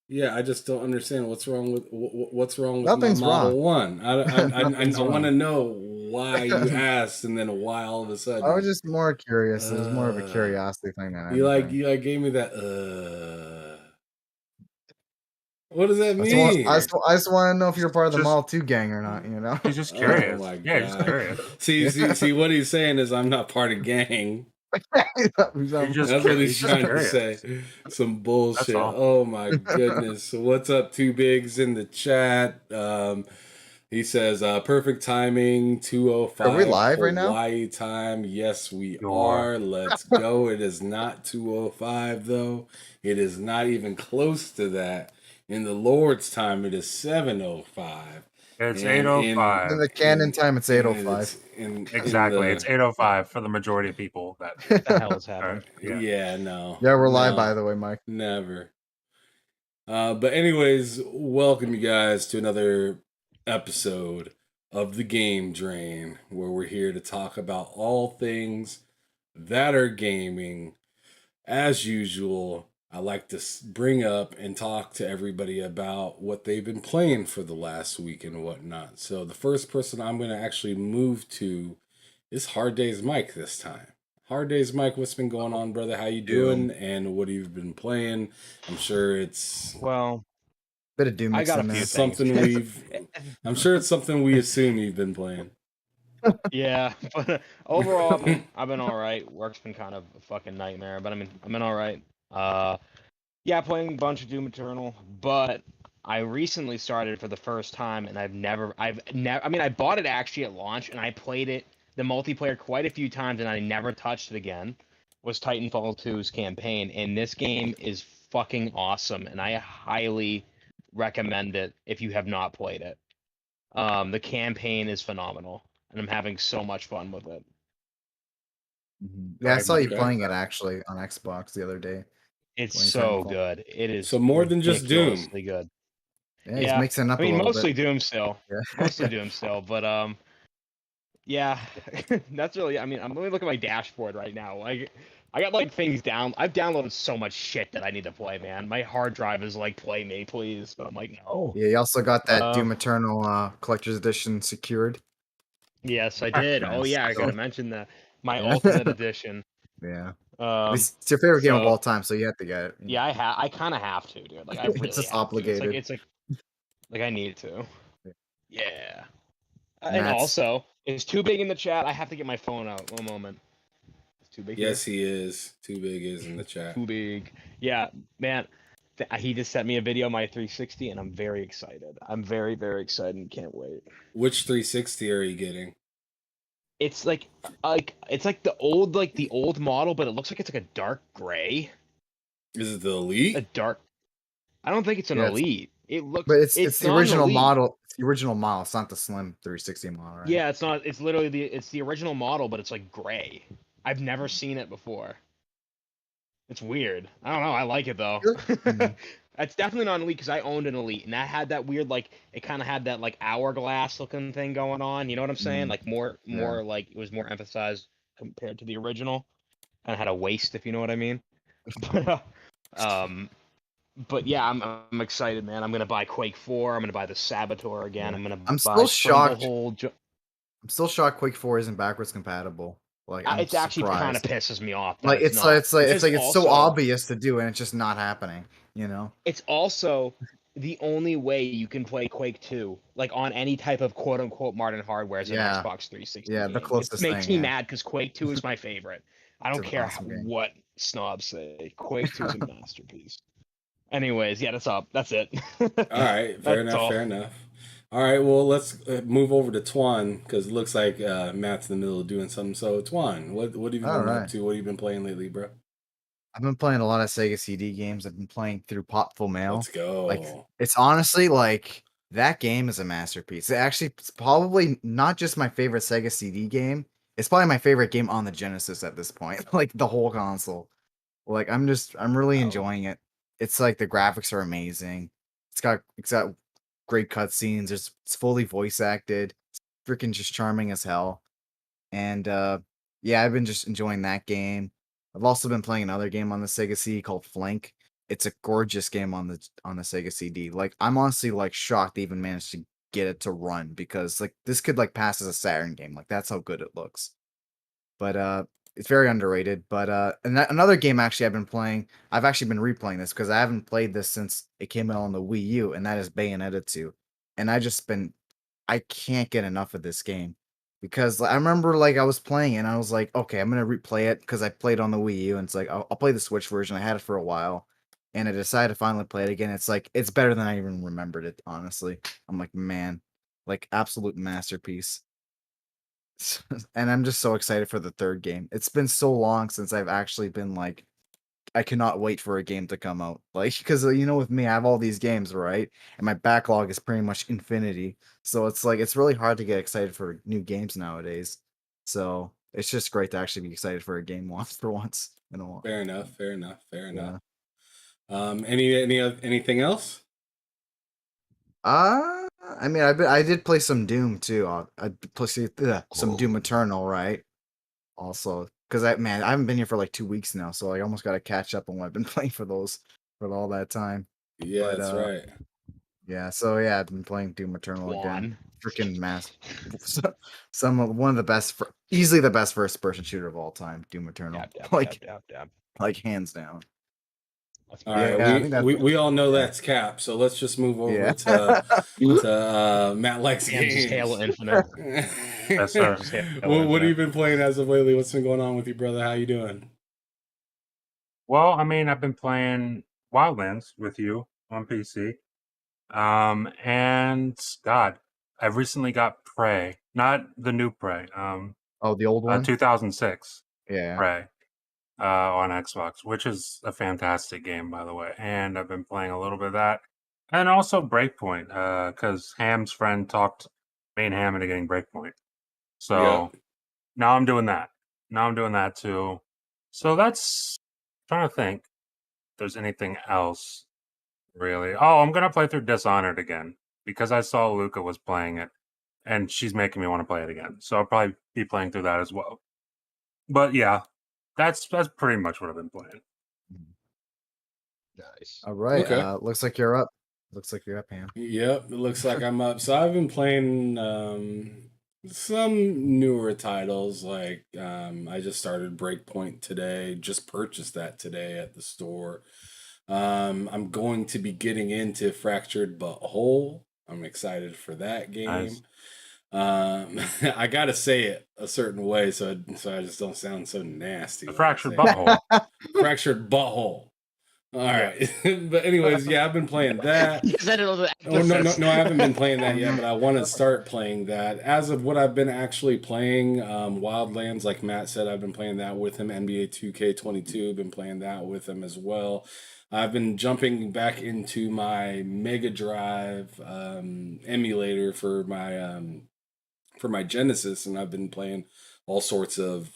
Yeah, I just don't understand what's wrong with my Nothing's wrong. Model 1. I Nothing's wanna wrong. know why you asked and then why all of a I was sudden, just more curious. It was more of a uh, curiosity thing than anything. you, like, gave me that, what does that mean? I just want to know if you're part of the Just Model 2 gang or not, you know? he's just Oh curious. my Yeah, he's just god. curious. See, what he's saying is I'm not part of gang. That's what he's He's just trying to curious. say. Some That's bullshit. all. Oh my goodness. So what's up, Two Bigs in the chat? He says, perfect timing, Are we 2:05 live right now? Hawaii time. Yes, we You're are. Let's go. It is not 2:05 though. It is not even close to that. In the Lord's time, it is 7:05. it's And in In 8:05. the canon time, it's and 8:05. it's in Exactly. the It's 8:05 for the majority of people that The hell is are happening? yeah. yeah, no. Yeah, we're live, by No. the way, Mike. Never. But anyways, welcome you guys to another episode of the Game Drain, where we're here to talk about all things that are gaming. As usual, I like to bring up and talk to everybody about what they've been playing for the last week and whatnot. So the first person I'm going to actually move to is Hard Days Mike this time. Hard Days Mike, what's been going on, brother? How you Doom. doing? And what have you been playing? I'm sure it's Well, Bit of Doom I mixed got a in few there. things. something I'm sure it's something we assume you've been playing. Yeah, but overall, I've been all right. Work's been kind of a fucking nightmare, but I've been all right. Uh, yeah, playing a bunch of Doom Eternal, but I recently started for the first time, and I've never. I mean, I bought it actually at launch, and I played it the multiplayer quite a few times, and I never touched it again. Was Titanfall 2's campaign, and this game is fucking awesome, and I highly recommend it if you have not played it. The campaign is phenomenal, and I'm having so much fun with it. Yeah, I saw you Okay. playing it actually on Xbox the other day. It's Playing so Titanfall. good. It So is more than just Doom. ridiculously good. Yeah, he's Yeah, mixing up I a mean little bit. mostly Doom still, mostly Yeah. Doom still, but yeah, that's really. I mean, let me look at my dashboard right now. Like, I got like things down. I've downloaded so much shit that I need to play, man. My hard drive is like, play me, please, but I'm like, no. Yeah, you also got that Um, Doom Eternal Collector's Edition secured. yes, I did. Oh Nice. yeah, I So, gotta mention that my yeah. Ultimate Edition. Yeah. Um, It's your favorite game of so all time, so you have to get it. yeah, I kind of have to, dude. Like, I It's really just have to. It's like obligated. I need to. Yeah. And Matt's also, is too big in the chat. I have to get my phone out. One moment. It's too big here. Yes, he is. Too big is in the chat. Too big. Yeah, man. He just sent me a video of my 360, and I'm very excited. I'm very, very excited and can't wait. Which 360 are you getting? It's like it's like the old model, but it looks like it's like a dark gray. Is it the A Elite? dark. I don't think it's an Yeah, elite. It looks. but it's It's the not an original elite. model. It's the original model. It's not the slim 360 model, right? Yeah, it's not. It's literally the original model, but it's like gray. I've never seen it before. It's weird. I don't know. I like it though. Mhm. It's definitely not an elite because I owned an elite, and that had that weird like it kind of had that like hourglass looking thing going on. You know what I'm saying? Mm, Like more yeah. like it was more emphasized compared to the original, and had a waist, if you know what I mean. But um, but yeah, I'm excited, man. I'm gonna buy Quake 4. I'm gonna buy the Saboteur again. Yeah. I'm gonna I'm buy still shocked. Stranglehold. I'm still shocked Quake 4 isn't backwards compatible. Like I'm It's actually kind of surprised. pisses me off that Like it's not because it's so also obvious to do and it's just not happening, you know? it's also the only way you can play Quake 2, like on any type of quote unquote modern hardware as an Yeah. Xbox 360 Yeah, the game. It closest makes thing, me yeah. mad because Quake 2 is my favorite. I It's don't an care awesome game. what snobs say. Quake 2 is a masterpiece. Anyways, yeah, that's up. That's it. All right, fair That's enough, all. fair enough. All right, well, let's move over to Twan because it looks like Matt's in the middle of doing something. So, Twan, what have you All been up right. to? What have you been playing lately, bro? I've been playing a lot of Sega CD games. I've been playing through Popful Let's Mail. Like go. it's honestly like that game is a masterpiece. It's probably not just my favorite Sega CD game. It's probably my favorite game on the Genesis at this point. Like the whole console. Like I'm really Wow. enjoying it. It's like the graphics are amazing. It's got great cutscenes. It's fully voice acted. It's freaking just charming as hell. And yeah, I've been just enjoying that game. I've also been playing another game on the Sega CD called Flank. it's a gorgeous game on the Sega CD. Like I'm honestly like shocked they even managed to get it to run because like this could like pass as a Saturn game. Like that's how good it looks. But it's very underrated. But another game actually I've been playing. I've actually been replaying this because I haven't played this since it came out on the Wii U, and that is Bayonetta 2. And I can't get enough of this game because I remember like I was playing and I was like, okay, I'm gonna replay it because I played on the Wii U, and it's like I'll play the Switch version. I had it for a while, and I decided to finally play it again. It's like it's better than I even remembered it. Honestly, I'm like, man, like absolute masterpiece. And I'm just so excited for the third game. It's been so long since I've actually been like, I cannot wait for a game to come out. Like, because with me, I have all these games, right? And my backlog is pretty much infinity. So it's like it's really hard to get excited for new games nowadays. So it's just great to actually be excited for a game once in a while. Fair enough. Fair enough. Fair Yeah. enough. Anything else? I mean, I did play some Doom too. I played some Doom Oh. Eternal, right? Also, because I haven't been here for like 2 weeks now, so I almost got to catch up on what I've been playing for all that time. Yeah, But that's right. yeah, so yeah, I've been playing Doom Eternal again. Juan. Freaking one of the best, easily the best first person shooter of all time. Doom Eternal, Dab, dab, like dab, dab, dab. like hands down. That's All fair. right, Yeah, I think that's we all know yeah. that's Cap, so let's just move over Yeah. to Matt likes Kansas games. Halo Infinite. Yes, sir. Kansas Halo What have you Infinite. been playing as of lately? What's been going on with you, brother? How you doing? Well, I mean, I've been playing Wildlands with you on PC. And God, I've recently got Prey, not the new Prey, Oh, the old one. 2006 Yeah. Prey, on Xbox, which is a fantastic game, by the way. And I've been playing a little bit of that, and also Breakpoint, because Ham's friend talked me and Ham into getting Breakpoint. So Yep. now I'm doing that. Now I'm doing that too. So that's trying to think if there's anything else really. Oh, I'm gonna play through Dishonored again because I saw Luca was playing it, and she's making me want to play it again. So I'll probably be playing through that as well. But yeah, that's pretty much what I've been playing. Nice. All right. Okay. Looks like you're up. Looks like you're up, Ham. Yep, it looks like I'm up. So I've been playing some newer titles. Like I just started Breakpoint today. Just purchased that today at the store. I'm going to be getting into Fractured But Whole. I'm excited for that Nice. game. I gotta say it a certain way so I just don't sound so nasty. The when I fractured say it. butthole. Fractured Butthole. All Yeah. right. But anyways, yeah, I've been playing that. You said it was an Oh no, emphasis. I haven't been playing that yet, but I want to start playing that. As of what I've been actually playing, Wildlands, like Matt said, I've been playing that with him. NBA 2K22, been playing that with him as well. I've been jumping back into my Mega Drive emulator for my Genesis, and I've been playing all sorts of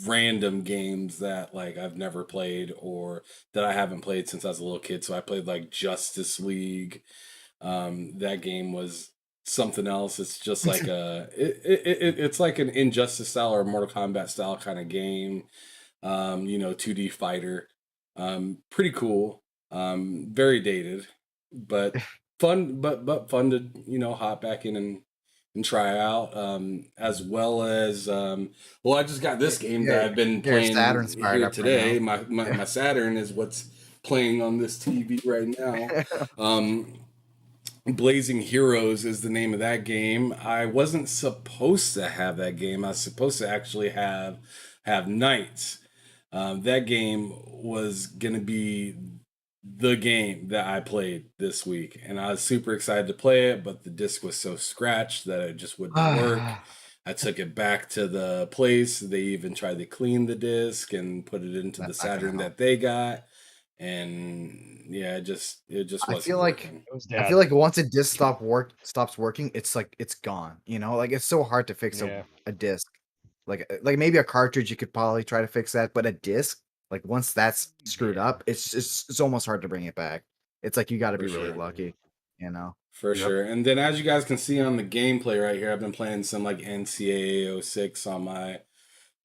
random games that like I've never played or that I haven't played since I was a little kid. So I played like Justice League. That game was something else. It's just like it's like an Injustice style or Mortal Kombat style kind of game. 2D fighter. Pretty cool. Very dated, but fun. But fun to hop back in and try out. As well as I just got this game that I've been Your Saturn's playing fired here up right today. now. My Saturn is what's playing on this TV right now. Blazing Heroes is the name of that game. I wasn't supposed to have that game. I was supposed to actually have Knights. That game was gonna be the game that I played this week, and I was super excited to play it, but the disc was so scratched that it just wouldn't work. I took it back to the place. They even tried to clean the disc and put it into the That's not gonna Saturn help. that they got, and yeah, it just I wasn't feel like working. It was I dead. feel like once a disc stops working, it's like it's gone. Like it's so hard to fix Yeah. a disc. Like maybe a cartridge you could probably try to fix that, but a disc, like once that's screwed Yeah. up, it's almost hard to bring it back. It's like you got to For be really sure. lucky, you know. For Yep. sure. And then as you guys can see on the gameplay right here, I've been playing some like NCAA 06 on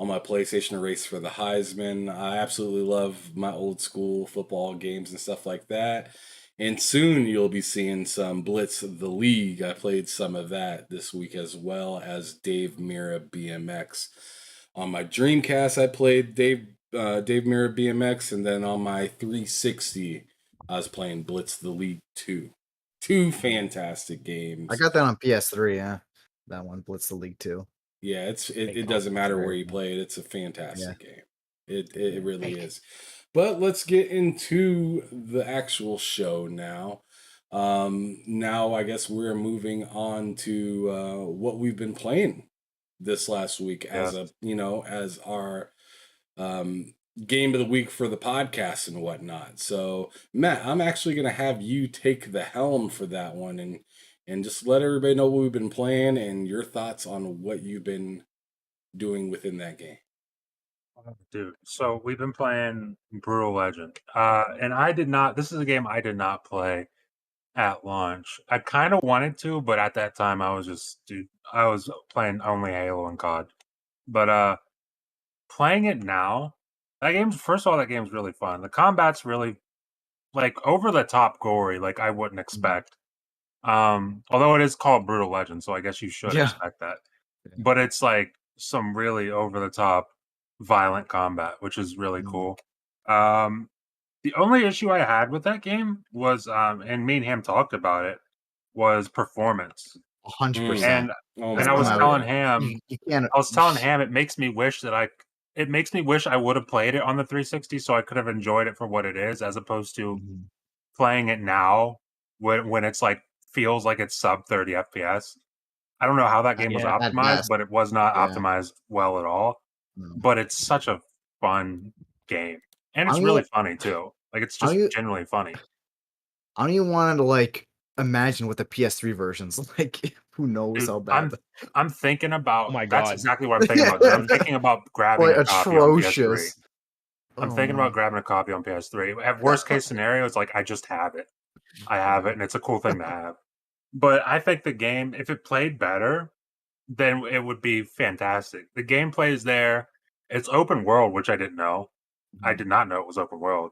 on my PlayStation a race for the Heisman. I absolutely love my old school football games and stuff like that. And soon you'll be seeing some Blitz the League. I played some of that this week, as well as Dave Mira BMX. On my Dreamcast, I played Dave Mira BMX, and then on my 360, I was playing Blitz the League 2. Two fantastic games. I got that on PS3. Yeah, that one Blitz the League 2. Yeah, it Big doesn't matter great, where you yeah. play it. It's a fantastic game. It really Big. is. But let's get into the actual show now. Now I guess we're moving on to what we've been playing this last week as Yes. as our game of the week for the podcast and whatnot. So Matt, I'm actually gonna have you take the helm for that one and just let everybody know what we've been playing and your thoughts on what you've been doing within that game. Dude, so we've been playing Brutal Legend. And I did not, this is a game I did not play at launch. I kind of wanted to, but at that time I was I was playing only Halo and COD. But playing it now, first of all, that game's really fun. The combat's really like over the top gory, like I wouldn't expect. Although it is called Brutal Legend, so I guess you should Yeah. expect that. But it's like some really over the top violent combat, which is really cool. The only issue I had with that game was and me and him talked about it, was performance. 100%. And Oh and my I was God, telling yeah. him You can't. I was telling him it makes me wish I would have played it on the 360 so I could have enjoyed it for what it is, as opposed to playing it now when it's like feels like it's sub 30 FPS. I don't know how that game was Yeah. At optimized, best, but it was not yeah. optimized well at all. No. But it's such a fun game. And it's I don't really even- funny too. Like it's I don't just even- genuinely funny. I don't even want to like imagine what the PS3 versions like. Who knows Dude, how bad? I'm thinking about Oh my that's God. exactly what I'm thinking about. Dude. I'm thinking about grabbing Like a copy on PS3. atrocious. I'm Oh, thinking about man. grabbing a copy on PS3. At worst case scenario, it's like I just have it. I have it, and it's a cool thing to have. But I think the game, if it played better, then it would be fantastic. The gameplay is there. It's open world, which I didn't know. I did not know it was open world.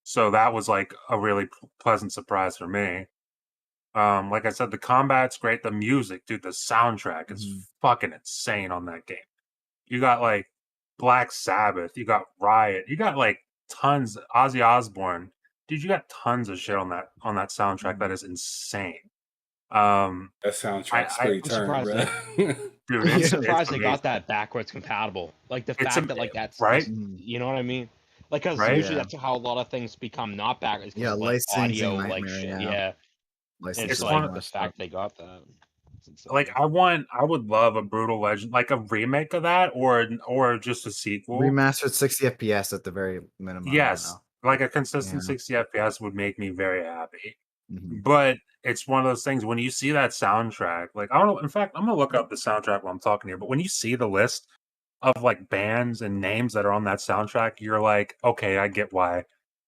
So that was like a really pleasant surprise for me. Like I said, the combat's great. The music, dude, the soundtrack is fucking insane on that game. You got like Black Sabbath, you got Riot, you got like tons Ozzy Osbourne. Dude, you got tons of shit on that soundtrack that is insane. That soundtrack's pretty I'm turned, surprised bro. Dude, I'm it's surprised they amazing. got that backwards compatible. Like the It's fact that like that's right? just, you know what I mean? Like because Right? usually Yeah. that's how a lot of things become not backwards because Yeah, of like licensing audio like nightmare, shit. yeah. Yeah. Licensing It's It's one like of the fact they got that. It's insane. like I would love a Brutal Legend, like a remake of that, or just a sequel. Remastered 60 FPS at the very minimum. Yes, like a Yeah. consistent 60 FPS would make me very happy. Mhm. But it's one of those things when you see that soundtrack, like I don't know. In fact, I'm gonna look up the soundtrack while I'm talking here. But when you see the list of like bands and names that are on that soundtrack, you're like, okay, I get why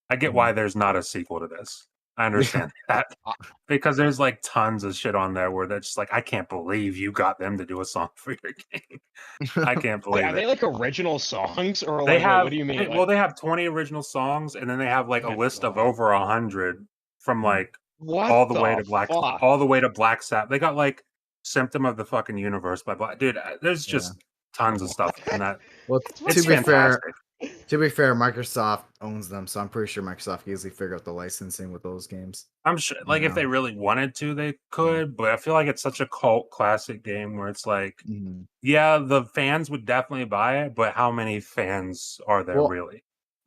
there's not a sequel to this. I understand that because there's like tons of shit on there where that's just like, I can't believe you got them to do a song for your game. I can't Wait, believe are they it. like original songs or They like wait, have what do you mean? well, they have 20 original songs, and then they have like a My list of God. over 100 from like What all the way the to Black fuck? Sabbath. They got like Symptom of the Fucking Universe by Black. Dude, there's just tons of stuff in that. Well, It's to be fair, fantastic. Microsoft owns them, so I'm pretty sure Microsoft can easily figure out the licensing with those games. I'm sure, like, if they really wanted to, they could, but I feel like it's such a cult classic game where it's like, yeah, the fans would definitely buy it, but how many fans are there Well, really?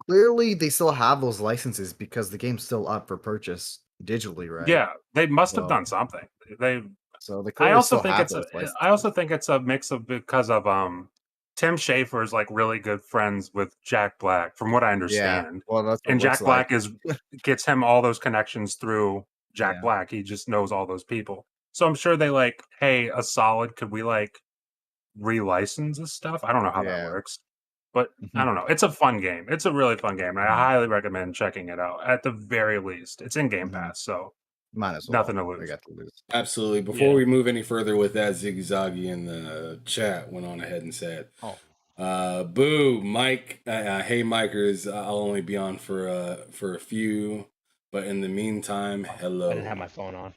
Clearly, they still have those licenses because the game's still up for purchase digitally, right? Yeah, they must have Well, done something. They So they I clearly also still think have it's a those licenses. I also think it's a mix of because of Tim Schafer is like really good friends with Jack Black, from what I Yeah. understand. Well, that's what And it looks Jack Black like. gets him all those connections through Jack Yeah. Black. He just knows all those people. So I'm sure they like, hey, a solid, could we like relicense this stuff? I don't know how that Yeah. works. But I don't know. It's a fun game. It's a really fun game. And I highly recommend checking it out at the very least. It's in Game Pass, so Might as well. nothing to They lose. got to lose. Absolutely. Before Yeah. we move any further with that, Ziggy Zaggy in the chat went on ahead and said, Oh. Boo, Mike. Hey, Mikers. I'll only be on for a few, but in the meantime, I didn't have hello. my phone on. Hey,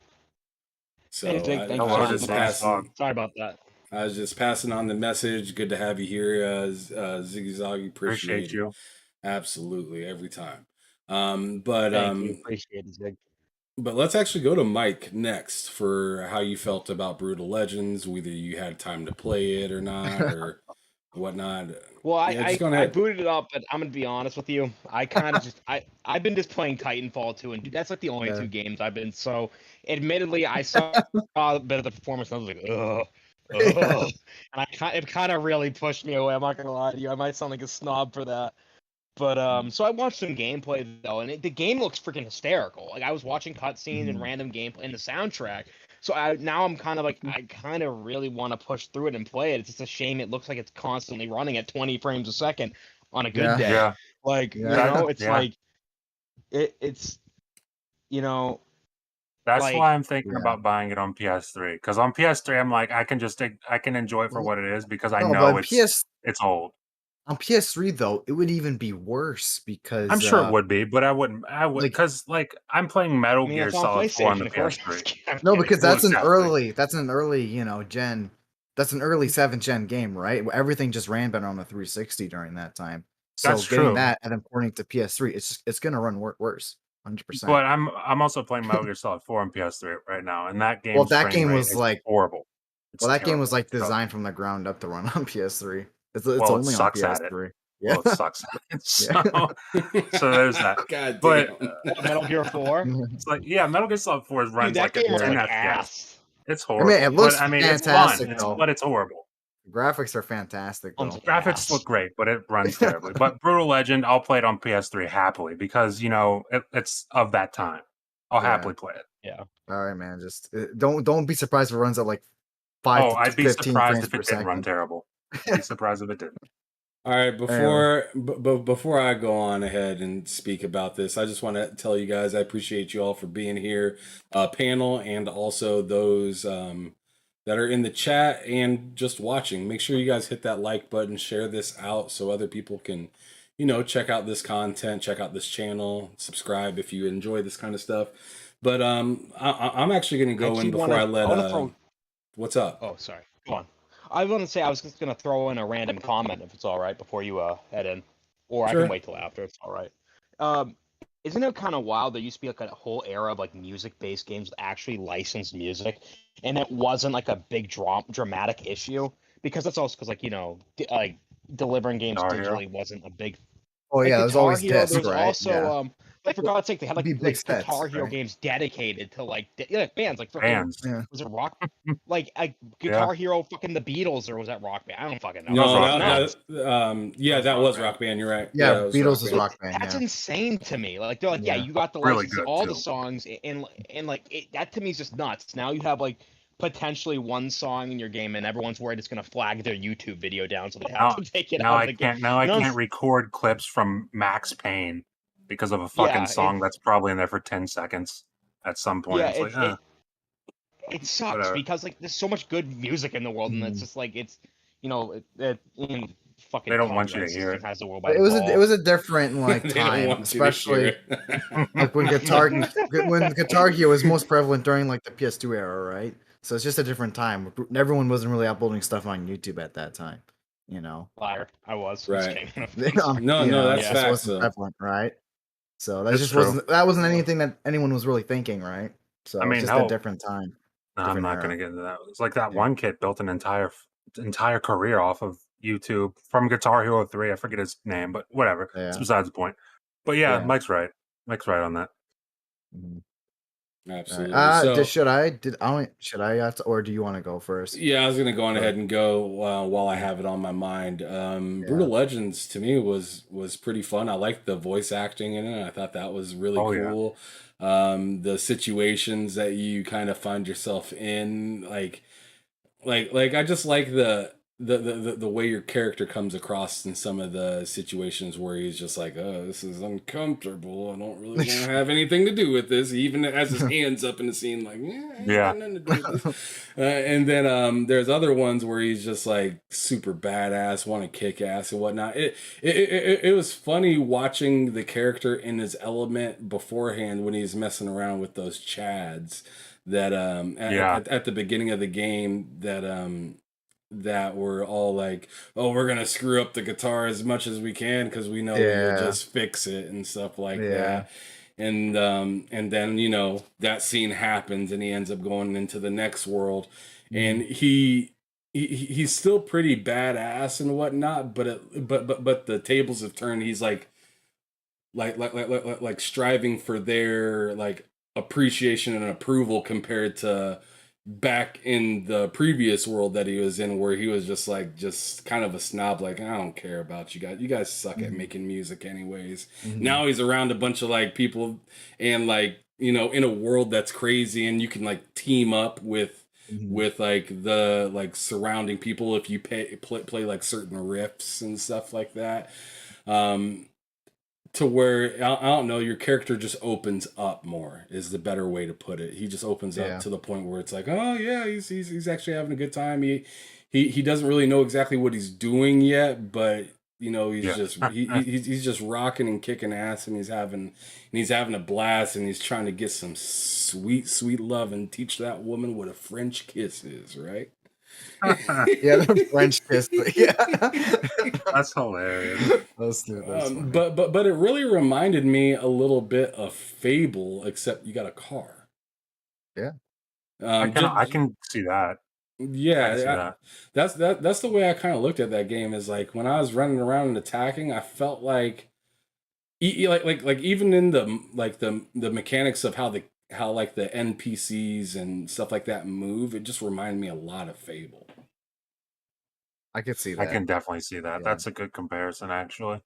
So Zig, thanks I for was Hello to stopping just by. Ziggy's dog. passing. Sorry about that. I was just passing on the message. Good to have you here, Ziggy Zoggy. Appreciate Appreciate it. you. Absolutely, every time. Um, but Thank you. um, Appreciate it, Zig. but let's actually go to Mike next for how you felt about Brutal Legends, whether you had time to play it or not, or whatnot. Well, Yeah, just go I ahead. booted it up, but I'm gonna be honest with you. I kind of just I've been just playing Titanfall 2, and dude, that's like the only Yeah. two games I've been. So, admittedly, I saw a bit of the performance, and I was like, ugh, Yeah. ugh, and it kind of really pushed me away. I'm not gonna lie to you. I might sound like a snob for that. But so I watched some gameplay though, and the game looks freaking hysterical. Like I was watching cutscenes and Mhm. random gameplay and the soundtrack. So I'm kind of like I kind of really want to push through it and play it. It's just a shame it looks like it's constantly running at 20 frames a second on a good Yeah. day. Yeah, Like that it's yeah. like it's you know That's like why I'm thinking Yeah. about buying it on PS3. Because on PS3, I'm like, I can enjoy it for Well, what it is because I no, but know on PS it's old. on PS3 though, it would even be worse I'm because sure it would be, but I would like because like I'm playing Metal I mean Gear it's on Solid 4 on the PlayStation, of course. PS3. I'm no, kidding. because Well, that's exactly. an early, gen. That's an early 7th gen game, right? Where everything just ran better on the 360 during that time. So That's getting true. that and then porting to PS3, it's gonna run worse, 100%. But I'm also playing Metal Gear Solid 4 on PS3 right now, and that Well, game's that frame game rate was is like horrible. It's terrible. like So, designed from the ground up to run on PS3. It's well, it only on sucks at it. PS3. Yeah, Well, it sucks at it. yeah. So there's that. God But damn. What, Metal Gear 4? it's like, yeah, Metal Gear Solid 4 Dude, runs that like at game runs 10 Yeah. like FPS. ass It's I mean, it horrible, but looks I mean, it's fun. fantastic yeah. though. But it's horrible. Graphics are fantastic Runs though. like Graphics ass. look great, but it runs terribly. But Brutal Legend, I'll play it on PS3 happily because it's of that time. I'll Yeah. happily play it. Yeah. All right, man. Just don't be surprised if it runs at like 5 Oh, to I'd be 15 surprised frames if per it did run second. terrible. I'd be surprised if it didn't. All right, Anyway, before I go on ahead and speak about this, I just want to tell you guys I appreciate you all for being here, panel, and also those that are in the chat and just watching. Make sure you guys hit that like button, share this out so other people can, check out this content, check out this channel, subscribe if you enjoy this kind of stuff. But I'm actually going to I go in actually before I I let want to throw. what's up? Oh, sorry. Go on. I want to say I was just gonna throw in a random comment if it's all right before you head in, or I can Sure. wait till after. It's all right. Um, isn't it kind of wild? There used to be like a whole era of like music-based games with actually licensed music, and it wasn't like a big dramatic issue because that's also because like like delivering games Guitar Hero. digitally wasn't a big oh like yeah, there's Guitar always Hero. There disc, was right? also Yeah, like for God's sake, they had it'd be big like sets, Guitar Hero right? games dedicated to like bands like freaking Bands. Yeah. was it Rock like a Yeah. Guitar Hero fucking the Beatles or was that Rock Band? I don't fucking know. That was No, It's Rock that Band. nuts. yeah, That was that Rock was Band. Rock Band. You're right. Yeah, Yeah, that was Rock Beatles is Band. Rock Band. That's Yeah, insane to me. Like they're like, yeah, yeah. you got the Really license to good all the too. songs, and like that to me is just nuts. Now you have like potentially one song in your game, and everyone's worried it's gonna flag their YouTube video down, so they have Now, to take it out of the game. now I You know, can't record clips from Max Payne because of a fucking yeah, song that's probably in there for 10 seconds at some point. yeah, It's like, it sucks whatever. because like there's so much good music in the world, and it's Mhm. just like it's They fucking don't want you copyright to hear system it. has the world by But the it ball. was a different like They don't time, want you to hear especially it. like when Guitar Hero was most prevalent during like the PS2 era, right? So it's just a different time. Everyone wasn't really uploading stuff on YouTube at that time, you know. Liar, I was. I'm just Right. kidding. I'm sorry. No, no, It that's Yeah. just facts wasn't though. prevalent, right? So that It's just true. wasn't anything that anyone was really thinking, right? I So it's mean, just a hell, different time, I'm different not era. going to get into that. It's like that Yeah. one kid built an entire career off of YouTube from Guitar Hero 3. I forget his name, but whatever. It's Yeah. besides the point. But yeah, Yeah. Mike's right. Mike's right on that. Mhm. All Absolutely. right. So, Should I or do you want to go first? yeah, I was gonna go on Or- ahead and go while I yeah. have it on my mind. Yeah. Brutal Legends to me was pretty fun. I liked the voice acting in it. I thought that was really Oh, yeah. cool. The situations that you kind of find yourself in, like I just like the way your character comes across in some of the situations where he's just like, oh, this is uncomfortable. I don't really want to have anything to do with this. He even has his hands up in the scene, like, yeah, I ain't Yeah. got nothing to do with this. And then there's other ones where he's just like super badass, want to kick ass and whatnot. It was funny watching the character in his element beforehand when he's messing around with those chads that Yeah. at the beginning of the game that were all like, oh, we're gonna screw up the guitar as much as we can because we know you'll Yeah. just fix it and stuff like Yeah. that. And then that scene happens and he ends up going into the next world, and he's still pretty badass and whatnot, but the tables have turned. He's like striving for their like appreciation and approval compared to back in the previous world that he was in, where he was just kind of a snob, like, I don't care about you guys suck at making music anyways. Now he's around a bunch of like people and like, in a world that's crazy, and you can like team up with like the like surrounding people if you play like certain riffs and stuff like that. To where I don't know, your character just opens up more is the better way to put it. He just opens up to the point where it's like, oh yeah, he's actually having a good time. He doesn't really know exactly what he's doing yet, but he's he's just rocking and kicking ass, and he's having a blast, and he's trying to get some sweet love and teach that woman what a French kiss is, right? Yeah, the French kiss. Yeah, That's hilarious. that's funny. But it really reminded me a little bit of Fable, except you got a car. Yeah. I can see that. Yeah, that's the way I kind of looked at that game. Is like when I was running around and attacking, I felt like like even in the mechanics of how like the NPCs and stuff like that move, it just reminded me a lot of Fable. I could see that. I can definitely see that. Yeah. That's a good comparison, actually.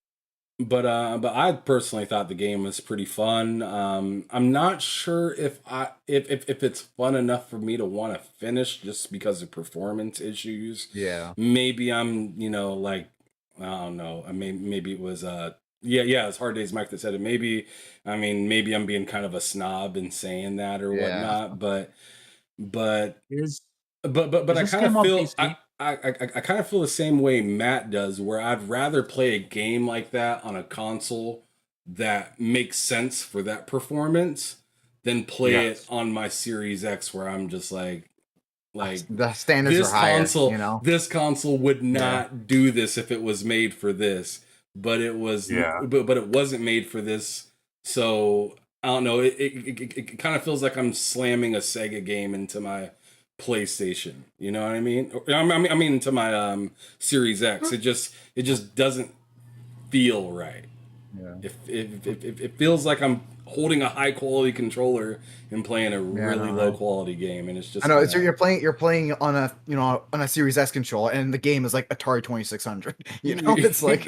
But I personally thought the game was pretty fun. I'm not sure if it's fun enough for me to want to finish just because of performance issues. Yeah. Maybe I'm like, I don't know. I mean, maybe it was yeah, it's Hard Days Mike that said it. Maybe I'm being kind of a snob in saying that or whatnot. But Is I this kind game of on feel PC? I kind of feel the same way Matt does, where I'd rather play a game like that on a console that makes sense for that performance than play it Yes. on my Series X, where I'm just like The standards this are higher, console this console would not do this if it was made for this, but it was but it wasn't made for this. So I don't know, it kind of feels like I'm slamming a Sega game into my PlayStation, you know what I mean? I mean into my Series X. It just doesn't feel right. Yeah. It feels like I'm holding a high quality controller and playing a really low quality game, and it's just I know you're playing on a on a Series S controller, and the game is like Atari 2600. It's like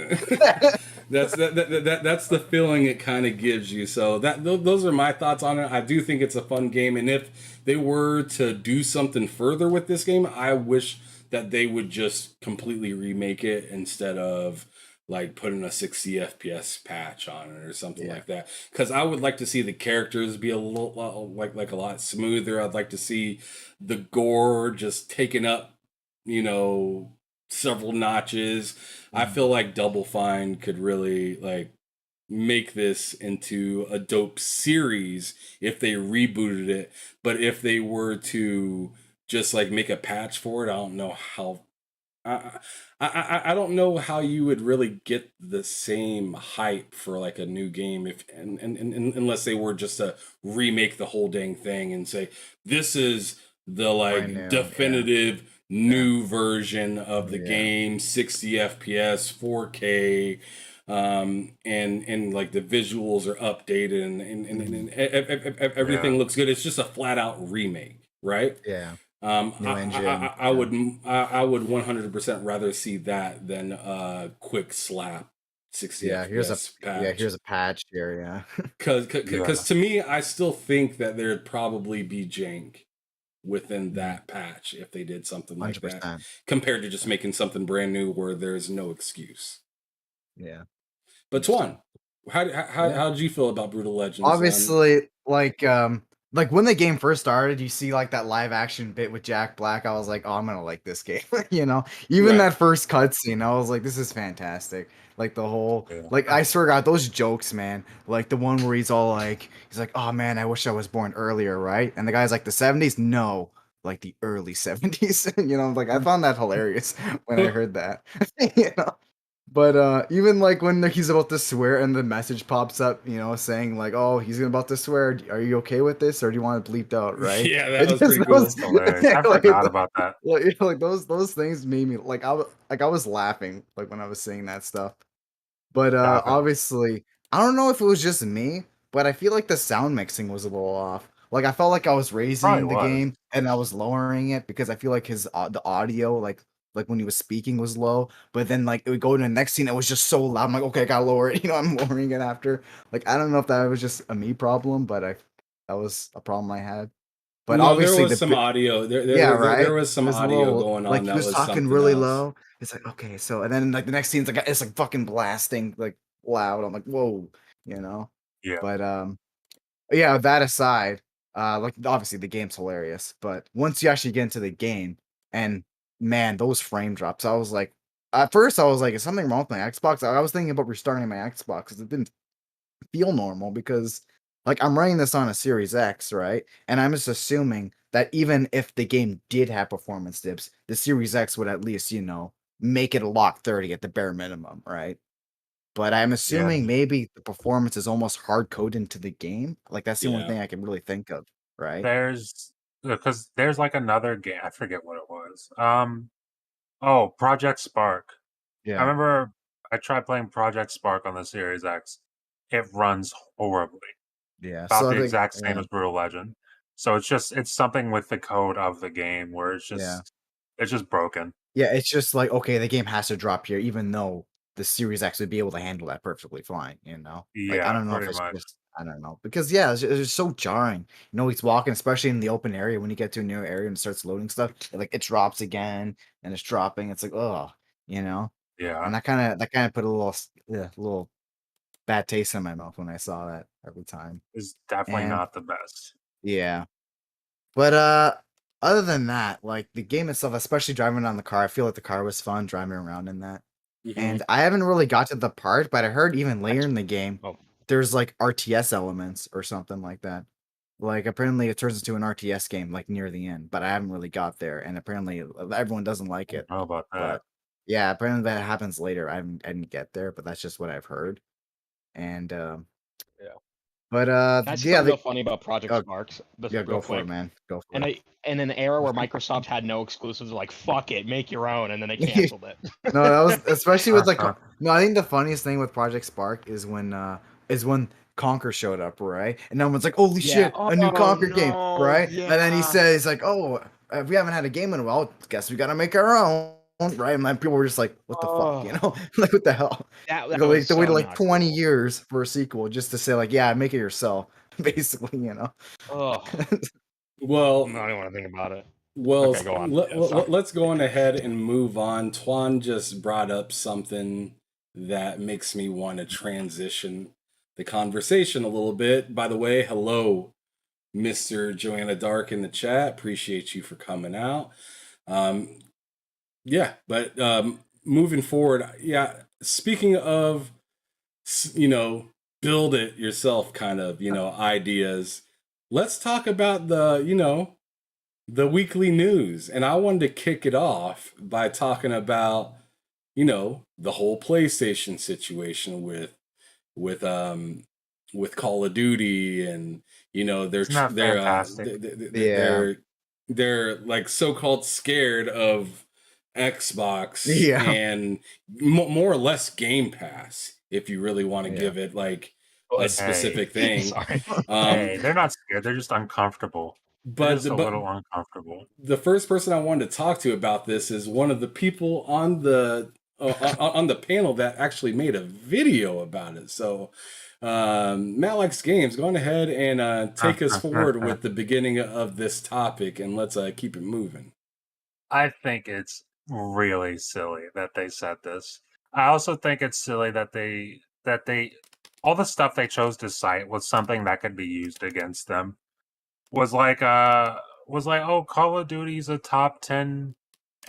that's the feeling it kind of gives you. So those are my thoughts on it. I do think it's a fun game, and if they were to do something further with this game, I wish that they would just completely remake it instead of like putting a 60 FPS patch on it or something like that. Because I would like to see the characters be a little like a lot smoother. I'd like to see the gore just taken up, several notches. I feel like Double Fine could really like make this into a dope series if they rebooted it. But if they were to just like make a patch for it, I don't know how. I don't know how you would really get the same hype for like a new game and unless they were just to remake the whole dang thing and say this is the like definitive new version of the game, 60 FPS, 4K, and like the visuals are updated and everything looks good. It's just a flat out remake, right? Yeah. I would 100% rather see that than a quick slap 60 FPS patch. Here's a patch here, Because to me, I still think that there'd probably be jank within that patch if they did something like that, 100%. compared to just making something brand new where there's no excuse. Yeah. But 100%. Twan, how Yeah. how did you feel about Brutal Legends? Obviously, like when the game first started, you see like that live action bit with Jack Black. I was like, oh, I'm gonna like this game. You know, even Right. that first cutscene, I was like, this is fantastic. Like the whole, Yeah. like I swear to God, those jokes, man. Like the one where he's all like, oh man, I wish I was born earlier, right? And the guy's like, the '70s, no, like the early '70s. You know, like I found that hilarious when I heard that. You know. But even like when he's about to swear and the message pops up, you know, saying like, "Oh, he's about to swear. Are you okay with this, or do you want it bleeped out?" Right? Yeah, that It was just pretty cool. Hilarious. I like, forgot about that. like those things made me like I was laughing like when I was saying that stuff. But Definitely. obviously, I don't know if it was just me, but I feel like the sound mixing was a little off. Like I felt like I was Probably raising the was. game and I was lowering it because I feel like his the audio like when he was speaking was low, but then like it would go to the next scene, it was just so loud. I'm like, okay, I gotta lower it. You know, I'm lowering it after. Like I don't know if that was just a me problem, but that was a problem I had. But No, there obviously was some audio. yeah, There right. was some There's a audio little going like on he that was was talking something really else. low. It's like okay, so and then like the next scene's like it's like fucking blasting like loud. I'm like whoa, you know. Yeah. But yeah. That aside, like obviously the game's hilarious, but once you actually get into the game, and man, those frame drops, I was like, at first I was like, is something wrong with my Xbox? I was thinking about restarting my Xbox because it didn't feel normal because like I'm running this on a Series X, right? And I'm just assuming that even if the game did have performance dips, the Series X would at least, you know, make it a lock 30 at the bare minimum, right? But I'm Yeah. assuming maybe the performance is almost hard coded into the game. Like that's the only Yeah. thing I can really think of, right? There's because there's like another game. I forget what it was. Oh, Project Spark. I Yeah. remember I tried playing Project Spark on the Series X. It runs horribly. Yeah. About So I the think exact same yeah. as Brutal Legend. So it's something with the code of the game where Yeah. it's just broken. Yeah, it's just like, okay, the game has to drop here, even though the Series X would be able to handle that perfectly fine, you know? Like, I Yeah, don't know if pretty it's much. just, I don't know. Because, yeah, it's just so jarring. You know, he's walking, especially in the open area, when you get to a new area and it starts loading stuff, like it drops again and it's dropping. It's like, oh, you know? Yeah. And that kind of put a little bad taste in my mouth when I saw that every time. It's definitely And not the best. yeah. But other than that, like the game itself, especially driving on the car, I feel like the car was fun driving around in that. Hmm. And I haven't really got to the part, but I heard even later That's in the game, oh there's like RTS elements or something like that. Like apparently it turns into an RTS game like near the end, but I haven't really got there. And apparently everyone doesn't like I don't it. know about that. But yeah, apparently that happens later. I didn't get there, but that's just what I've heard. And yeah. but Can I say yeah, something real funny about Project oh, Sparks? yeah, Real go for it, quick. man. Go for And it. I in an era where Microsoft had no exclusives, they're like fuck it, make your own, and then they canceled it. No, that was especially with like Uh-huh. no, I think the funniest thing with Project Spark is when Conker showed up, right? And everyone's like, "Holy Yeah. shit, a new Oh Conker game!" no. Right? And then he Yeah. says like, "Oh, we haven't had a game in a while. Guess we gotta make our own." Right? And then people were just like, "What the fuck?" You Oh, know? Like, what the hell? that was Like they waited so like not 20 cool. years for a sequel just to say like, "Yeah, make it yourself." Basically, you know. Oh, Well, I don't even want to think about it. well, Okay, go on. Yeah, sorry. let's go on ahead and move on. Twan just brought up something that makes me want to transition the conversation a little bit. By the way, hello, Mr. Joanna Dark in the chat. Appreciate you for coming out. Um, yeah, but moving forward, yeah. Speaking of, you know, build it yourself kind of, you know, ideas. Let's talk about the, you know, the weekly news. And I wanted to kick it off by talking about, you know, the whole PlayStation situation with um with Call of Duty, and you know Isn't that fantastic? Yeah. they're like so-called scared of Xbox Yeah. and more or less Game Pass, if you really want to Yeah. give it like a Good. Hey, specific thing. Sorry. Um, hey, they're not scared. They're just uncomfortable. They're but just a little uncomfortable. the first person I wanted to talk to about this is one of the people on the panel that actually made a video about it. So Matt likes games. Go on ahead and take us forward with the beginning of this topic, and let's keep it moving. I think it's really silly that they said this. I also think it's silly that they all the stuff they chose to cite was something that could be used against them. Was like oh, Call of Duty's a top 10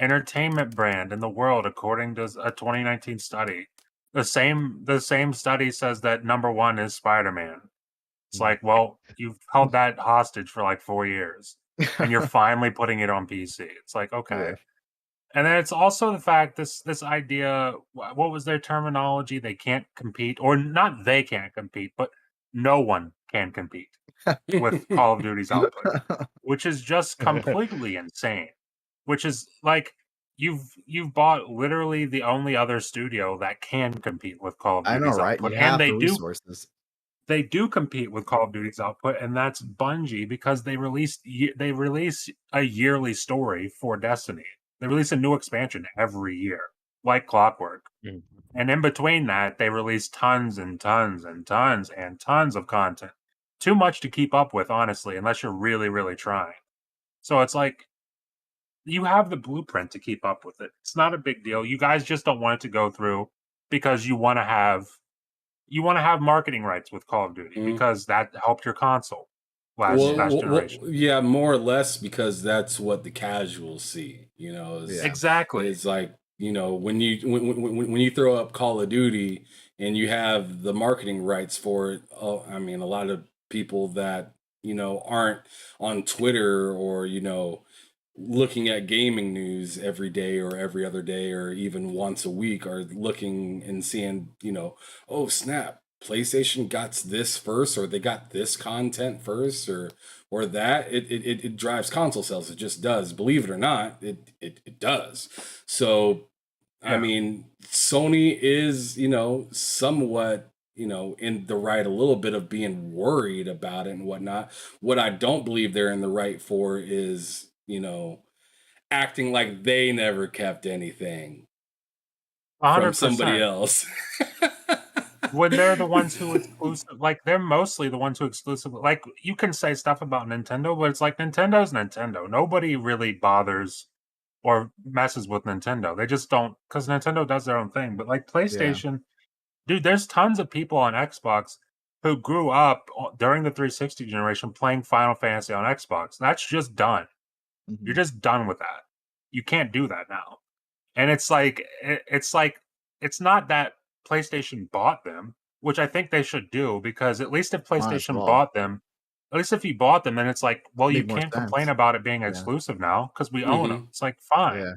entertainment brand in the world according to a 2019 study. The same study says that number 1 is Spider-Man. It's like, well, you've held that hostage for like 4 years and you're finally putting it on PC. It's like, okay. Yeah. And then it's also the fact this idea, what was their terminology? They can't compete, or not they can't compete, but no one can compete with Call of Duty's output, which is just completely insane. Which is like you've bought literally the only other studio that can compete with Call of I know, Duty's right? output, You and have the resources. they do compete with Call of Duty's output, and that's Bungie because they release a yearly story for Destiny. They release a new expansion every year, like clockwork. Mm. And in between that, they release tons and tons and tons and tons of content. Too much to keep up with, honestly, unless you're really, really trying. So it's like you have the blueprint to keep up with it. It's not a big deal. You guys just don't want it to go through because you want to have marketing rights with Call of Duty because that helped your console last generation. Yeah, more or less because that's what the casuals see. Exactly. It's like when you throw up Call of Duty and you have the marketing rights for it. Oh, I mean, a lot of people that aren't on Twitter or looking at gaming news every day or every other day or even once a week are looking and seeing, oh snap, PlayStation got this first, or they got this content first, or that. It drives console sales. It just does. Believe it or not, it does. So I mean, Sony is, somewhat, in the right a little bit of being worried about it and whatnot. What I don't believe they're in the right for is, acting like they never kept anything from 100%. somebody else. When they're the ones who exclusive, like they're mostly the ones who exclusively, like you can say stuff about Nintendo, but it's like Nintendo's Nintendo. Nobody really bothers or messes with Nintendo. They just don't, because Nintendo does their own thing. But like PlayStation, dude, there's tons of people on Xbox who grew up during the 360 generation playing Final Fantasy on Xbox. That's just done. You're just done with that. You can't do that now. And it's like it's not that PlayStation bought them, which I think they should do, because at least if PlayStation bought them, at least if you bought them, then it's like, well, you can't complain about it being exclusive now because we own them. It's like, fine. Yeah.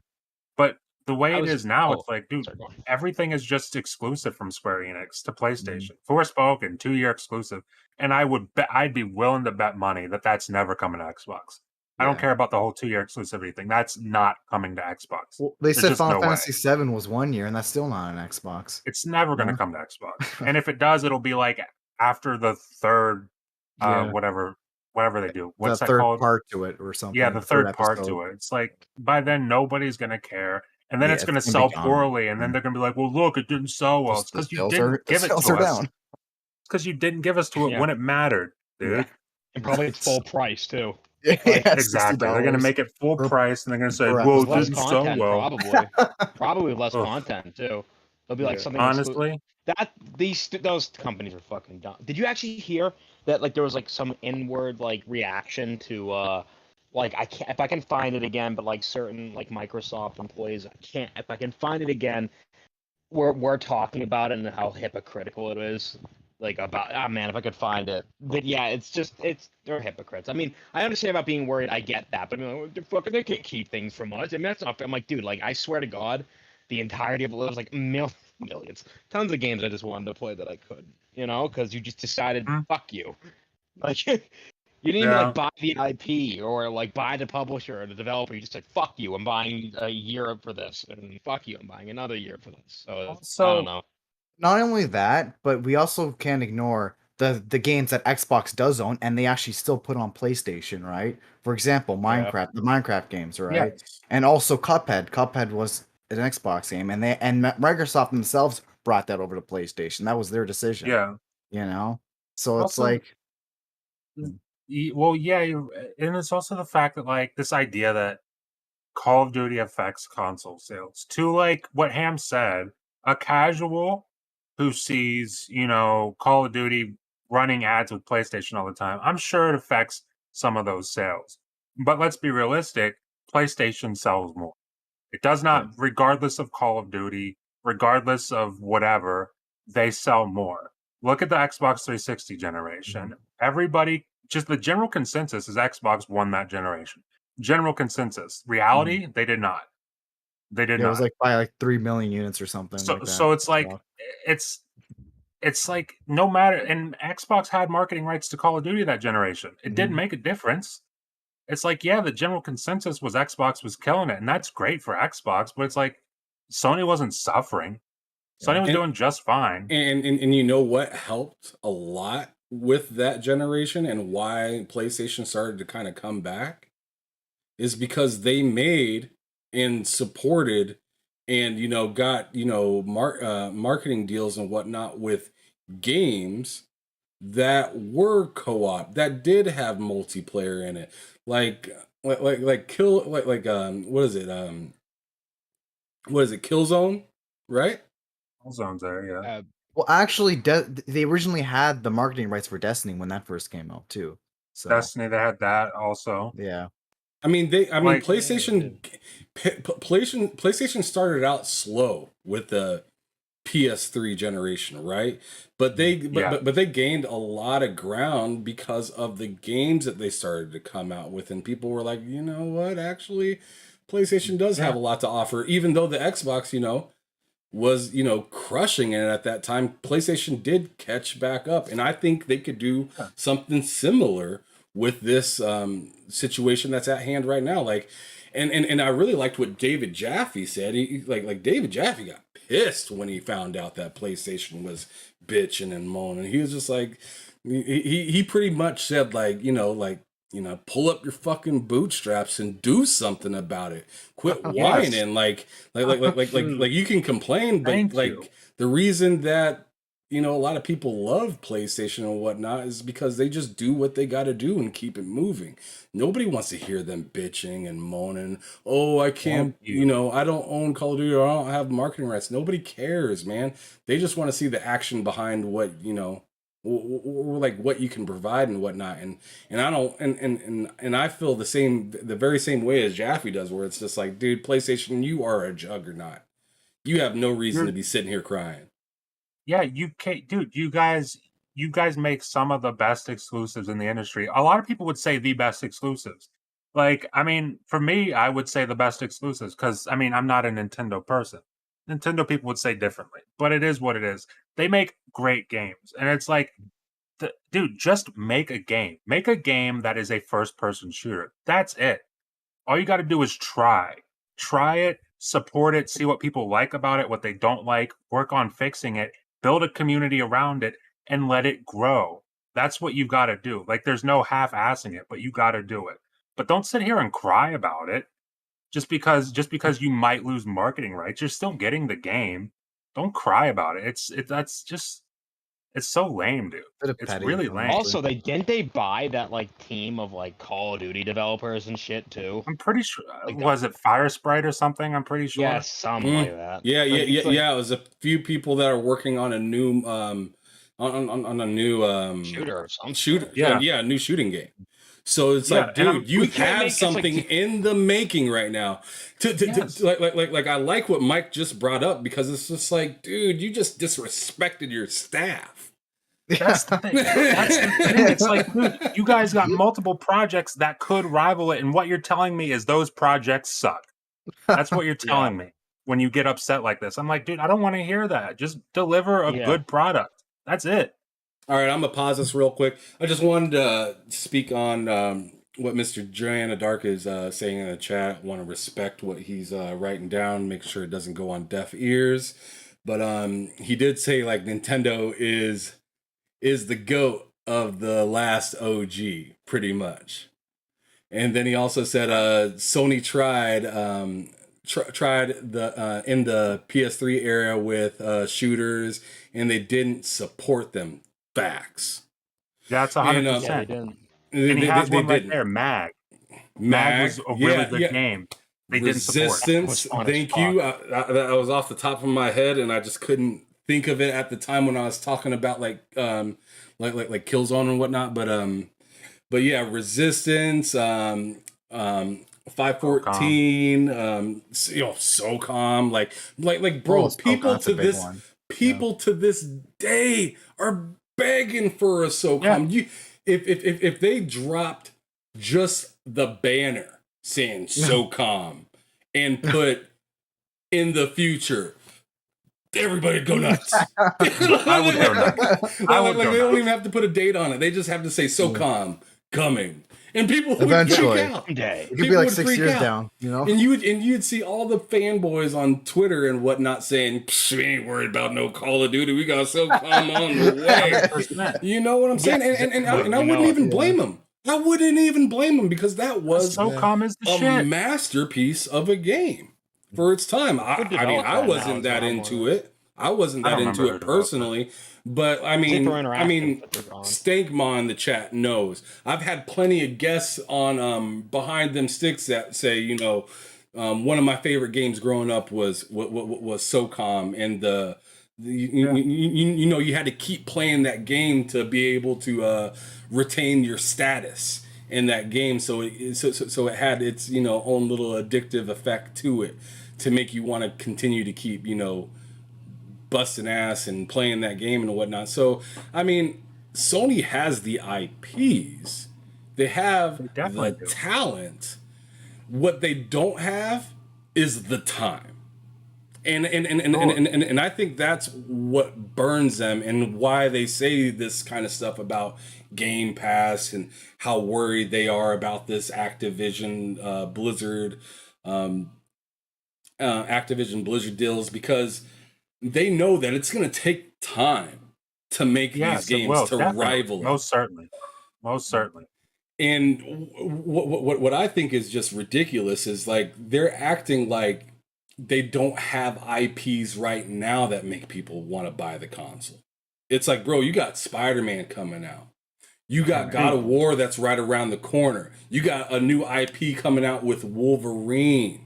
But the way it is now, it's oh, like, dude, sorry, go on. everything is just exclusive from Square Enix to PlayStation. Forspoken, 2-year exclusive. And I'd be willing to bet money that that's never coming to Xbox. I don't care about the whole 2-year exclusivity thing. That's not coming to Xbox. Well, they said just Final no way. Fantasy VII was 1 year, and that's still not an Xbox. It's never going to come to Xbox. And if it does, it'll be like after the third, whatever they do. What's the that third called? part to it or something. Yeah, the third part episode. to it. It's like by then nobody's going to care. And then it's going to sell poorly. And then they're going to be like, well, look, it didn't sell well. It's because you didn't give it to us. It's because you didn't give us to it when it mattered, dude. Yeah. And probably it's full price too. Exactly. They're going to make it full price, and they're going to say, "Well, it didn't sell well." Probably less content too. It'll be like something. Honestly, those companies are fucking dumb. Did you actually hear that? Like there was like some inward like reaction to like I can't, if I can find it again, but like certain like Microsoft employees, I can't, if I can find it again. We're talking about it and how hypocritical it is. Like about man, if I could find it. But yeah, they're hypocrites. I mean, I understand about being worried. I get that, but I mean, they can't keep things from us. I mean, that's not fair. I'm like, dude, like I swear to God, the entirety of it was like millions, tons of games I just wanted to play that I couldn't, because you just decided fuck you, like you didn't even like buy the IP or like buy the publisher or the developer. You just said fuck you, I'm buying a year for this, and fuck you, I'm buying another year for this. So I don't know. Not only that, but we also can't ignore the games that Xbox does own, and they actually still put on PlayStation, right? For example, Minecraft, the Minecraft games, right? Yes. And also Cuphead. Cuphead was an Xbox game, and Microsoft themselves brought that over to PlayStation. That was their decision. Yeah. you know. So it's Also, like, well, yeah, and it's also the fact that like this idea that Call of Duty affects console sales. To like what Ham said, a casual who sees, Call of Duty running ads with PlayStation all the time, I'm sure it affects some of those sales. But let's be realistic, PlayStation sells more. It does yeah. not, regardless of Call of Duty, regardless of whatever, they sell more. Look at the Xbox 360 generation. Everybody, just the general consensus is Xbox won that generation. General consensus. Reality, they did not. They did Yeah, it was not. like by like 3 million units or something So like that. so it's like it's it's like no matter, and Xbox had marketing rights to Call of Duty that generation. It didn't make a difference. It's like, yeah, the general consensus was Xbox was killing it, and that's great for Xbox, but it's like Sony wasn't suffering. Yeah. Sony was And doing just fine. and you know what helped a lot with that generation and why PlayStation started to kind of come back is because they made and supported and got marketing deals and whatnot with games that were co-op that did have multiplayer in it, like kill like what is it, Killzone, right? All zones there, yeah. Well, actually, they originally had the marketing rights for Destiny when that first came out too. So Destiny, they had that also. yeah, Like, PlayStation started out slow with the PS3 generation, right? But they yeah, but they gained a lot of ground because of the games that they started to come out with, and people were like, you know what, actually, PlayStation does have yeah. a lot to offer, even though the Xbox, was crushing it at that time. PlayStation did catch back up, and I think they could do Yeah. something similar with this situation that's at hand right now. Like, and I really liked what David Jaffe said. Like David Jaffe got pissed when he found out that PlayStation was bitching and moaning. He was just like, he pretty much said like, pull up your fucking bootstraps and do something about it. Quit Yes. whining. Like you can complain, but Thank you. like the reason that a lot of people love PlayStation and whatnot is because they just do what they got to do and keep it moving. Nobody wants to hear them bitching and moaning. Oh, I can't, Thank you. I don't own Call of Duty or I don't have marketing rights. Nobody cares, man. They just want to see the action behind what, or like what you can provide and whatnot. And I don't, and I feel the very same way as Jaffe does, where it's just like, dude, PlayStation, you are a juggernaut. You have no reason to You're be sitting here crying. Yeah, you can't, dude. You guys make some of the best exclusives in the industry. A lot of people would say the best exclusives. Like, I mean, for me, I would say the best exclusives because I mean, I'm not a Nintendo person. Nintendo people would say differently, but it is what it is. They make great games, and it's like, dude, just make a game. Make a game that is a first-person shooter. That's it. All you got to do is try. Try it, support it, see what people like about it, what they don't like, work on fixing it, build a community around it, and let it grow. That's what you got to do. Like, there's no half assing it, but you got to do it. But don't sit here and cry about it just because you might lose marketing rights. You're still getting the game. Don't cry about it. It's so lame, dude. bit of It's petty, really lame. honestly. Also, they buy that like team of like Call of Duty developers and shit too. I'm pretty sure, Like was it Fire Sprite or something? I'm pretty yeah, sure. something like that. Yeah, yeah, Like, yeah, it's like, yeah. It was a few people that are working on a new on a new Shooter of some shoot sort. yeah, yeah, a new shooting game. So it's yeah, like, and I'm dude, you We can't have make it's like something in the making right now. yes. Like I like what Mike just brought up because it's just like, dude, you just disrespected your staff. That's the thing. That's the thing. It's like, dude, you guys got multiple projects that could rival it, and what you're telling me is those projects suck. That's what you're Yeah. telling me when you get upset like this. I'm like, dude, I don't want to hear that. Just deliver a Yeah. good product. That's it. All right, I'm gonna pause this real quick. I just wanted to speak on what Mr. Joanna Dark is saying in the chat. I want to respect what he's writing down, make sure it doesn't go on deaf ears. But he did say like Nintendo is the goat of the last OG, pretty much. And then he also said Sony tried the in the PS3 era with shooters, and they didn't support them. Facts. That's And 100%. Yeah, they didn't. And he has one right didn't. there, Mag. Mag was a really good game. They didn't support. That was Resistance. fun as Thank fuck. you. I was off the top of my head, and I just couldn't think of it at the time when I was talking about like Killzone and whatnot. But yeah, Resistance. 514. SOCOM. Like, bro, Oh, people SOCOM's a to big this one. people to this day are begging for a SOCOM. You, if they dropped just the banner saying SOCOM and put in the future, everybody go nuts. I would go nuts. I would go They don't nuts. even have to put a date on it. They just have to say SOCOM coming, and people would Eventually. freak out. Someday. It could People be like would 6 freak years out. down, you know? And you'd see all the fanboys on Twitter and whatnot saying, "We ain't worried about no Call of Duty. We got SOCOM on the way." 100%. You know what I'm saying? Yeah, And I we wouldn't know it. even blame them. I wouldn't even blame them because that was SOCOM is the a shit. masterpiece of a game for its time. I Good mean, development I now wasn't is that what I into wanted. it. I wasn't I that don't into remember it who developed personally, but I Super mean, interactive, but they're gone. Stankma in the chat knows. I've had plenty of guests on Behind Them Sticks that say, one of my favorite games growing up was SOCOM, and you had to keep playing that game to be able to retain your status in that game. So it had its own little addictive effect to it to make you want to continue to keep busting ass and playing that game and whatnot. So I mean, Sony has the IPs, they have They definitely the do. talent. What they don't have is the time. And I think that's what burns them and why they say this kind of stuff about Game Pass and how worried they are about this Activision Blizzard deals, because they know that it's going to take time to make these Yes, it games will. to Definitely. rival it. Most certainly. Most certainly. And what I think is just ridiculous is like they're acting like they don't have IPs right now that make people want to buy the console. It's like, bro, you got Spider-Man coming out. You got God of War that's right around the corner. You got a new IP coming out with Wolverine.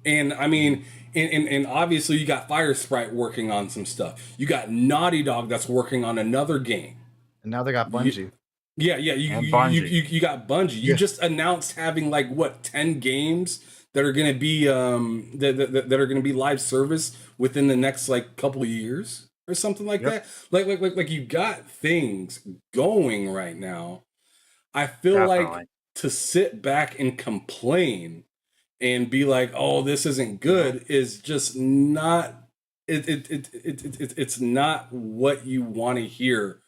And I mean, and obviously you got Fire Sprite working on some stuff. You got Naughty Dog that's working on another game. And now they got Bungie. Yeah, And Bungie. you got Bungie. You Yeah. just announced having like 10 games that are gonna be that are gonna be live service within the next like couple of years or something like Yep. that. Like you got things going right now. I feel like Definitely. to sit back and complain and be like, "Oh, this isn't good," is just not it's not what you want to hear.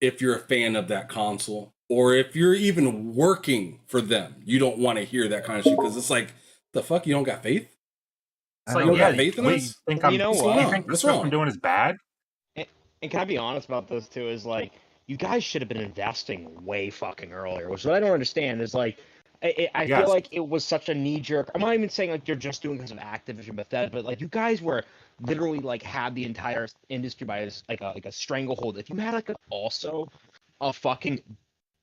If you're a fan of that console, or if you're even working for them, you don't want to hear that kind of shit because it's like, the fuck, you don't got faith? It's I like, don't You yeah, got faith in wait, us? think You I'm, know you what? think the What's stuff wrong? I'm doing is bad? And can I be honest about this too? Is like you guys should have been investing way fucking earlier. Which what I don't understand is like I Yes. feel like it was such a knee jerk. I'm not even saying like you're just doing because of Activision Bethesda, but like you guys were literally like had the entire industry by like a stranglehold. If you had like also a fucking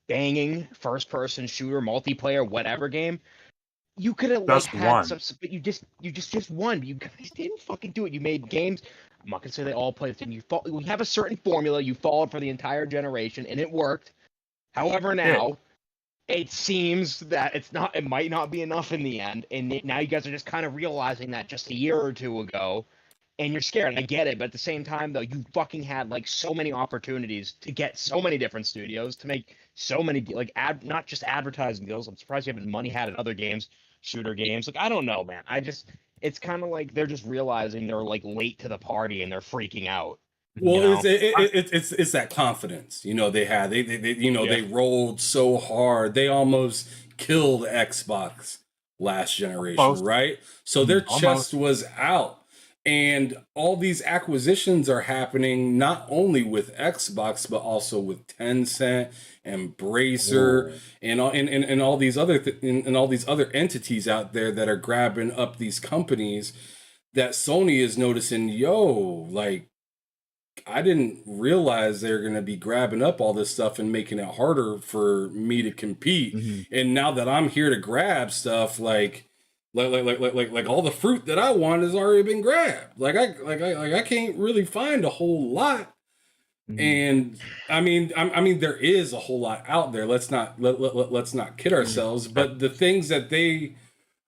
banging first person shooter multiplayer whatever game, you could have like Just had one. some, but you just won. You guys didn't fucking do it. You made games. I'm not gonna say they all played the same. We have a certain formula. You followed for the entire generation, and it worked. However, now it seems that it might not be enough in the end, and now you guys are just kind of realizing that just a year or two ago, and you're scared. And I get it, but at the same time, though, you fucking had like so many opportunities to get so many different studios to make so many like not just advertising deals. I'm surprised you haven't money had in other games, shooter games. Like I don't know, man. It's kind of like they're just realizing they're like late to the party and they're freaking out. Well, You know? it's that confidence, they had. They Yeah. they rolled so hard. They almost killed Xbox last generation, Almost. right? So their Almost. chest was out. And all these acquisitions are happening not only with Xbox but also with Tencent and Bracer and all these and all these other entities out there that are grabbing up these companies that Sony is noticing, yo, like I didn't realize they're going to be grabbing up all this stuff and making it harder for me to compete. Mhm. And now that I'm here to grab stuff, like all the fruit that I want has already been grabbed. I can't really find a whole lot. Mhm. And I mean, there is a whole lot out there. Let's not kid ourselves. But the things that they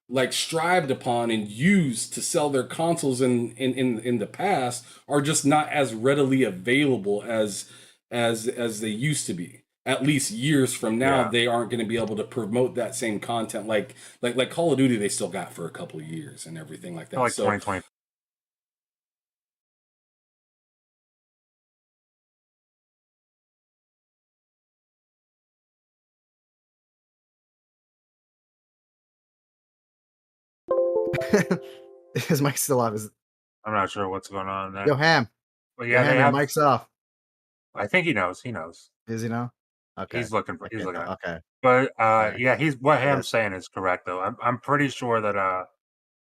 like strived upon and used to sell their consoles in the past are just not as readily available as they used to be. At least years from now, Yeah. they aren't going to be able to promote that same content like Call of Duty. They still got for a couple of years and everything like that. Like So 2020. His mic's still off. I'm not sure what's going on there. Yo, Ham. But Yo, yeah, they Ham, your have. mic's off. I think he knows. He knows. Is he now? Okay. He's looking for. I He's can't looking tell. at. Okay. But Alright. yeah, he's what I Ham's guess. saying is correct though. I'm pretty sure that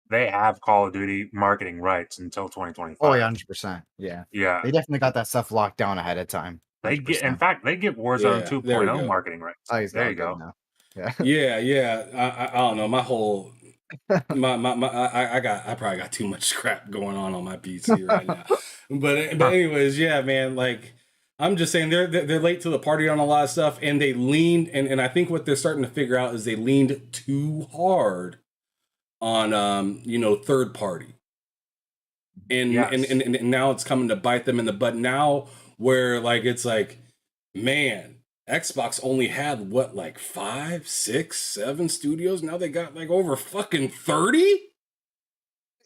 they have Call of Duty marketing rights until 2025. Oh, yeah, 100%. Yeah. Yeah, They definitely got that stuff locked down ahead of time. they get. In 100%. fact, they get Warzone yeah, there we 2.0 go. marketing rights. Oh, he's There all you good go. now. Yeah. Yeah. I don't know. My whole I probably got too much crap going on my PC right now. But anyways, yeah, man. Like I'm just saying, they're late to the party on a lot of stuff, and they leaned and I think what they're starting to figure out is they leaned too hard on third party, and Yes. and now it's coming to bite them in the butt now, where like it's like, man, Xbox only had what, like 5, 6, 7 studios. Now they got like over fucking 30.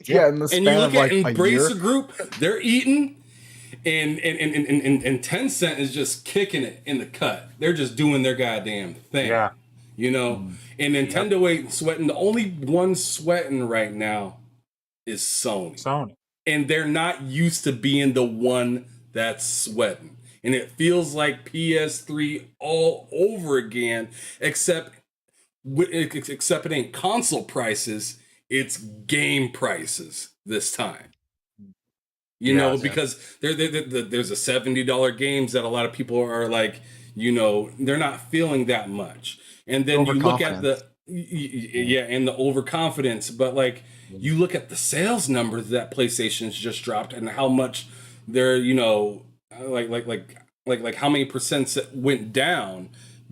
Yeah, in the And you span look of at like a year. Embracer Group, they're eating, and Tencent is just kicking it in the cut. They're just doing their goddamn thing. Yeah. You know? Mhm. And Nintendo ain't sweating. The only one sweating right now is Sony. Sony. And they're not used to being the one that's sweating. And it feels like PS3 all over again, except it ain't console prices, it's game prices this time. You know, Yes. because there's a $70 games that a lot of people are like, they're not feeling that much. And then you look at the Overconfidence. and the overconfidence, but like you look at the sales numbers that PlayStation's just dropped and how much they're, like how many percents it went down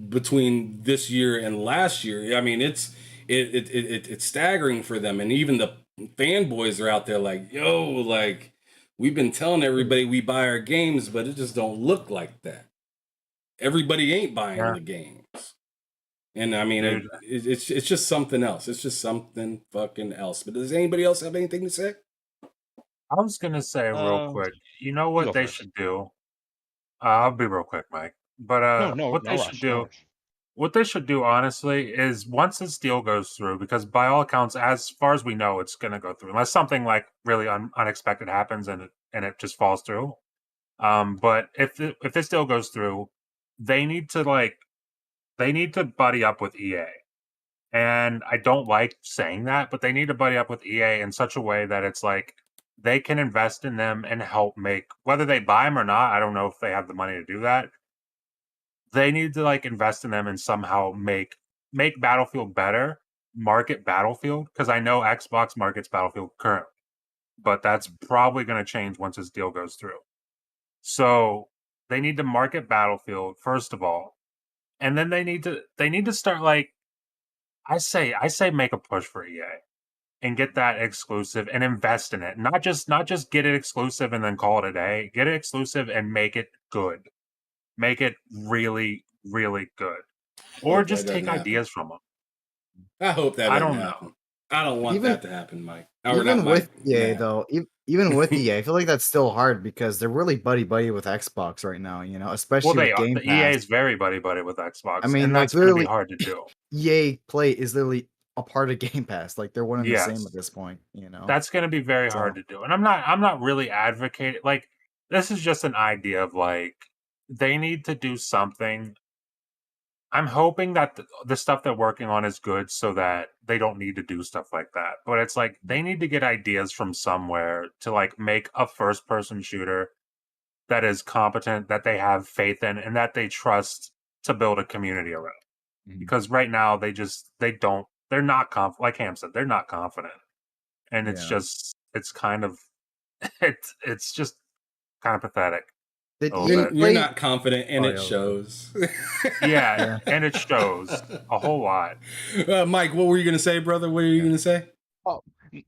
between this year and last year. I mean, it's staggering for them, and even the fanboys are out there like, yo, like we've been telling everybody we buy our games, but it just don't look like that. Everybody ain't buying Yeah. the games. And I mean, Dude. it's just something else. It's just something fucking else. But does anybody else have anything to say? I was gonna say real quick. You know what go they first. should do? I'll be real quick, Mike. But No what they rush. should No do, rush. what they should do, honestly, is once this deal goes through, because by all accounts, as far as we know, it's gonna go through, unless something like really unexpected happens and it just falls through. But if this deal goes through, they need to buddy up with EA. And I don't like saying that, but they need to buddy up with EA in such a way that it's like they can invest in them and help make, whether they buy them or not. I don't know if they have the money to do that. They need to like invest in them and somehow make Battlefield better, market Battlefield, because I know Xbox markets Battlefield currently, but that's probably going to change once this deal goes through. So they need to market Battlefield first of all, and then they need to start like I say make a push for EA and get that exclusive and invest in it. Not just get it exclusive and then call it a day. Get it exclusive and make it good. Make it really, really good. Or Hope that just doesn't take happen. ideas from them. I hope that I doesn't don't happen. know. I don't want Even that to happen, Mike. Or not even Mike, with EA Matt. though, even with EA, I feel like that's still hard because they're really buddy with Xbox right now. Well, Especially they with are. Game The EA Pass. is very buddy with Xbox, I mean, and like that's going to be literally, hard to do. EA Play is literally a part of Game Pass. Like they're one and the same Yes. at this point. That's going to be very hard So to do. And I'm not really advocating, like, this is just an idea of like they need to do something. I'm hoping that the stuff they're working on is good so that they don't need to do stuff like that. But it's like they need to get ideas from somewhere to like make a first person shooter that is competent, that they have faith in, and that they trust to build a community around. Because right now they're not like Ham said, they're not confident. And it's kind of it's just kind of pathetic. Did a little EA bit. You're not confident, and Oh, it yeah. shows. Yeah, and it shows a whole lot. Mike, what were you gonna say, brother? What were you gonna say? Oh,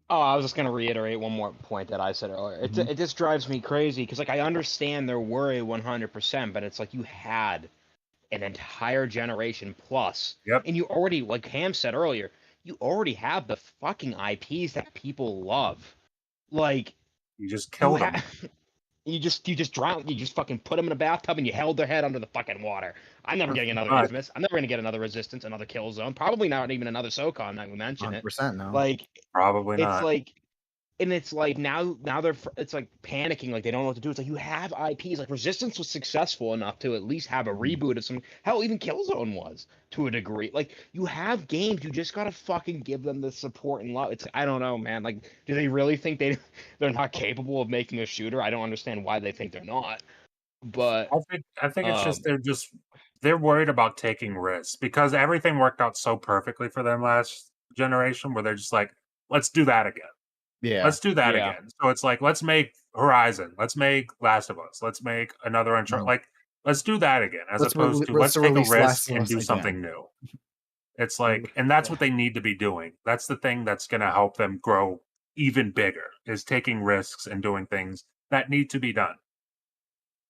I was just gonna reiterate one more point that I said earlier. It just drives me crazy because like I understand their worry 100%, but it's like you had an entire generation plus, Yep. and you already, like Ham said earlier, you already have the fucking IPs that people love. Like You just you killed them. you just drown, you just fucking put them in a bathtub and you held their head under the fucking water. I'm never getting another Right. Infamous. I'm never gonna get another Resistance, another Killzone. Probably not even another SOCOM. Not even mention it. 100% no. Like Probably it's not. like, and it's like now they're it's like panicking, like they don't know what to do. It's like you have IPs. Like Resistance was successful enough to at least have a reboot of some. Hell, even Killzone was to a degree. Like you have games, you just gotta fucking give them the support and love. It's I don't know, man. Like, do they really think they're not capable of making a shooter? I don't understand why they think they're not. But I think it's just they're worried about taking risks because everything worked out so perfectly for them last generation where they're just like, let's do that again. Yeah. Let's do that Yeah. again. So it's like, let's make Horizon. Let's make Last of Us. Let's make another Uncharted. Mhm. Let's do that again, as Let's opposed to let's let's take a release Last risk of and Us do again. something new. It's like, and that's what they need to be doing. That's the thing that's going to help them grow even bigger, is taking risks and doing things that need to be done.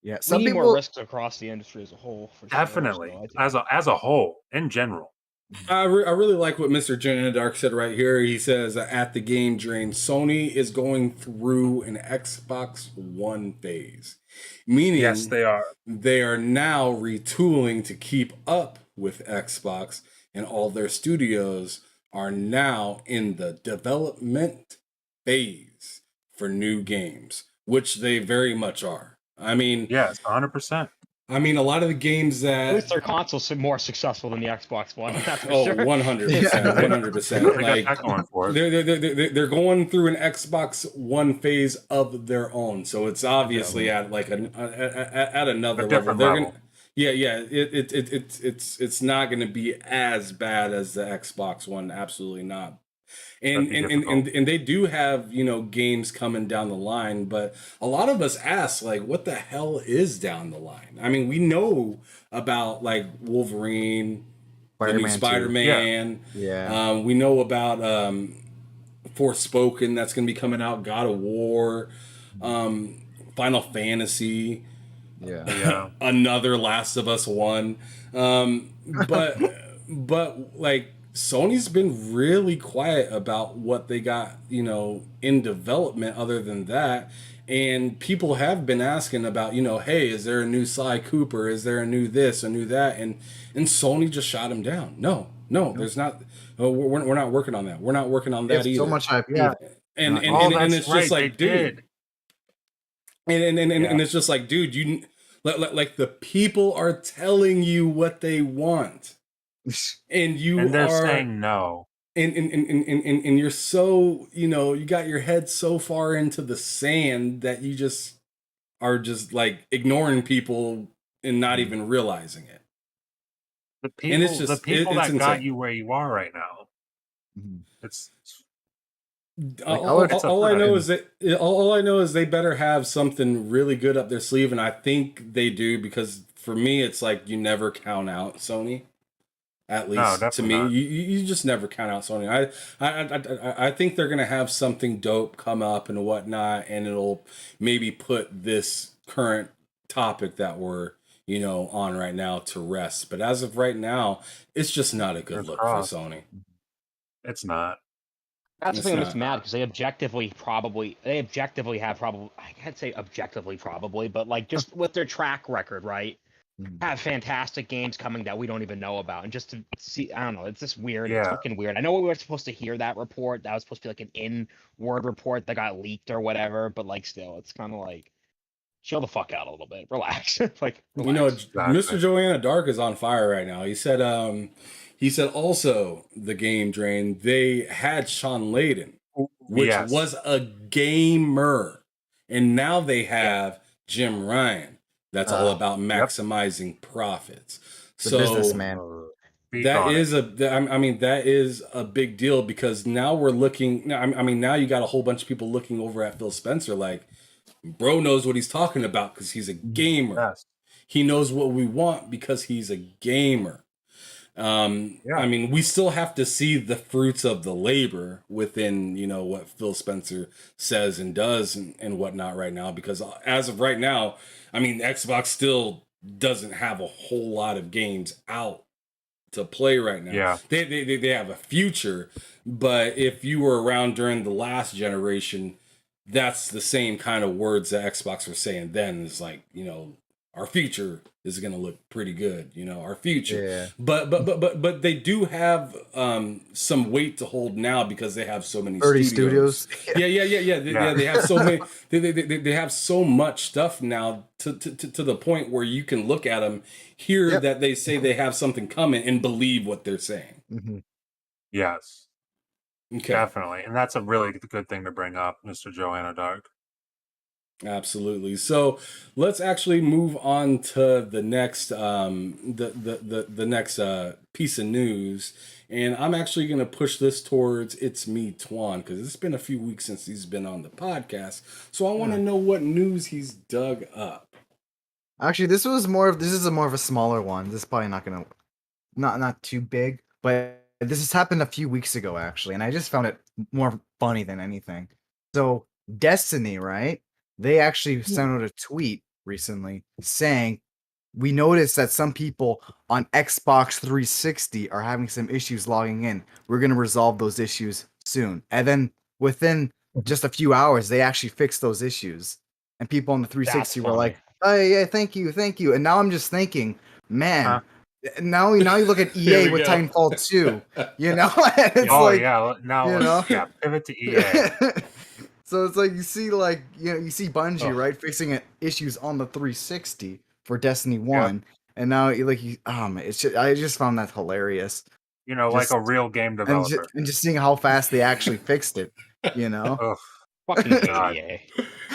Yeah. we Some need more people risks across the industry as a whole. For Definitely, sure, so as a whole, in general. I really like what Mr. Jenna Dark said right here. He says at the game drain, Sony is going through an Xbox One phase, meaning Yes, they are. they are now retooling to keep up with Xbox, and all their studios are now in the development phase for new games, which they very much are. I mean, Yes, 100%. a lot of the games at least that their console's more successful than the Xbox One. That's for oh, sure. 100%, 100%. They got Like that going for it. they're going through an Xbox One phase of their own, so it's obviously at like at another A level. different They're level. gonna, yeah. It's not going to be as bad as the Xbox One. Absolutely not. And That'd be and, and, difficult. and they do have games coming down the line, but a lot of us ask like, what the hell is down the line? I mean, we know about like Wolverine, the new Spider-Man 2. Spider-Man. Yeah. We know about Forspoken that's going to be coming out. God of War, Final Fantasy, Yeah. another Last of Us 1. But like Sony's been really quiet about what they got, in development other than that. And people have been asking about, hey, is there a new Sly Cooper? Is there a new this, a new that? And Sony just shot him down. No, there's not. Oh, we're not working on that. We're not working on They that have either. so much IP. Yeah. And That's it's right. just like, They dude. did. And it's just like, dude, you like the people are telling you what they want, and And they're saying no. and you're so you got your head so far into the sand that you just are just like ignoring people and not even realizing it. The And it's people, just that insane. got you where you are right now. Mhm. It's All I know is they better have something really good up their sleeve, and I think they do, because for me it's like you never count out Sony. At least to definitely me, not. you just never count out Sony. I think they're gonna have something dope come up and whatnot, and it'll maybe put this current topic that we're on right now to rest. But as of right now, it's just not a good Fingers look crossed. for Sony. It's not. That's the It's thing that makes not. me mad because they objectively have probably, I can't say objectively probably, but like just with their track record, right? Mhm. Have fantastic games coming that we don't even know about, and just to see, I don't know, it's just weird. It's Yeah. fucking weird. I know we were supposed to hear that report. That was supposed to be like an in-word report that got leaked or whatever, but like still, it's kind of like chill the fuck out a little bit, relax. Like relax. Mr. Joanna Dark is on fire right now. He said also the game drain. They had Sean Layden, which Yes. was a gamer, and now they have Jim Ryan. That's all about maximizing profits. The So businessman. Speak on it. that is a big deal because now we're looking. I mean, now you got a whole bunch of people looking over at Phil Spencer like, bro knows what he's talking about because he's a gamer. Yes. He knows what we want because he's a gamer. Yeah. I mean, we still have to see the fruits of the labor within, what Phil Spencer says and does and whatnot right now, because as of right now, I mean, Xbox still doesn't have a whole lot of games out to play right now. Yeah. They have a future, but if you were around during the last generation, that's the same kind of words that Xbox was saying then. Is like, our future is going to look pretty good, our future. Yeah. But they do have some weight to hold now because they have so many 30 studios. studios. Yeah. They have so many. They have so much stuff now to the point where you can look at them, hear that they say they have something coming, and believe what they're saying. Mm-hmm. Yes. Okay. Definitely. And that's a really good thing to bring up, Mr. Joanna Dark. Absolutely. So let's actually move on to the next the next piece of news, and I'm actually going to push this towards It's Me Twan because it's been a few weeks since he's been on the podcast, so I want to know what news he's dug up. Actually, this is more of a smaller one. This is probably not too big, but this has happened a few weeks ago actually, and I just found it more funny than anything. So Destiny, right? They actually sent out a tweet recently saying, we noticed that some people on Xbox 360 are having some issues logging in. We're going to resolve those issues soon. And then within just a few hours, they actually fixed those issues. And people on the 360 were like, oh, yeah, thank you. And now I'm just thinking, man, now you look at EA with Titanfall 2, It's now pivot to EA. So it's like you see Bungie, right, fixing issues on the 360 for Destiny 1, and now it's just, I just found that hilarious. Like a real game developer, and just seeing how fast they actually fixed it. Fucking God. EA.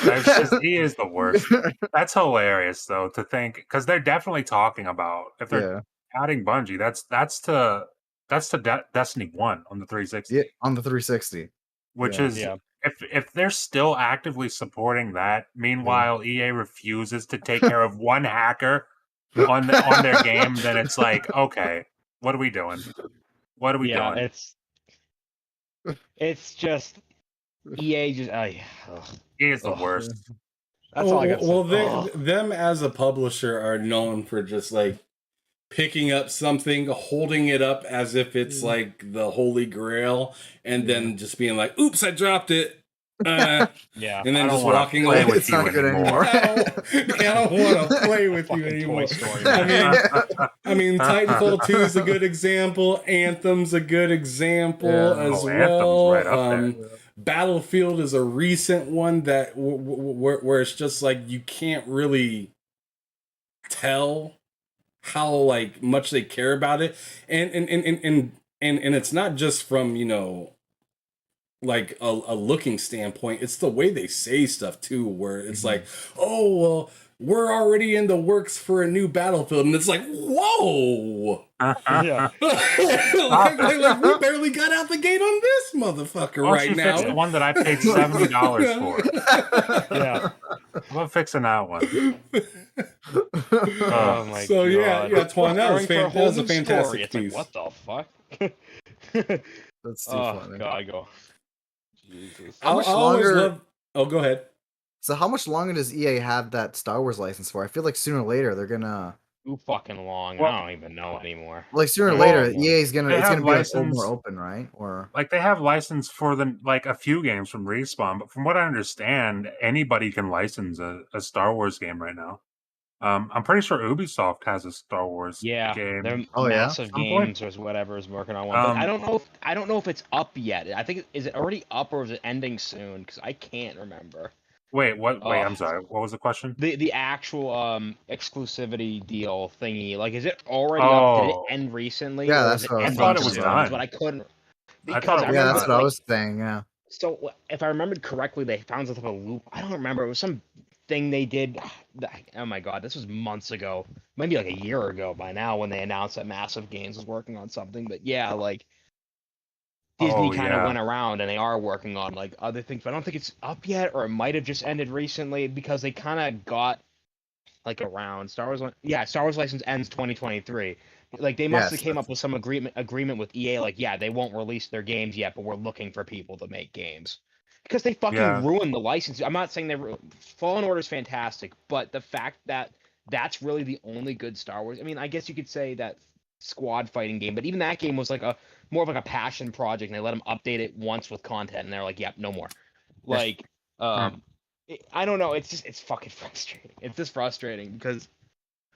That's just EA is the worst. That's hilarious though to think, because they're definitely talking about if they're adding Bungie, that's to Destiny 1 on the 360. Yeah, on the 360, which is. If they're still actively supporting that, meanwhile EA refuses to take care of one hacker on their game, then it's like, okay, what are we doing? What are we doing? It's just EA just EA is the worst. That's all I got to say. Well, them as a publisher are known for just like picking up something, holding it up as if it's like the holy grail, and then just being like, oops, I dropped it. And then just walking away. It's not good anymore. I don't want to play with you anymore. I mean, Titanfall 2 is a good example. Anthem's a good example as well. Right up there. Battlefield is a recent one that where it's just like you can't really tell how like much they care about it, and it's not just from like a looking standpoint. It's the way they say stuff too, where it's like, oh well, we're already in the works for a new Battlefield, and it's like, whoa. like we barely got out the gate on this motherfucker right now. Fix the one that I paid $70 for. I'm not fixing that one. Oh my so God. Twan, that was a fantastic piece. Like, what the fuck? That's too funny. God, go. Jesus. How much longer? Oh, go ahead. So how much longer does EA have that Star Wars license for? I feel like sooner or later they're gonna. Too fucking long. I don't even know anymore. Like sooner or later, EA's gonna be like more open, right? Or like they have license for a few games from Respawn, but from what I understand, anybody can license a Star Wars game right now. I'm pretty sure Ubisoft has a Star Wars game. They're massive games or whatever is working on one. But I don't know if it's up yet. I think is it already up or is it ending soon? Because I can't remember. Wait, what? Wait, I'm sorry. What was the question? The actual exclusivity deal thingy. Like, is it already up? Did it end recently? Yeah, that's what I thought it was done. But I couldn't. That's what I was saying. Yeah. So if I remembered correctly, they found some type of loop. I don't remember. It was some thing they did. Oh my god, this was months ago, maybe like a year ago by now when they announced that Massive Games was working on something. But yeah, like Disney Oh kind of yeah. went around and they are working on like other things, but I don't think it's up yet, or it might have just ended recently because they kind of got like around Star Wars. Yeah, Star Wars license ends 2023. Like they must have Yes, came up with some agreement with EA. Like yeah, they won't release their games yet, but we're looking for people to make games because they fucking Yeah. ruined the license. I'm not saying Fallen Order is fantastic, but the fact that that's really the only good Star Wars. I mean, I guess you could say that squad fighting game, but even that game was like a more of like a passion project, and they let them update it once with content, and they're like, yep, no more. Like, um, I don't know. It's fucking frustrating. It's just frustrating because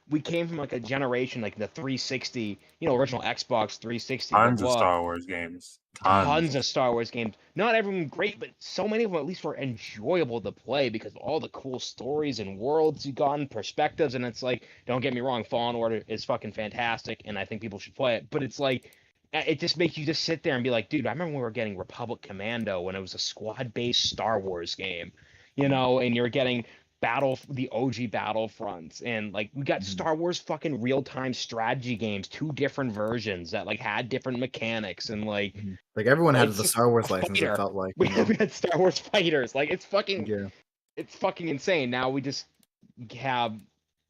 we came from like a generation like the 360, original Xbox 360, blah Tons of blah. Star Wars games. Tons Tons. of Star Wars games. Not everyone great, but so many of them at least were enjoyable to play because of all the cool stories and worlds you got and perspectives. And it's like, don't get me wrong, Fallen Order is fucking fantastic, and I think people should play it. But it's like, it just makes you just sit there and be like, dude, I remember when we were getting Republic Commando when it was a squad-based Star Wars game, and you're getting the OG Battlefronts, and like we got Star Wars fucking real-time strategy games, two different versions that like had different mechanics, and like like everyone had it's the just Star Wars a license. It fighter. felt like, We had Star Wars fighters. Like it's yeah. fucking insane. Now we just have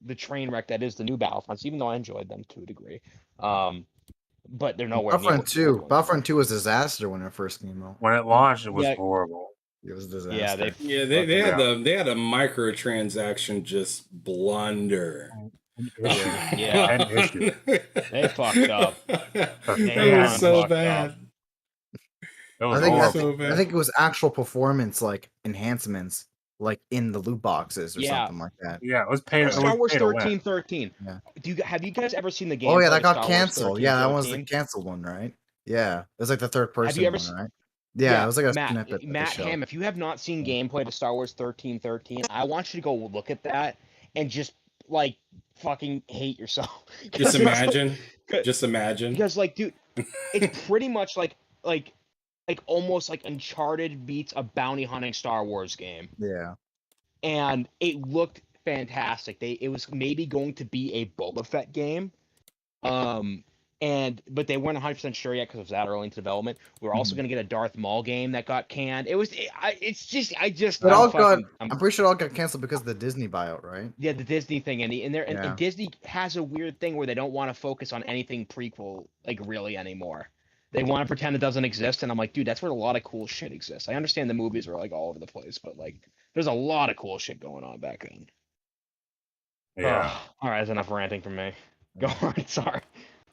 the train wreck that is the new Battlefronts, even though I enjoyed them to a degree. But they're nowhere near what the old ones were. Battlefront 2 was a disaster when it first came out. When it launched, it was Yeah. horrible. It was a Yeah, disaster. Yeah, they had Yeah. they had a microtransaction just blunder. Yeah. An issue. They fucked up. It was so fucked up. bad. It was I think horrible. horrible. So bad. I think it was actual performance like enhancements, like in the loot boxes or Yeah. something like that. Yeah, it was pay. It Star was Wars pay to win. 1313. Yeah. Have you guys ever seen the game? Oh yeah, that got canceled. Yeah, that was the canceled one, right? Yeah, it was like the third person ever one, right? Yeah, it was like a snippet. that they Matt showed. Ham, if you have not seen gameplay to Star Wars 1313, I want you to go look at that and just like fucking hate yourself. Just imagine. Like, Just imagine. because like, dude, it's pretty much like almost like Uncharted beats a bounty hunting Star Wars game. Yeah. And it looked fantastic. It was maybe going to be a Boba Fett game. But they weren't 100% sure yet because it was that early into development. We were also going to get a Darth Maul game that got canned. I'm pretty sure it all got canceled because of the Disney buyout, right? Yeah, the Disney thing, and Disney has a weird thing where they don't want to focus on anything prequel like really anymore. They want to pretend it doesn't exist, and I'm like, dude, that's where a lot of cool shit exists. I understand the movies are like all over the place, but like, there's a lot of cool shit going on back then. Yeah. All right, that's enough ranting from me. Go on, sorry.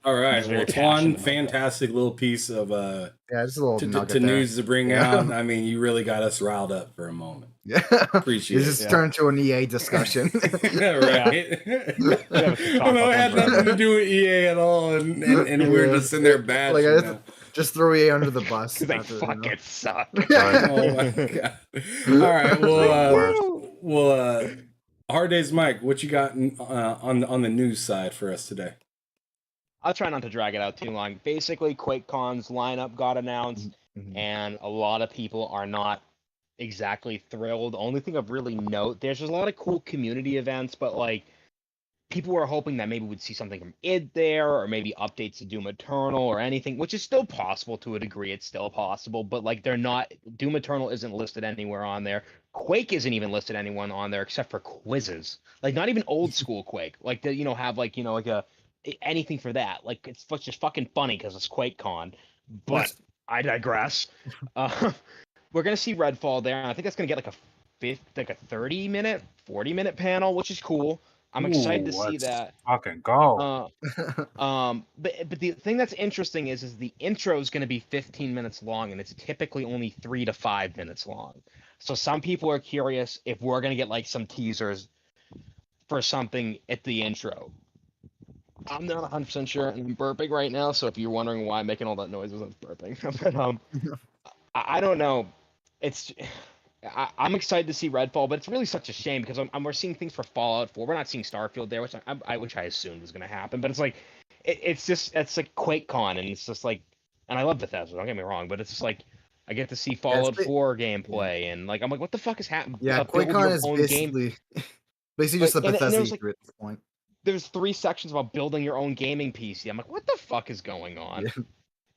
All right, Just very well, passionate one about fantastic little piece of just a little to news to bring out. I mean, you really got us riled up for a moment. Yeah, Appreciate it. Just it. turned to an EA discussion. Right. It had nothing to do with EA at all, and we're just in there bashing. Like, just throw EA under the bus. Because they fucking suck. Oh my god! All right, well, Hard Days Mike, what you got on the news side for us today? I'll try not to drag it out too long. Basically, QuakeCon's lineup got announced, and a lot of people are not exactly thrilled. Only thing of really note, there's just a lot of cool community events, but like people were hoping that maybe we'd see something from id there, or maybe updates to Doom Eternal or anything, which is still possible to a degree. It's still possible, but like they're not. Doom Eternal isn't listed anywhere on there. Quake isn't even listed anywhere on there except for quizzes. Like not even old school Quake. Like the have like like a anything for that. Like it's just fucking funny because it's QuakeCon. But I digress. We're gonna see Redfall there, and I think that's gonna get like a 30-minute, 40-minute panel, which is cool. I'm excited to see that. Fucking go. But the thing that's interesting is the intro is gonna be 15 minutes long, and it's typically only 3 to 5 minutes long. So some people are curious if we're gonna get like some teasers for something at the intro. I'm not 100% sure, and I'm burping right now, so if you're wondering why I'm making all that noise, I'm burping. But I don't know. I'm excited to see Redfall, but it's really such a shame because we're seeing things for Fallout 4. We're not seeing Starfield there, which I assumed was going to happen. But it's like, it's like QuakeCon, and it's just like, and I love Bethesda, don't get me wrong, but it's just like, I get to see Yeah, Fallout 4 gameplay, and like I'm like, what the fuck is happening? yeah, Build QuakeCon your is own game. basically just Like, the and Bethesda there's like E3 at this point. there's 3 sections about building your own gaming PC. I'm like, what the fuck is going on? Yeah.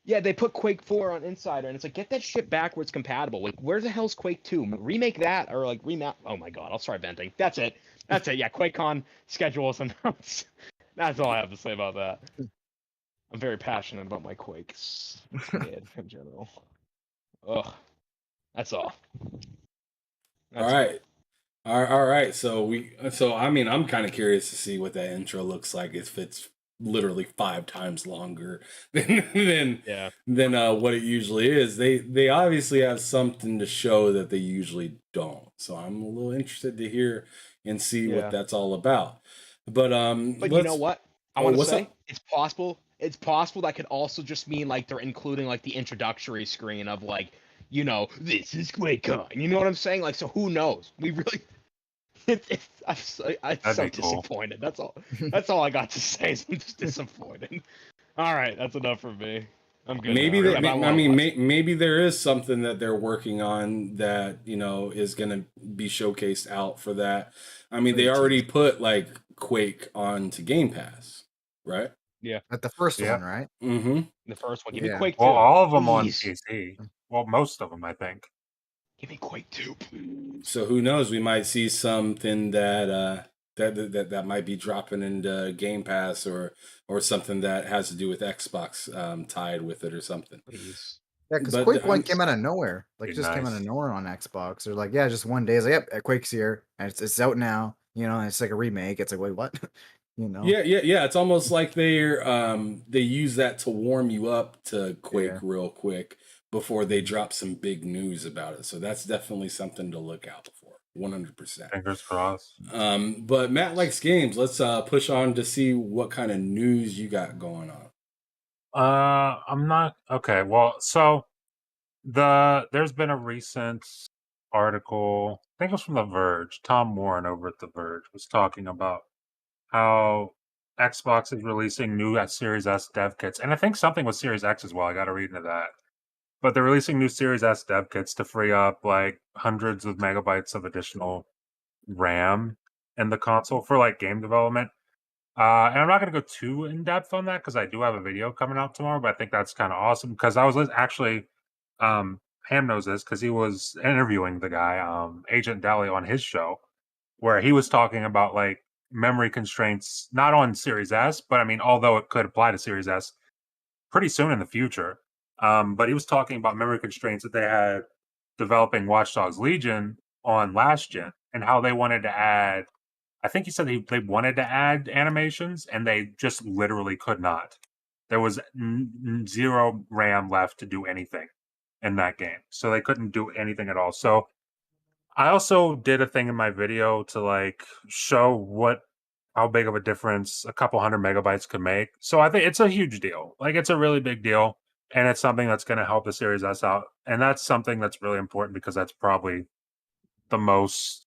Yeah, they put Quake 4 on Insider, and it's like, get that shit backwards compatible. Like, where the hell's Quake 2? Remake that, or like remap. Oh my god, I'll start venting. That's it. That's it. Yeah, QuakeCon schedule is announced. That's all I have to say about that. I'm very passionate about my Quakes kid in general. Ugh, that's all. All That's all. right. All right. So I mean, I'm kind of curious to see what that intro looks like if it's literally 5 times longer than Yeah. what it usually is. They obviously have something to show that they usually don't. So I'm a little interested to hear and see what Yeah. that's all about. But But you know let's. what? I Oh, want to what's say up? it's possible. It's possible that could also just mean like they're including like the introductory screen of like, this is QuakeCon. You know what I'm saying? Like, so who knows? We really, I'm That'd so be cool. disappointed. That's all. That's all I got to say. Is I'm just disappointed. All right, that's enough for me. I'm good Maybe now. that. Yeah, but I I want to mean, watch. maybe there is something that they're working on that is going to be showcased out for that. I mean, they Pretty already teased. put like Quake onto Game Pass, right? Yeah, At the first Yeah. one, right? Mm-hmm. the first one. Give me Yeah. Quake Well, 2, all of them on please. PC. Well, most of them, I think. Give me Quake 2, please. So who knows? We might see something that might be dropping into Game Pass or something that has to do with Xbox tied with it or something. Please. Yeah, because But Quake 1 came out of nowhere. Like, Be just came out nice. of nowhere on Xbox. They're like, yeah, just one day. It's like, yep, Quake's here. And it's out now. And it's like a remake. It's like, wait, what? yeah. It's almost like they use that to warm you up to Quake Yeah. real quick before they drop some big news about it. So that's definitely something to look out for. 100%. Fingers crossed. But Matt likes games. Let's push on to see what kind of news you got going on. I'm not okay. Well, so there's been a recent article. I think it was from The Verge. Tom Warren over at The Verge was talking about how Xbox is releasing new Series S dev kits, and I think something with Series X as well. I got to read into that. But they're releasing new Series S dev kits to free up like hundreds of megabytes of additional RAM in the console for like game development. And I'm not going to go too in depth on that because I do have a video coming out tomorrow. But I think that's kind of awesome because I was actually, Ham knows this because he was interviewing the guy, Agent Deli, on his show, where he was talking about like memory constraints, not on Series S, but I mean, although it could apply to Series S pretty soon in the future. But he was talking about memory constraints that they had developing Watch Dogs Legion on last gen and how they wanted to add. I think he said they wanted to add animations and they just literally could not. There was zero RAM left to do anything in that game, so they couldn't do anything at all. So I also did a thing in my video to like show how big of a difference a couple hundred megabytes could make. So I think it's a huge deal. Like it's a really big deal, and it's something that's going to help the Series S out. And that's something that's really important because that's probably the most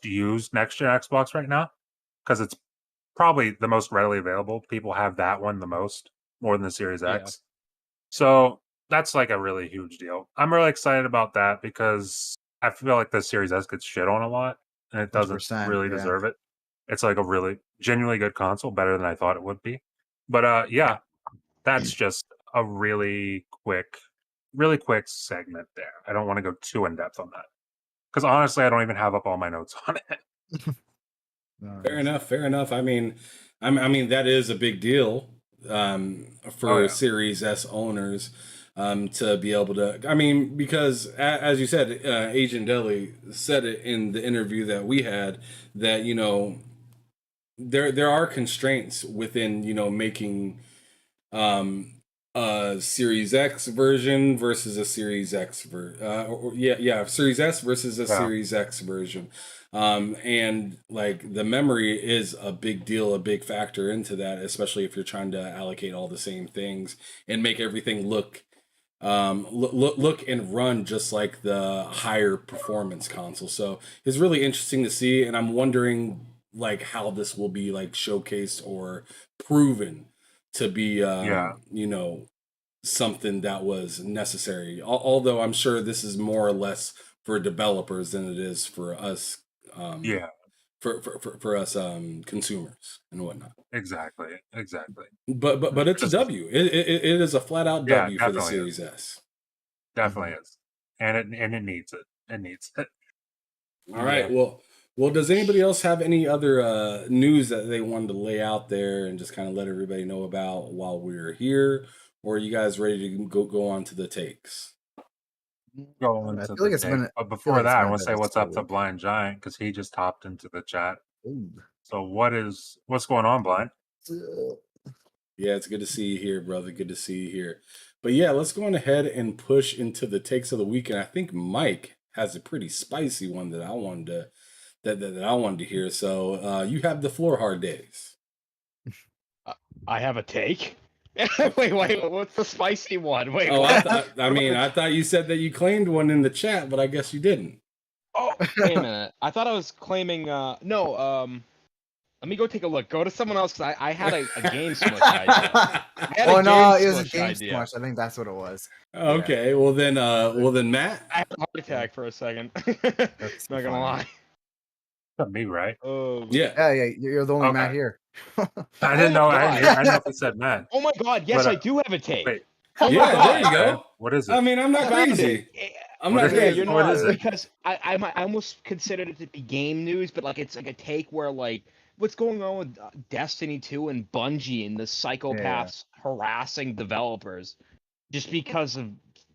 used next gen Xbox right now because it's probably the most readily available. People have that one the most, more than the Series Yeah. X. So that's like a really huge deal. I'm really excited about that because I feel like the Series S gets shit on a lot and it doesn't 100%. really Yeah. deserve it. It's like a really genuinely good console, better than I thought it would be. But yeah, that's just a really quick segment there. I don't want to go too in depth on that. Because honestly, I don't even have up all my notes on it. Fair enough. Fair enough. I mean that is a big deal Oh for yeah. Series S owners to be able to. I mean, because as you said, Agent Deli said it in the interview that we had that there are constraints within making a Series X version versus a Series X Series S versus a Yeah. Series X version. And like the memory is a big deal, a big factor into that, especially if you're trying to allocate all the same things and make everything look and run just like the higher performance console. So it's really interesting to see, and I'm wondering like how this will be like showcased or proven to be Yeah. something that was necessary. Although I'm sure this is more or less for developers than it is for us. Yeah, For us consumers and whatnot. exactly. But it's a Just W. It is a flat out yeah, W for the definitely Series is. S. Definitely is. And it needs it. It needs it. All Yeah. right. Well, does anybody else have any other news that they wanted to lay out there and just kind of let everybody know about while we're here? Or are you guys ready to go on to the takes? Go I into feel like the it's been. take. I But feel before like it's that, I been a want to bit of say a what's slow up to week. Blind Giant because he just hopped into the chat. Ooh. So what's going on, Blind? Yeah, it's good to see you here, brother. Good to see you here. But yeah, let's go on ahead and push into the takes of the week. And I think Mike has a pretty spicy one that I wanted to that I wanted to hear. So you have the floor, hard days. I have a take. Okay. wait, what's the spicy one? Wait, Oh, what? I thought you said that you claimed one in the chat, but I guess you didn't. Oh, wait a minute. I thought I was claiming. No. Let me go take a look. Go to someone else because I had a game smush idea. I had Oh a no, game it was a smush game idea. smush. I think that's what it was. Okay, well then, Matt. I had a heart attack for a second. That's Not gonna fine. lie. Not me, right? Yeah. Yeah, you're the only Matt Okay. here. I didn't Oh know. my I God. didn't know if he said Matt. Oh my god, yes, But I do have a take. wait. Oh my Yeah, there god. you go. What is it? I mean, I'm not I found crazy. it. I'm What not is Yeah, it? crazy. you're What not is it? because I almost considered it to be game news, but like it's like a take where like what's going on with Destiny 2 and Bungie and the psychopaths harassing developers just because of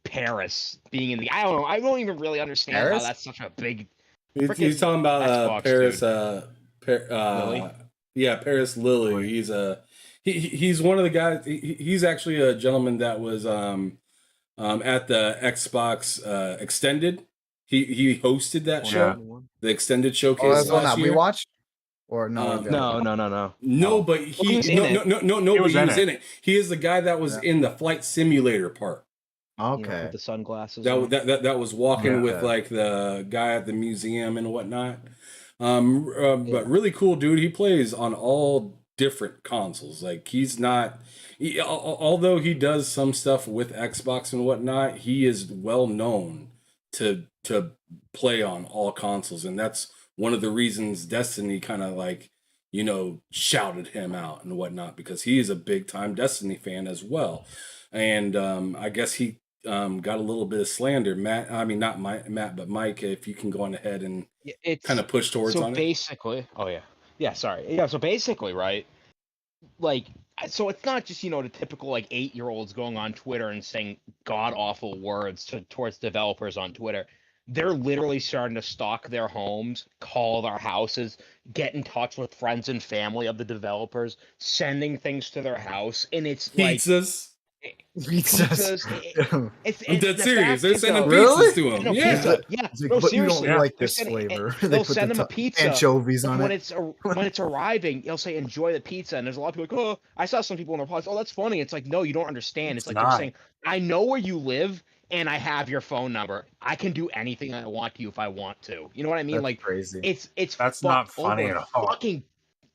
Paris being in the I don't know. I don't even really understand how Paris? that's such a big He's freaking talking about Xbox Paris. dude. Lily? Yeah, Paris Lilly. Lily. He's one of the guys. He's actually a gentleman that was at the Xbox Extended. He hosted that Yeah. show, the Extended Oh, Showcase that's the one last that we year. watched? Or no, the other No, one? no. No, Oh. but Well, he was in it. no, He but was he in was it. in it. He is the guy that was Yeah. in the flight simulator part. Okay. With the sunglasses. That was walking with Okay. like the guy at the museum and whatnot. But Yeah. really cool dude. He plays on all different consoles. Like although he does some stuff with Xbox and whatnot, he is well known to play on all consoles, and that's one of the reasons Destiny kind of like shouted him out and whatnot because he is a big time Destiny fan as well, and I guess he got a little bit of slander. Matt, I mean not Matt, but Mike, if you can go on ahead and It's kind of push towards so on it. basically. Oh yeah. Sorry. Yeah. So basically, right? Like, so it's not just the typical like 8-year-olds going on Twitter and saying god awful words towards developers on Twitter. They're literally starting to stalk their homes, call their houses, get in touch with friends and family of the developers, sending things to their house, and it's like Pizzas. Pizzas. I'm it's dead the serious. fact They're that sending they'll- pizzas Really? to him. no Yeah. pizza. Yeah, It's like, no, but you seriously. don't like They're this sending, flavor. They they'll put send them a the pizza. anchovies Like on when it. it's arriving, you'll say enjoy the pizza, and there's a lot of people like, oh, I saw some people in their pods. Oh, that's funny. It's like no, you don't understand. It's It's like they're not. saying I know where you live and I have your phone number. I can do anything I want to you if I want to. You know what I mean? That's Like crazy. it's That's not fucked funny over at all. fucking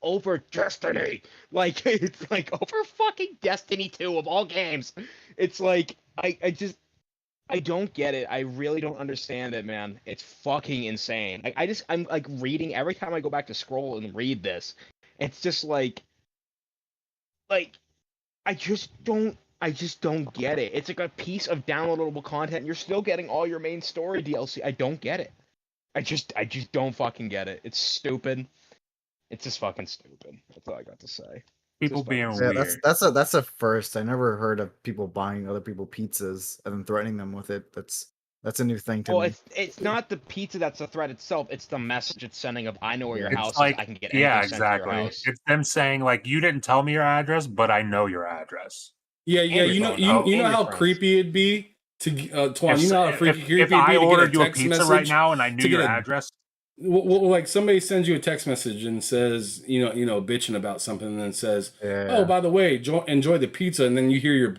over Destiny. Like it's like over fucking Destiny 2 of all games. It's like I don't get it. I really don't understand it, man. It's fucking insane. I'm like reading every time I go back to scroll and read this. It's just like I just don't get it. It's like a piece of downloadable content and you're still getting all your main story DLC. I don't get it. I just don't fucking get it. It's stupid. It's just fucking stupid. That's all I got to say. People Just being fucking Yeah, weird. that's a first. I never heard of people buying other people pizzas and then threatening them with it. That's a new thing to Well, me. it's not the pizza that's the threat itself. It's the message it's sending of I know where your Yeah. house It's is. like, I can get yeah, anything sent to your exactly. house. It's them saying like, you didn't tell me your address, but I know your address. Yeah. And your You know, phone you, number, you and know your how friends. creepy it'd be to Twan. You know how creepy If it'd I be to get ordered a you a text pizza message right now and I knew to get your a address, well, like somebody sends you a text message and says, bitching about something, and then says, "Oh, Yeah. by the way, enjoy the pizza," and then you hear your Like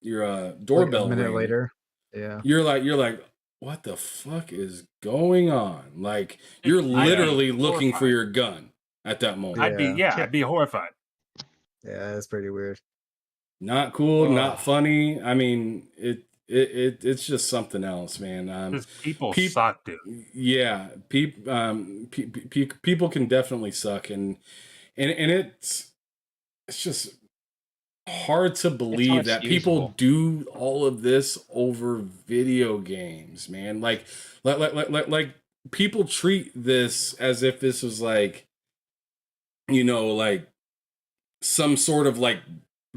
a doorbell minute ring. later. Yeah. You're like, what the fuck is going on? Like you're literally looking for horrified. your gun at that moment. I'd be horrified. Yeah, that's pretty weird. Not cool, not Ugh. funny. I mean, it's just something else, man. Because people Peop, suck, dude. yeah, people can definitely suck, and it's just hard to It's believe that people unexcusable. do all of this over video games, man. Like people treat this as if this was like, like some sort of like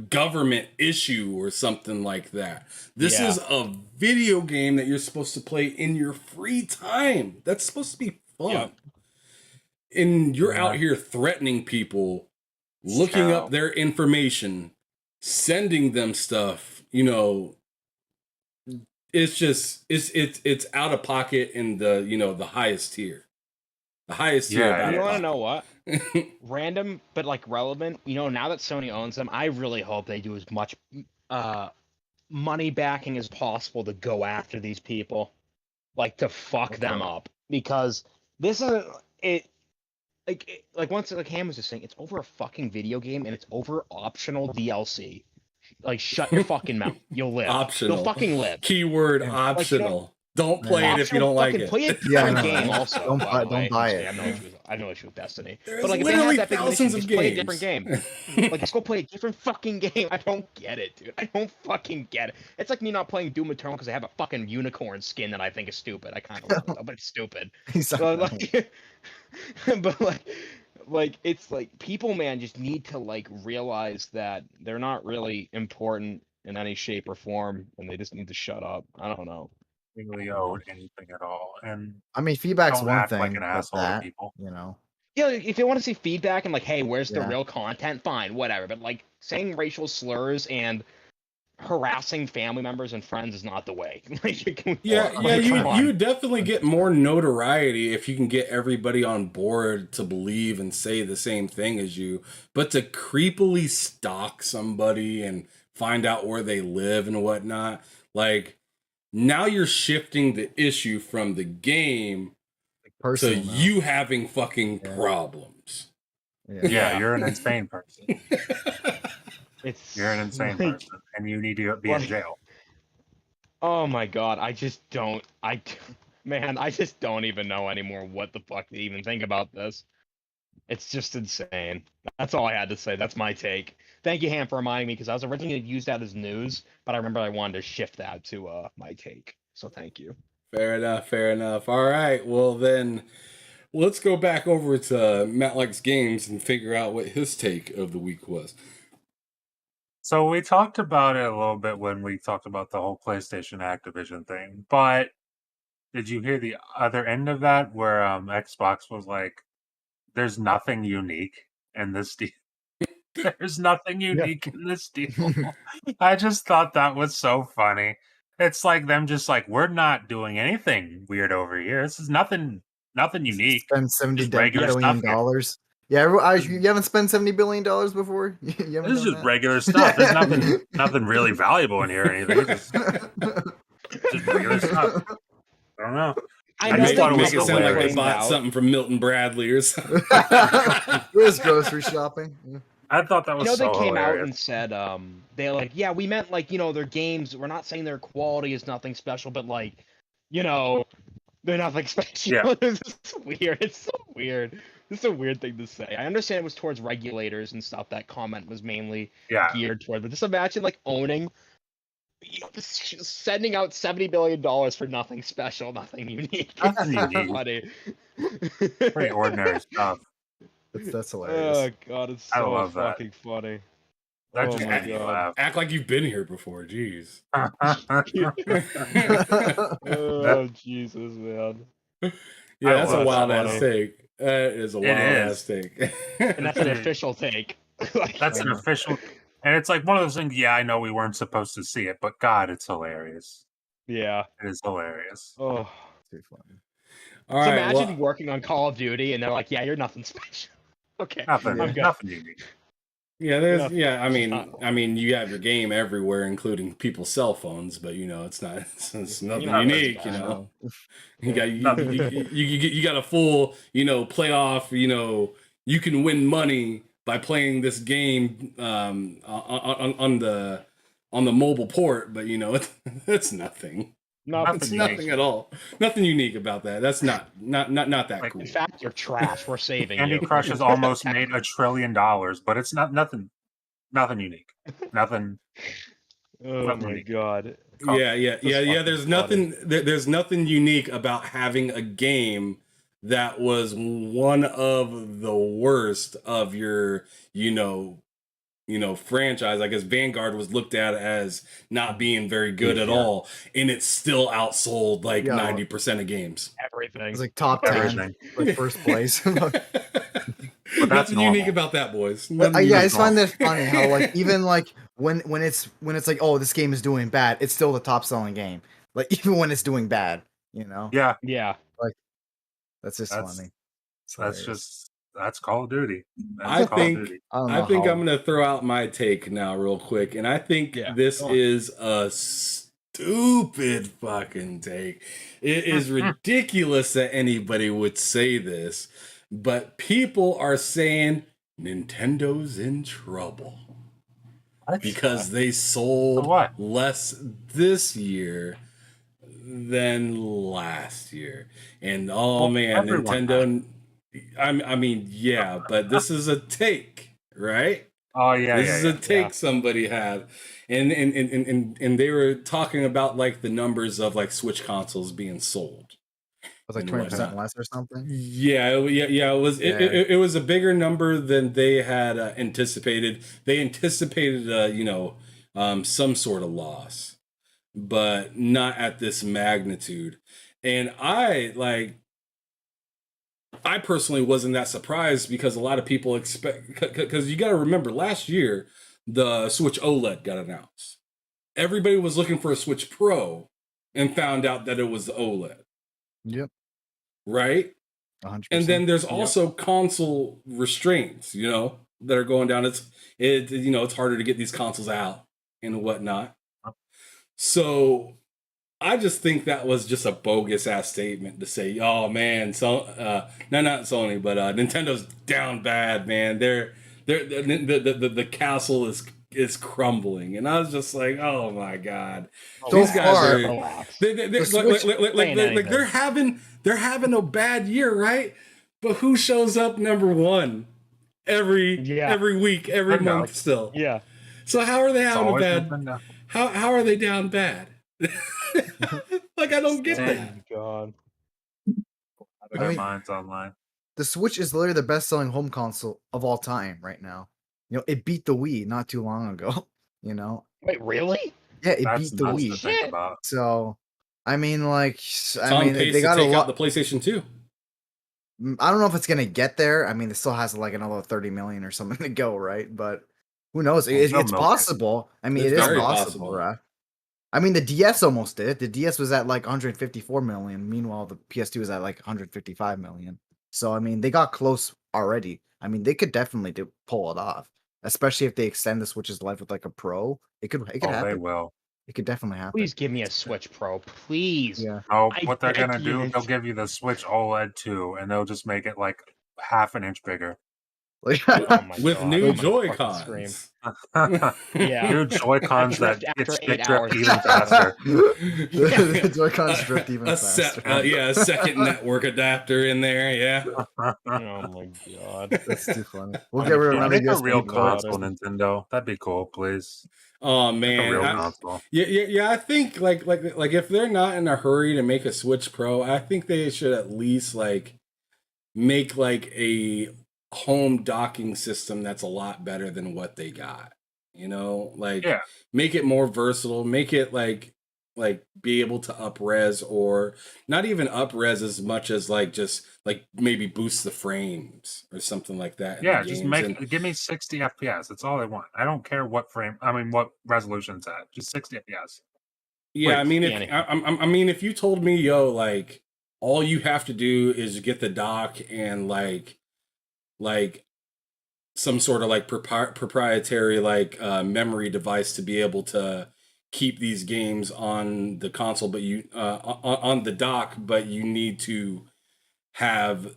government issue or something like that. This Yeah. is a video game that you're supposed to play in your free time. That's supposed to be fun. Yep. And you're Yeah. out here threatening people, It's looking true. up their information, sending them stuff, it's just it's out of pocket in the highest tier. The highest tier of Yeah, out You of want to know what? pocket. Random, but like relevant. Now that Sony owns them, I really hope they do as much money backing as possible to go after these people, like to fuck them up, because this is it. Like once like Ham was just saying, it's over a fucking video game and it's over optional DLC. Like shut your fucking mouth. You'll live. Optional. You'll fucking live. Keyword Yeah. optional. Don't play it if you Optional don't like fucking it. play a Yeah, different no, game. no. Also, Don't by buy- the way, don't buy I'm it. saying, I have no issue with Destiny. There's But like, if they literally have that big of an issue, thousands of just play a games. different game. Like, just go play a different fucking game. I don't get it, dude. I don't fucking get it. It's like me not playing Doom Eternal because I have a fucking unicorn skin that I think is stupid. I kind of love it, though, but it's stupid. But like, but like it's like people, man, just need to like realize that they're not really important in any shape or form, and they just need to shut up. I don't know. Really owed anything at all, and I mean, feedback's don't one act thing, like an but asshole to that, people. Yeah, if you want to see feedback and like, hey, where's the Yeah. real content? Fine, whatever. But like saying racial slurs and harassing family members and friends is not the way. Like, Yeah, come you on. you definitely get more notoriety if you can get everybody on board to believe and say the same thing as you. But to creepily stalk somebody and find out where they live and whatnot, like now you're shifting the issue from the game to Personal now. you having fucking Yeah. problems. Yeah, Yeah. you're an insane person. It's You're an insane like, person, and you need to be in like- jail. oh my god, I just don't. Man, I just don't even know anymore what the fuck to even think about this. It's just insane. That's all I had to say. That's my take. Thank you, Ham, for reminding me, because I was originally going to use that as news, but I remember I wanted to shift that to my take. So thank you. Fair enough, fair enough. All right, well then, let's go back over to Matt Likes Games and figure out what his take of the week was. So we talked about it a little bit when we talked about the whole PlayStation Activision thing, but did you hear the other end of that where Xbox was like, there's nothing unique in this deal. There's nothing unique in this deal. I just thought that was so funny. It's like them just like, we're not doing anything weird over here. This is nothing unique. Spend $70 Just regular billion. stuff Yeah, you haven't spent $70 billion before. You haven't This is done just that? regular stuff. There's nothing really valuable in here or anything. It's just regular stuff. I don't know. I know just Make, thought it they was make it sound like they hilarious. bought something from Milton Bradley or something. It was grocery shopping. Yeah. I thought that I was know so they came out hilarious. and said they're like, yeah, we meant like, their games, we're not saying their quality is nothing special, but like, they're nothing special. Yeah. It's just weird. It's so weird. It's a weird thing to say. I understand it was towards regulators and stuff. That comment was mainly Yeah. geared toward, but just imagine like owning, just sending out $70 billion for nothing special, nothing unique. Nothing It's so unique. funny. Pretty ordinary stuff. That's hilarious. Oh god, it's I so love that. fucking funny. That Oh just my made me God. laugh. Act like you've been here before. Jeez. Oh Jesus, man. Yeah, I that's a love wild that. ass take. That is a It wild is. ass take. And that's an official take. Like, That's an official, and it's like one of those things. Yeah, I know we weren't supposed to see it, but God, it's hilarious. yeah. It is hilarious. Oh. Too funny. All So right. imagine Well, working on Call of Duty and they're like, yeah, you're nothing special. Okay. Nothing, I'm good. nothing unique. yeah, there's Enough. yeah. I mean, you have your game everywhere, including people's cell phones, but it's not. It's nothing Nothing unique. special. You got you got a full playoff. You can win money by playing this game on the mobile port, but it's nothing. It's Nothing nothing unique. at all. Nothing unique about that. That's not that Like, cool. In fact, you're trash. We're saving Candy you. Crush has almost made $1 trillion, but it's nothing unique. Nothing. Oh Nothing my unique. god. Yeah. fucking There's nothing unique about having a game that was one of the worst of your, franchise. I guess Vanguard was looked at as not being very good at Yeah. all, and it still outsold like Yeah. 90% of games. Everything. It's like top 10, Everything. like first place. But that's Nothing unique normal. about that, boys. But Nothing yeah, I unique. just find that funny how like even like when it's like, oh, this game is doing bad, it's still the top selling game. Like even when it's doing bad, Yeah, Yeah. that's just That's- funny. It's that's hilarious. that's Call of Duty. I That's Call of think Duty. I don't I know think how. I'm gonna throw out my take now real quick, and I think Yeah, this go on. is a stupid fucking take. It is ridiculous that anybody would say this, but people are saying Nintendo's in trouble because they sold For what? less this year than last year. And Well, man, everyone Nintendo. I mean, yeah, but this is a take, right? Oh yeah, This yeah, is yeah. a take somebody had, and they were talking about like the numbers of like Switch consoles being sold. It was like and 20% whatnot. less or something. Yeah. It was. Yeah. It was a bigger number than they had anticipated. They anticipated, some sort of loss, but not at this magnitude. And I personally wasn't that surprised because a lot of people expect, because you got to remember last year the Switch OLED got announced. Everybody was looking for a Switch Pro and found out that it was the OLED, Yep, right? 100%. And then there's also console restraints, that are going down. It's harder to get these consoles out and whatnot. So I just think that was just a bogus ass statement to say, "Oh man, not Sony, but Nintendo's down bad, man. The castle is crumbling." And I was just like, "Oh my god, So these guys far, are Relax. they're the Switch playing anything. they're having a bad year, right? But who shows up number one every week, every Nintendo. month still? Yeah. So how are they It's having a always bad? Nintendo. How are they down bad? Like I don't get Oh that. my god. Out of I their mean- minds online. the Switch is literally the best selling home console of all time right now. It beat the Wii not too long ago. Wait, really? Yeah, it That's beat the nuts Wii. to think Shit. about. So, I mean, like, It's on pace they to got a take out lot. the PlayStation 2. I don't know if it's gonna get there. I mean, it still has like another 30 million or something to go, right? But who knows? Well, It's they'll milk it. possible. I mean, It's it is very possible, possible. right? I mean, the DS almost did it. The DS was at like 154 million. Meanwhile, the PS2 is at like 155 million. So, I mean, they got close already. I mean, they could definitely pull it off, especially if they extend the Switch's life with like a Pro. It could Oh, they happen. will. It could definitely happen. Please give me a Switch Pro, please. Yeah. No, I what they're beg gonna you do, to- they'll give you the Switch OLED 2, and they'll just make it like half an inch bigger. Like, Oh my With god. new I'm gonna fucking scream. Joy-Cons. Yeah. New Joy-Cons drift that after get 8 stick hours. drift even faster. the Joy-Cons drift even faster. A second network adapter in there. Yeah. Oh my god. That's too funny. We'll I get mean, rid of can you another make a USB real port. console, Nintendo. That'd be cool, please. Oh Make a man. real I- console. yeah. I think like if they're not in a hurry to make a Switch Pro, I think they should at least like make like a home docking system that's a lot better than what they got. Like Yeah. make it more versatile, make it like be able to up res, or not even up res as much as like just like maybe boost the frames or something like that in Yeah, the just games. And give me 60 FPS. That's all I want. I don't care what what resolution it's at. Just 60 FPS. yeah, I Please. mean, Yeah, I mean, if you told me, yo, like all you have to do is get the dock and like some sort of like proprietary like memory device to be able to keep these games on the console, but you on the dock, but you need to have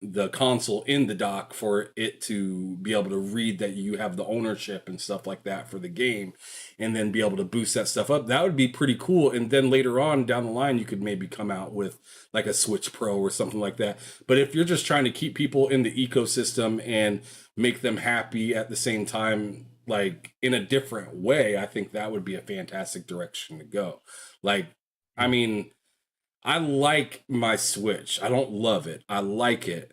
the console in the dock for it to be able to read that you have the ownership and stuff like that for the game, and then be able to boost that stuff up. That would be pretty cool. And then later on down the line, you could maybe come out with like a Switch Pro or something like that. But if you're just trying to keep people in the ecosystem and make them happy at the same time, like in a different way, I think that would be a fantastic direction to go. Like, I mean, I like my Switch. I don't love it. I like it.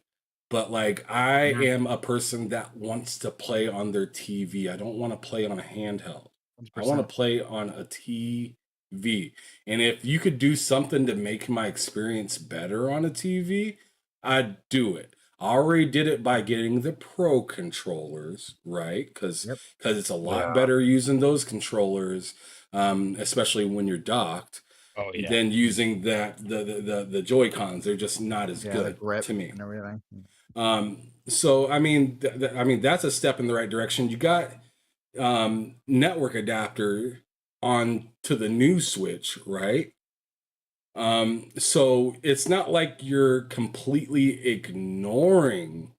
But like I Mhm. am a person that wants to play on their TV. I don't want to play on a handheld. I want 100%. to play on a TV. And if you could do something to make my experience better on a TV, I'd do it. I already did it by getting the Pro controllers, right? Because Yep. it's a lot Yeah. better using those controllers, especially when you're docked, Oh yeah. than using the Joy Cons. They're just not as Yeah, the good grip to me. and everything. So I mean, I mean that's a step in the right direction. You got network adapter on to the new Switch, right? So it's not like you're completely ignoring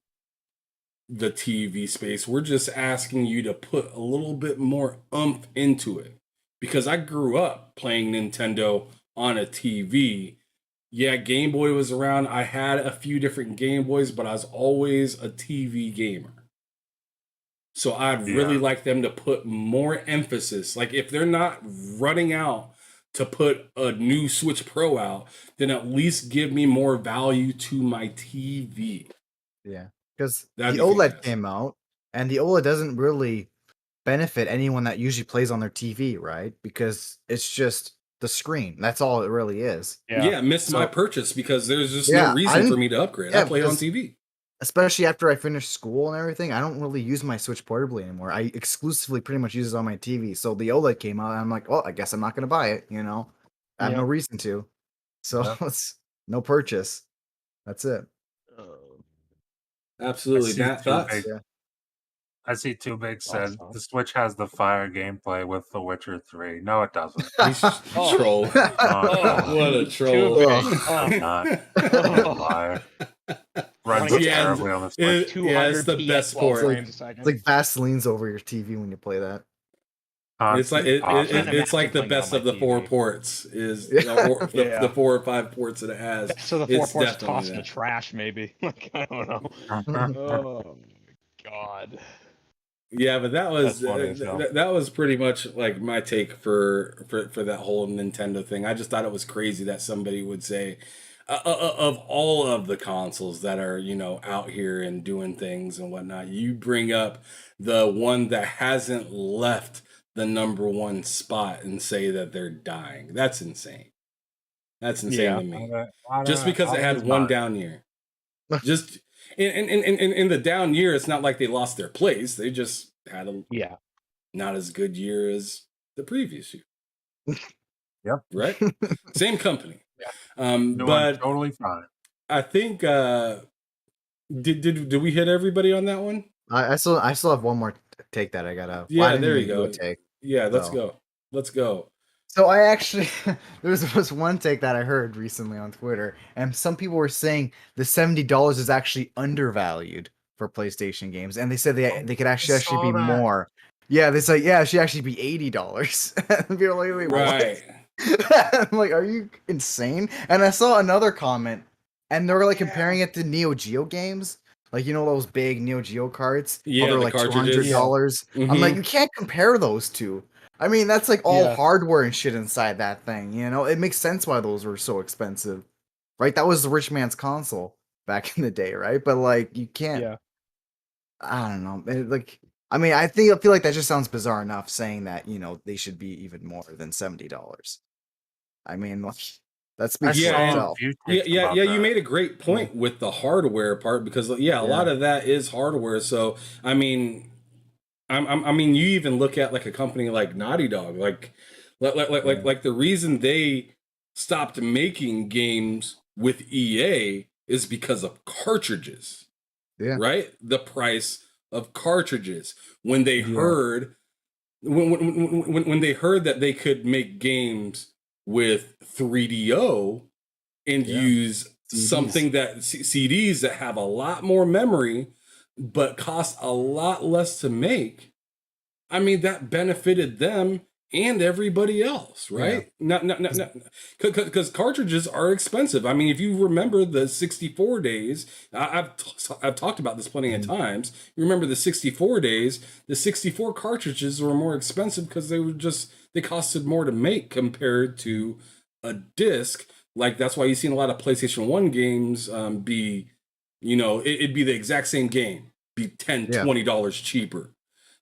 the TV space. We're just asking you to put a little bit more oomph into it. Because I grew up playing Nintendo on a TV. Yeah, Game Boy was around. I had a few different Game Boys, but I was always a TV gamer. So I'd really Yeah. like them to put more emphasis. Like if they're not running out to put a new Switch Pro out, then at least give me more value to my TV. Yeah, because That'd the be OLED fantastic. came out, and the OLED doesn't really benefit anyone that usually plays on their TV, right? Because it's just the screen. That's all it really is. Yeah, missed my So purchase because there's just no yeah, I reason for didn't. me to upgrade. I Yeah, play on because TV. especially after I finish school and everything, I don't really use my Switch portably anymore. I exclusively pretty much use it on my TV. So the OLED came out, and I'm like, well, I guess I'm not going to buy it. You know, I have no Yep. reason to. So Yeah. it's no purchase. That's it. I Absolutely. see Nat, Too thoughts? Big. Yeah. I see Too Big said Awesome. the Switch has the fire gameplay with The Witcher 3. No, it doesn't. He's Oh. troll. Oh, Oh. What a Too troll. big. Ugh. Oh. not. Oh. Liar. Wanna Runs get Yeah, terribly on the Switch. yeah, it's the 200p at best 12 port. frames a second. It's like Vaseline's over your TV when you play that. It's like Constant popping. Can't it's like imagine the playing it on best my of the four TV. ports is Yeah. the 4 or 5 ports that it has. So the 4 It's ports definitely tossed in the that. trash, maybe. Like I don't know. Oh my god. Yeah, but that was That's funny as hell. that was pretty much like my take for that whole Nintendo thing. I just thought it was crazy that somebody would say of all of the consoles that are out here and doing things and whatnot, you bring up the one that hasn't left the number one spot and say that they're dying. That's insane. That's insane Yeah. to me. Why Just because why it do had it's one not? down year. Just in the down year, it's not like they lost their place. They just had a Yeah. not as good year as the previous year. Yep. Right? Same company. Yeah. Doing But totally fine. I think did we hit everybody on that one? I still have one more take that I gotta. Well, I Yeah, didn't there even you do a go. take. Yeah, let's So. go. Let's go. So I actually there was one take that I heard recently on Twitter, and some people were saying the $70 is actually undervalued for PlayStation games, and they said they could actually saw be that. more. Yeah, they said it should actually be $80. And people are like, wait, Right. what? I'm like, are you insane? And I saw another comment, and they were like comparing it to Neo Geo games. Like, you know those big Neo Geo cards? Yeah, They're the like cartridges. $200. I'm Mhm. like, you can't compare those two. I mean, that's like all Yeah. hardware and shit inside that thing, you know? It makes sense why those were so expensive. Right? That was the rich man's console back in the day, right? But like you can't Yeah. I don't know. I mean, I feel like that just sounds bizarre enough saying that, they should be even more than $70. I mean, like, that I speaks Yeah, for saw and a itself. few yeah, takes yeah, about yeah. that. You made a great point with the hardware part because a lot of that is hardware. So I mean, I mean, you even look at like a company like Naughty Dog, like the reason they stopped making games with EA is because of cartridges, Yeah. right? The price of cartridges. When they Yeah. heard when they heard that they could make games with 3DO and Yeah. use something that CDs that have a lot more memory but cost a lot less to make. I mean, that benefited them and everybody else, right? Not because cartridges are expensive. I mean, if you remember the 64 days, I've talked about this plenty of times. You remember the 64 days? The 64 cartridges were more expensive because they costed more to make compared to a disc. Like that's why you've seen a lot of PlayStation 1 games be, it'd be the exact same game, be $10-$20 cheaper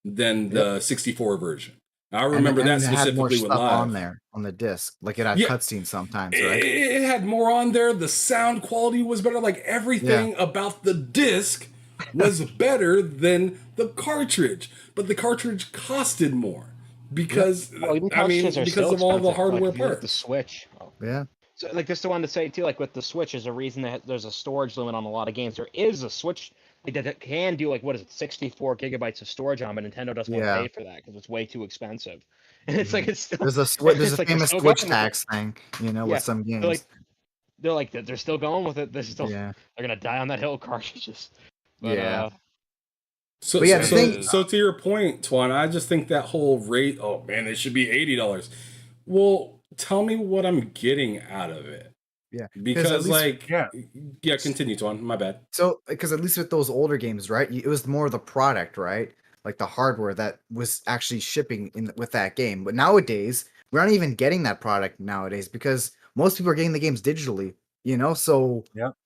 than the 64 version. I remember that it had more specifically with stuff Live. on there on the disc. Like it had cutscenes sometimes, right? It had more on there. The sound quality was better. Like everything about the disc was better than the cartridge. But the cartridge costed more because even cartridges are because still of all the expensive. hardware Like, if you look at parts. the Switch. Yeah. So, like, just wanted to say too, like with the Switch, is a reason that there's a storage limit on a lot of games. There is a Switch that can do like what is it, 64 gigabytes of storage on, but Nintendo doesn't want to pay for that because it's way too expensive. And it's like it's still There's a it's like they're famous still Switch going with it. tax thing, with some games. They're still going with it. They're gonna die on that hill, cartridges. But, So, But yeah, so, the thing- so to your point, Twan, I just think that whole rate, oh man, it should be $80. Well, tell me what I'm getting out of it. Yeah. Because least- continue, Twan. My bad. So, because at least with those older games, right, it was more the product, right? Like the hardware that was actually shipping with that game. But nowadays, we're not even getting that product nowadays because most people are getting the games digitally, So,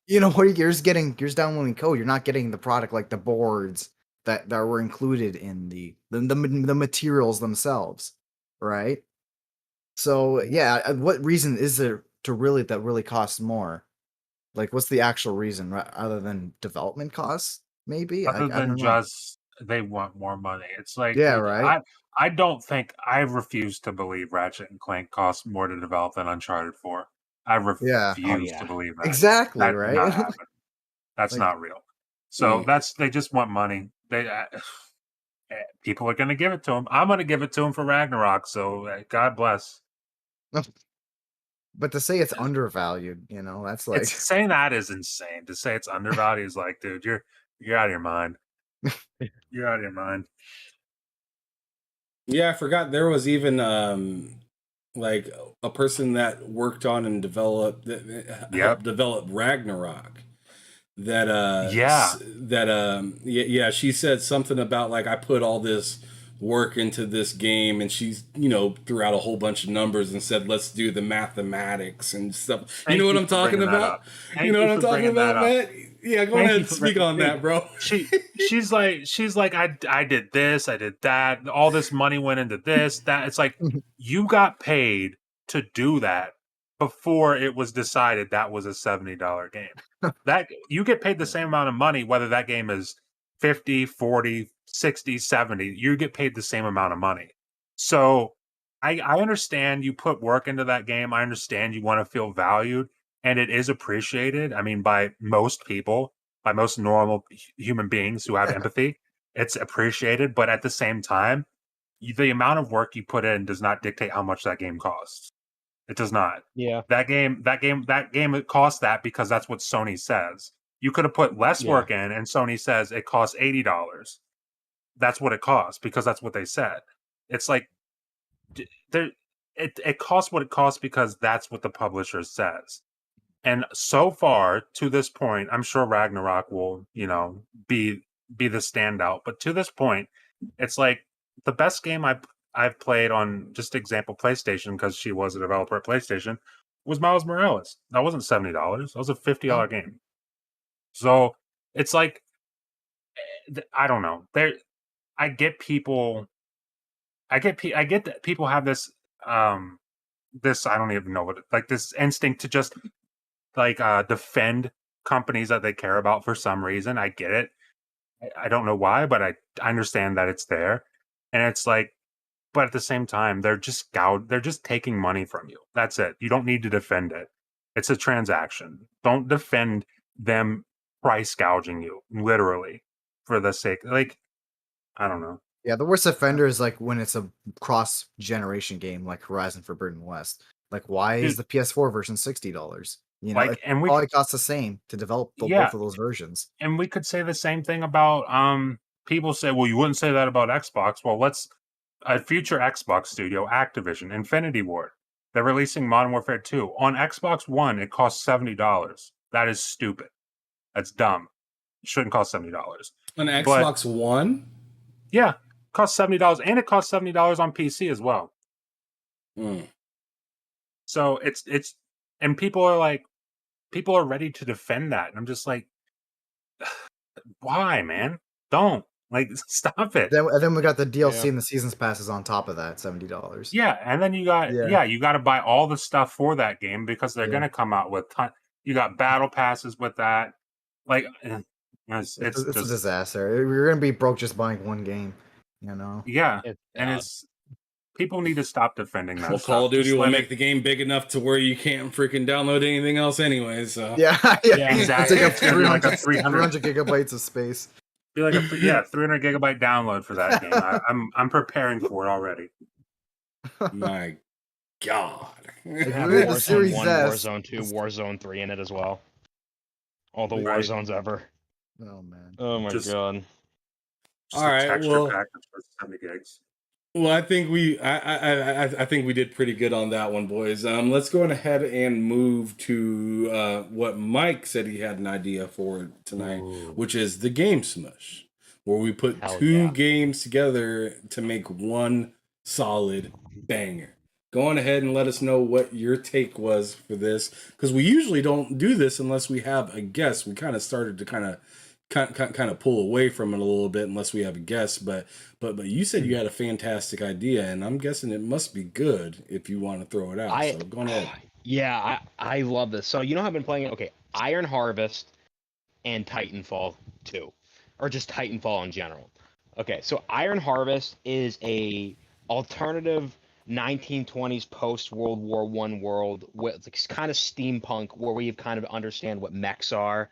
what you're just downloading code. You're not getting the product like the boards that were included in the materials themselves, right? So, what reason is there that really costs more? Like, what's the actual reason, right? Other than development costs, maybe? Other I than don't know. just they want more money. It's like Right. I don't think I refuse to believe Ratchet and Clank costs more to develop than Uncharted 4. I refuse to believe that. Exactly, That did right? not happen. That's Like- not real. So they just want money. They people are going to give it to them. I'm going to give it to them for Ragnarok. So God bless. But to say it's undervalued, that's like It's saying that is insane. To say it's undervalued is like, dude, you're out of your mind. You're out of your mind. Yeah, I forgot there was even like a person that worked on and helped develop Ragnarok. She said something about like I put all this work into this game, and she's threw out a whole bunch of numbers and said let's do the mathematics and stuff. You know what I'm talking about? You know what I'm talking about, Matt? Yeah, go ahead and speak on that, bro. She's like I did this, I did that. All this money went into this, that. It's like you got paid to do that before it was decided that was a $70 game. That you get paid the same amount of money whether that game is 50, 40, 60, 70. You get paid the same amount of money. So I understand you put work into that game. I understand you want to feel valued, and it is appreciated. I mean, by most people, by most normal human beings who have empathy, it's appreciated. But at the same time, the amount of work you put in does not dictate how much that game costs. It does not. Yeah. That game it costs that because that's what Sony says. You could have put less work in, and Sony says it costs $80. That's what it costs because that's what they said. It's like it costs what it costs because that's what the publisher says. And so far to this point, I'm sure Ragnarok will, be the standout. But to this point, it's like the best game I've played on, just example, PlayStation, because she was a developer at PlayStation, was Miles Morales. That wasn't $70. That was a $50 game. So it's like, I don't know. I get that people have this, this, I don't even know like this instinct to just like defend companies that they care about for some reason. I get it. I don't know why, but I understand that it's there. And it's like, but at the same time, they're just taking money from you. That's it. You don't need to defend it. It's a transaction. Don't defend them price gouging you, literally, for the sake. Like, I don't know. Yeah, the worst offender is like when it's a cross-generation game like Horizon Forbidden West. Like, why is the PS4 version $60? You know, Like, it and we probably costs the same to develop yeah, both of those versions. and we could say the same thing about people say, well, you wouldn't say that about Xbox. Well, let's a future Xbox studio, Activision, Infinity Ward. They're releasing Modern Warfare 2. On Xbox One, it costs $70. That is stupid. That's dumb. It shouldn't cost $70. An But Xbox One? yeah, it costs $70, and it costs $70 on PC as well. Mm. So it's and people are ready to defend that. And I'm just like, why, man? Don't. Like, stop it. Then we got the DLC Yeah. and the seasons passes on top of that, $70. Yeah, and then you got Yeah. you got to buy all the stuff for that game because they're Yeah. gonna come out with you got battle passes with that. Like, it's It's a just disaster. We're gonna be broke just buying one game, you know. yeah, It, and it's people need to stop defending that Well, stuff. Call of Duty Just will let make it- the game big enough to where you can't freaking download anything else anyway. So Yeah, Yeah. Exactly. Take up It's gonna be like a 300 gigabytes of space. be like a 300 gigabyte download for that game. I'm preparing for it already. my God. Like, have we had the Warzone Series 1, S. Warzone 2, Warzone 3 in it as well. All the Right. Warzones ever. Oh man. Oh my Just- god. Just All a right, texture well- package for 70 gigs. Well, I think I think we did pretty good on that one, boys. Let's go ahead and move to what Mike said he had an idea for tonight, Ooh. which is the game Smush, where we put Hell two yeah. games together to make one solid banger. Go on ahead and let us know what your take was for this, because we usually don't do this unless we have a guest. We kind of started to kind of pull away from it a little bit unless we have a guest, but you said you had a fantastic idea, and I'm guessing it must be good if you want to throw it out. So go ahead. Yeah, I love this. So you know how I've been playing it? Okay, Iron Harvest and Titanfall 2. Or just Titanfall in general. Okay, so Iron Harvest is a alternative 1920s post World War I world with it's kind of steampunk where we kind of understand what mechs are.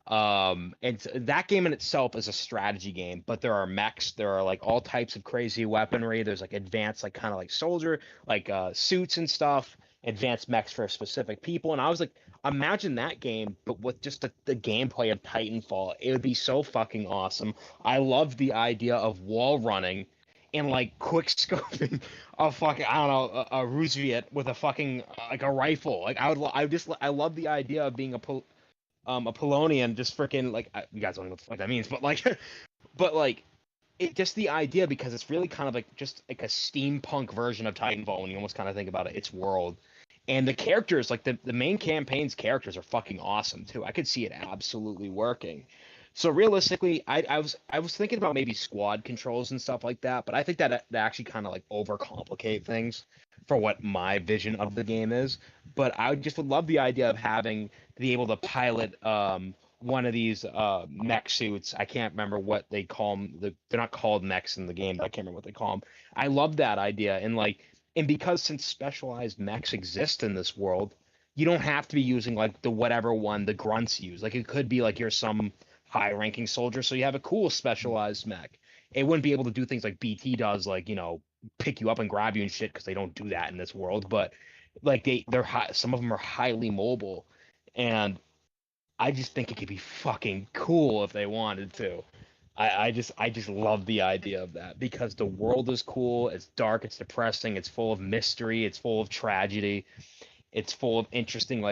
And that game in itself is a strategy game, but there are mechs, there are like all types of crazy weaponry, there's like advanced like kind of like soldier like suits and stuff, advanced mechs for specific people. And I was like, imagine that game but with just the gameplay of Titanfall. It would be so fucking awesome. I love the idea of wall running and like quick scoping a fucking I don't know a Roosevelt with a fucking like a rifle. Like I love the idea of being a Polonian just freaking like you guys don't know what the fuck that means, but like but like it just the idea because it's really kind of like just like a steampunk version of Titanfall when you almost kind of think about it, its world. And the characters, like the main campaign's characters are fucking awesome too. I could see it absolutely working. So realistically, I was thinking about maybe squad controls and stuff like that, but I think that actually kind of like overcomplicate things for what my vision of the game is. But I just would love the idea of having to be able to pilot one of these mech suits. I can't remember what they call them. They're not called mechs in the game, but I can't remember what they call them. I love that idea, and because since specialized mechs exist in this world, you don't have to be using like the whatever one the grunts use. Like it could be like you're some high-ranking soldier, so you have a cool specialized mech. It wouldn't be able to do things like BT does, like pick you up and grab you and shit, because they don't do that in this world. But like they're high, some of them are highly mobile, and I just think it could be fucking cool if they wanted to. I just love the idea of that because the world is cool. It's dark. It's depressing. It's full of mystery. It's full of tragedy. It's full of interesting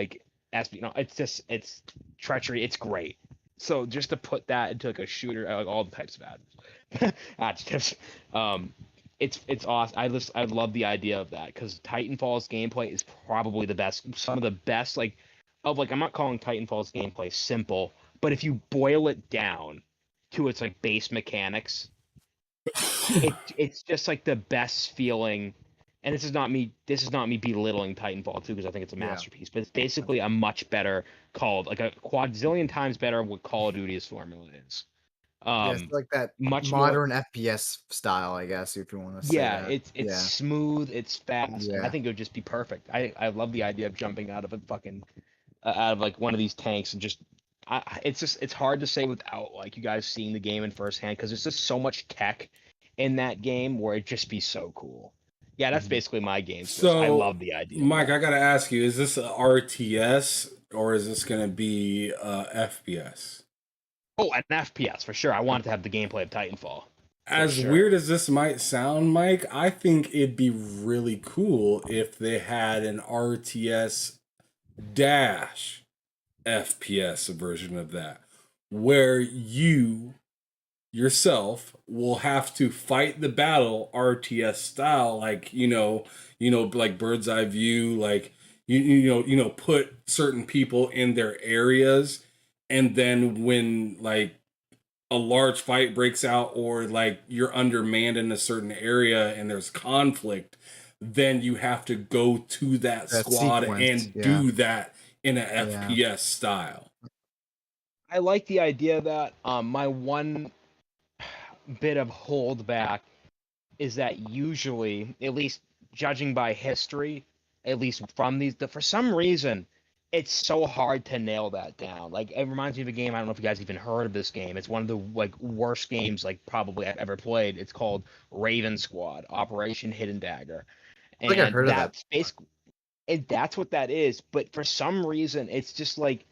it's treachery. It's great. So just to put that into like a shooter, like all the types of adjectives, it's awesome. I love the idea of that because Titanfall's gameplay is probably the best, some of the best. I'm not calling Titanfall's gameplay simple, but if you boil it down to its like base mechanics, it's just like the best feeling. And this is not me belittling Titanfall 2 because I think it's a Yeah. masterpiece, but it's basically a much better like a quadzillion times better what Call of Duty's formula is. Yeah, it's like that much more- modern FPS style, I guess, if you want to say Yeah, that. it's smooth, it's fast. And I Yeah. think it would just be perfect. I love the idea of jumping out of a fucking out of like one of these tanks and just it's hard to say without like you guys seeing the game in firsthand because there's just so much tech in that game where it'd just be so cool. Yeah, that's basically my game. So I love the idea. Mike, I gotta ask you: is this a RTS or is this going to be FPS? Oh, an FPS for sure. I wanted to have the gameplay of Titanfall. As sure. weird as this might sound, Mike, I think it'd be really cool if they had an RTS dash FPS version of that, where you yourself will have to fight the battle RTS style, like like bird's eye view, like put certain people in their areas, and then when like a large fight breaks out or like you're undermanned in a certain area and there's conflict, then you have to go to that squad sequence, and yeah. do that in an Yeah. FPS style. I like the idea of that. My one bit of holdback is that usually, at least judging by history, at least from these, for some reason, it's so hard to nail that down. Like it reminds me of a game. I don't know if you guys even heard of this game. It's one of the like worst games like probably I've ever played. It's called Raven Squad Operation Hidden Dagger, I think I've and heard of that that's basically that's what that is. But for some reason, it's just like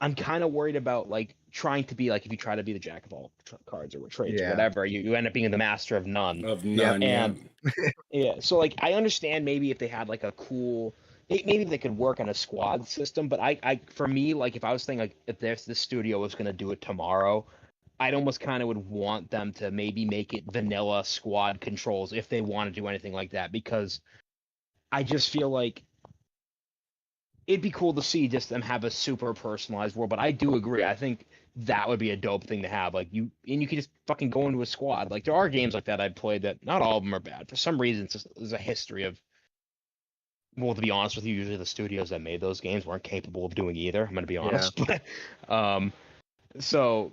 I'm kind of worried about like trying to be like if you try to be the jack of all cards or trades or Yeah. whatever, you end up being the master of none. Of none, And yeah. yeah, so like I understand maybe if they had like a cool, maybe they could work on a squad system, but I for me like if I was thinking like if this studio was gonna do it tomorrow, I'd almost kind of would want them to maybe make it vanilla squad controls if they want to do anything like that because I just feel like it'd be cool to see just them have a super personalized world. But I do agree. I think that would be a dope thing to have. Like you can just fucking go into a squad. Like there are games like that I've played that not all of them are bad. For some reason, there's a history of. Well, to be honest with you, usually the studios that made those games weren't capable of doing either. I'm gonna be honest. So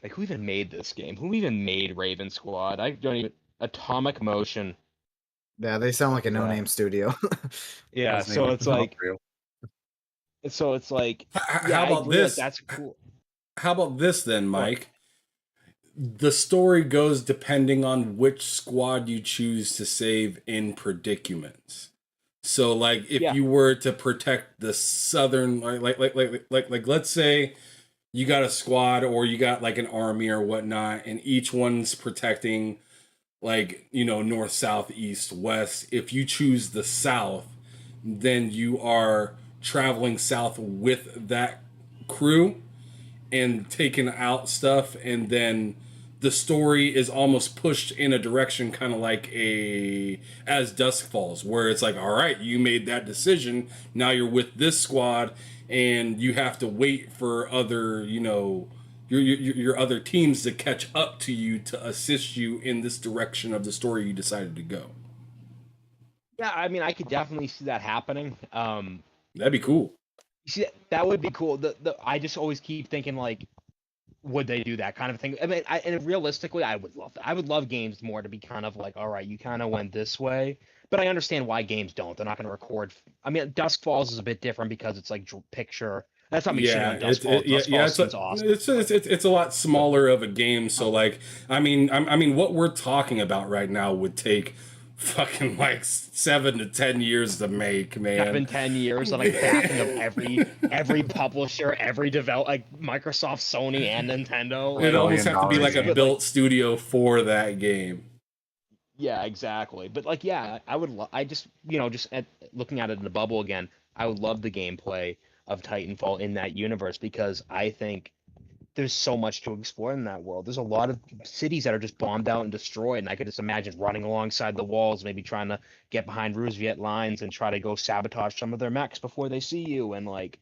like who even made this game? Who even made Raven Squad? I don't even. Atomic Motion. Yeah, they sound like a no-name studio. Yeah, His name so is it's like. Unreal. So it's like. Yeah, How I about agree. Like, this? that's cool. How about this then, Mike? The story goes depending on which squad you choose to save in predicaments. So, like, if Yeah. you were to protect the southern, like, let's say you got a squad or you got like an army or whatnot, and each one's protecting, like, north, south, east, west. If you choose the south, then you are traveling south with that crew and taking out stuff, and then the story is almost pushed in a direction kind of like a As Dusk Falls, where it's like, all right, you made that decision, now you're with this squad and you have to wait for other your other teams to catch up to you to assist you in this direction of the story you decided to go. Yeah, I mean, I could definitely see that happening. That'd be cool. You see, that would be cool. I just always keep thinking like, would they do that kind of thing? I mean, and realistically, I would love that. I would love games more to be kind of like, all right, you kind of went this way, but I understand why games don't. They're not going to record. I mean, Dusk Falls is a bit different because it's like picture. That's not me shitting on Dusk Falls. Dusk Falls seems awesome. It's a lot smaller of a game. So like, I mean, what we're talking about right now would take fucking like 7 to 10 years to make, man. 7-10 years of like backing of every publisher, every develop like Microsoft, Sony, and Nintendo. It'd Like, almost have to be like a built studio for that game. yeah, exactly. But like, yeah, I would. I just just looking at it in a bubble again, I would love the gameplay of Titanfall in that universe because I think there's so much to explore in that world. There's a lot of cities that are just bombed out and destroyed, and I could just imagine running alongside the walls, maybe trying to get behind Rus Viet lines and try to go sabotage some of their mechs before they see you, and like,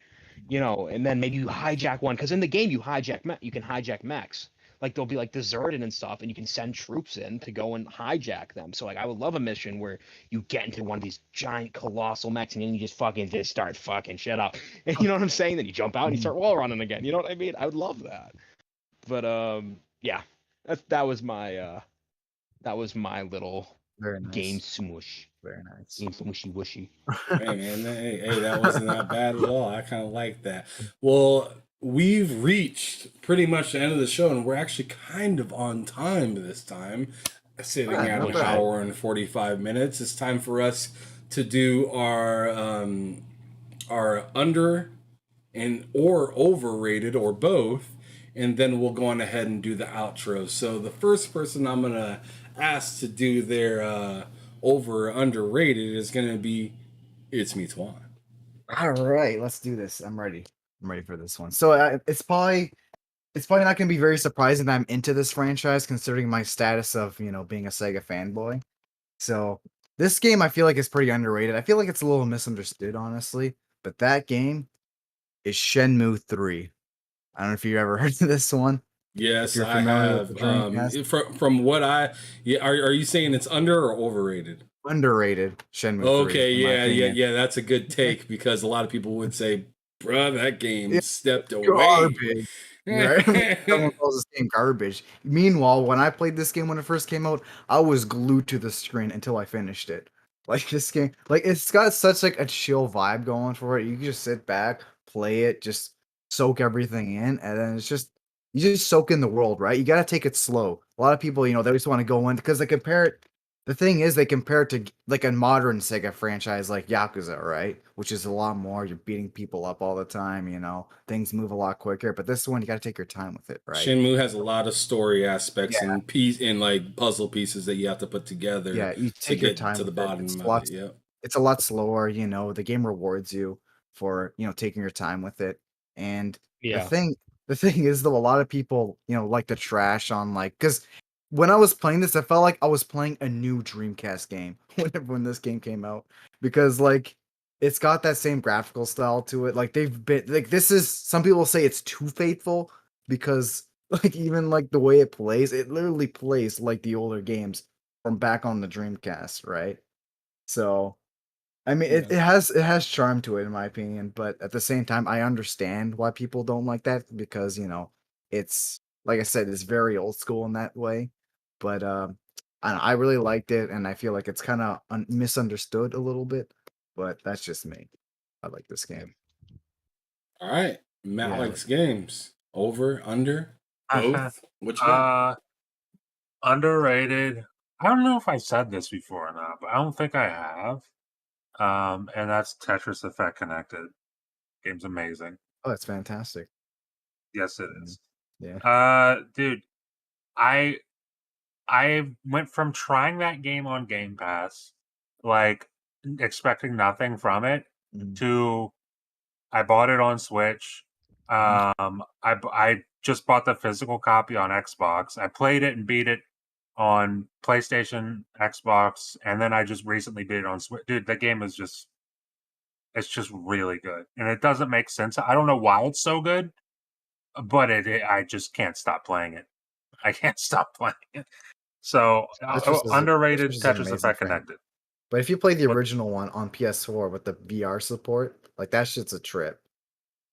and then maybe you hijack one because in the game you can hijack mechs. Like they'll be like deserted and stuff, and you can send troops in to go and hijack them. So like, I would love a mission where you get into one of these giant colossal mechs, and then you just start fucking shit up. And you know what I'm saying? Then you jump out and you start wall running again. You know what I mean? I would love that. But yeah, that was my little Very nice. game smush. Very nice. Game smushy wushy. Hey man, hey, that wasn't that bad at all. I kind of like that. Well, we've reached pretty much the end of the show, and we're actually kind of on time this time, sitting at not an bad. hour and 45 minutes. It's time for us to do our are under and or overrated or both, and then we'll go on ahead and do the outro. So the first person I'm gonna ask to do their over or underrated is gonna be It's Me Twan. All right, let's do this. I'm ready. I'm ready for this one. So it's probably not going to be very surprising that I'm into this franchise, considering my status of being a Sega fanboy. So this game I feel like is pretty underrated. I feel like it's a little misunderstood, honestly. But that game is Shenmue 3. I don't know if you ever heard of this one. If Yes, you're I familiar with the have. Dreamcast, From what I yeah, are you saying it's under or overrated? underrated Shenmue 3, Okay, in my opinion. yeah. That's a good take because a lot of people would say, "Bruh, that game It's stepped away." garbage. Right? Someone calls this game garbage. Meanwhile, when I played this game when it first came out, I was glued to the screen until I finished it. Like this game, like it's got such like a chill vibe going for it. You can just sit back, play it, just soak everything in, and then it's just you just soak in the world, right? You gotta take it slow. A lot of people, they just want to go in because they compare it. The thing is, they compare it to like a modern Sega franchise like Yakuza, right? Which is a lot more. You're beating people up all the time. Things move a lot quicker. But this one, you got to take your time with it, right? Shenmue has a lot of story aspects Yeah, and like puzzle pieces that you have to put together yeah. You to take your get time to the with it. bottom of it. Yep. It's a lot slower. The game rewards you for taking your time with it. And the Yeah. thing, the thing is though, a lot of people like to trash on like because when I was playing this, I felt like I was playing a new Dreamcast game when this game came out because like it's got that same graphical style to it. Like they've been like this is some people say it's too faithful because like even like the way it plays, it literally plays like the older games from back on the Dreamcast, right? So I mean, it, Yeah. it has charm to it in my opinion, but at the same time, I understand why people don't like that because it's like I said, it's very old school in that way. But I really liked it, and I feel like it's kind of misunderstood a little bit. But that's just me. I like this Yeah. game. All right. Matt Yeah. likes games. Over, under, both. What you got? uh, underrated. I don't know if I said this before or not, but I don't think I have. And that's Tetris Effect Connected. Game's amazing. Oh, that's fantastic. Yes, it Mm, is. yeah. Dude, I I went from trying that game on Game Pass, like expecting nothing from it, Mhm, to I bought it on Switch. mhm. I just bought the physical copy on Xbox. I played it and beat it on PlayStation, Xbox, and then I just recently beat it on Switch. Dude, the game is just it's just really good, and it doesn't make sense. I don't know why it's so good, but I just can't stop playing it. I can't stop playing it. So underrated Tetris is an Tetris amazing Effect franchise. Connected. But if you play the But original one on PS4 with the VR support, like that shit's a trip.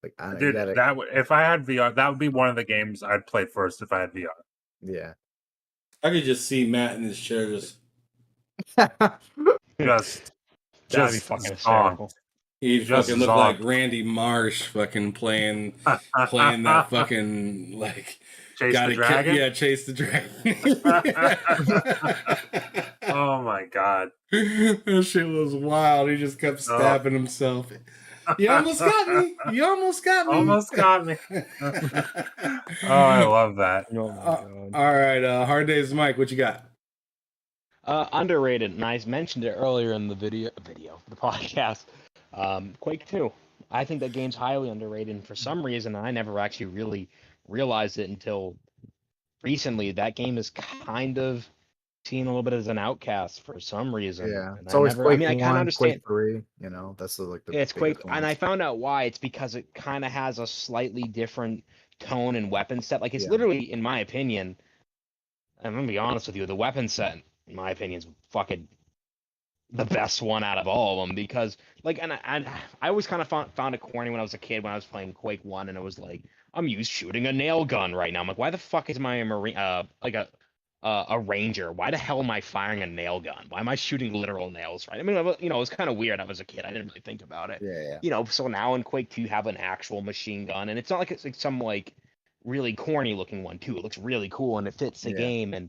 Like I don't, you dude, gotta, if I had VR, that would be one of the games I'd play first if I had VR. yeah. I could just see Matt in his chair just Just That'd be just fucking zonked. hysterical. he'd Just fucking look like zonked. Randy Marsh fucking playing that fucking like Chase the dragon. chase the dragon. Oh my god. That shit was wild. He just kept Oh. stabbing himself. You almost got me. You almost got me. Almost got me. Oh, I love that. Oh my god. All right, Hard Days Mike, what you got? Underrated, and I mentioned it earlier in the the podcast. Quake 2. I think that game's highly underrated, and for some reason, I never actually really realized it until recently. That game is kind of seen a little bit as an outcast for some reason, Yeah. and It's I always never. I Quake mean, I kind of 1, Quake understand. 3, that's like the It's Quake, biggest and I ones. found out why. It's because it kind of has a slightly different tone and weapon set. Like it's Yeah. literally, in my opinion, I'm gonna be honest with you, the weapon set, in my opinion, is fucking the best one out of all of them because, like, I always kind of found it corny when I was a kid when I was playing Quake 1, and it was like, I'm used shooting a nail gun right now. I'm like, why the fuck is my a marine like a ranger? Why the hell am I firing a nail gun? Why am I shooting literal nails? Right? I mean, it was kind of weird. I was a kid. I didn't really think about it. Yeah, yeah. So now in Quake 2, you have an actual machine gun, and it's not like it's like some like really corny looking one too. It looks really cool and it fits the Yeah. game, and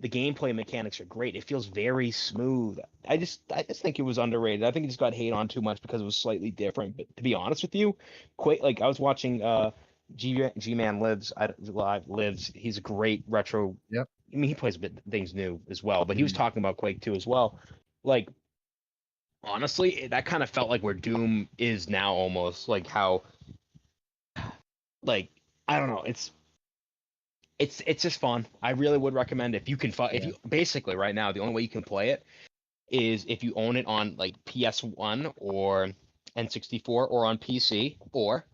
the gameplay mechanics are great. It feels very smooth. I just think it was underrated. I think it just got hate on too much because it was slightly different. But to be honest with you, Quake, like I was watching G Man Lives. He's a great retro. Yep. I mean, he plays things new as well, but he was Mhm. talking about Quake 2 as well. Like honestly, that kind of felt like where Doom is now, almost like how, like I don't know, it's just fun. I really would recommend if you can if Yeah. you basically right now the only way you can play it is if you own it on like PS1 or N64 or on PC, or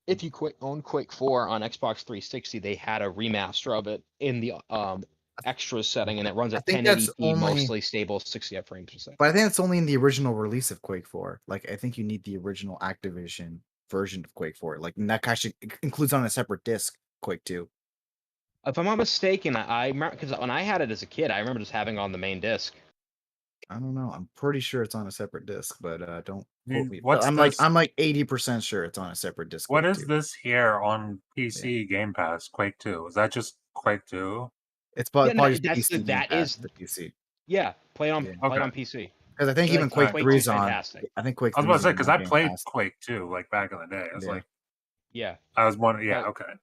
if you own Quake 4 on Xbox 360, they had a remaster of it in the extras setting, and it runs I at think that's 1080p, only, mostly stable, 60 frames per second. but I think it's only in the original release of Quake 4. Like, I think you need the original Activision version of Quake 4. Like, and that actually includes on a separate disc Quake 2. If I'm not mistaken, I remember because when I had it as a kid, I remember just having it on the main disc. I don't know. I'm pretty sure it's on a separate disc, but don't I quote mean, me. But what's this? I'm like 80% sure it's on a separate disc. What Quake is 2. this here on PC Game Pass? Quake 2. Is that just Quake 2? It's Yeah, probably no, just that's PC Game that Pass is for PC. yeah. Play it on Yeah. play it Okay. on PC. Because I think even Like Quake Quake 3 2 is is on. fantastic. I think Quake I was 3 about is to say, even because on I Game played Pass. Quake 2 like back in the day. I was Yeah. like, Yeah, I was wondering, yeah, but okay.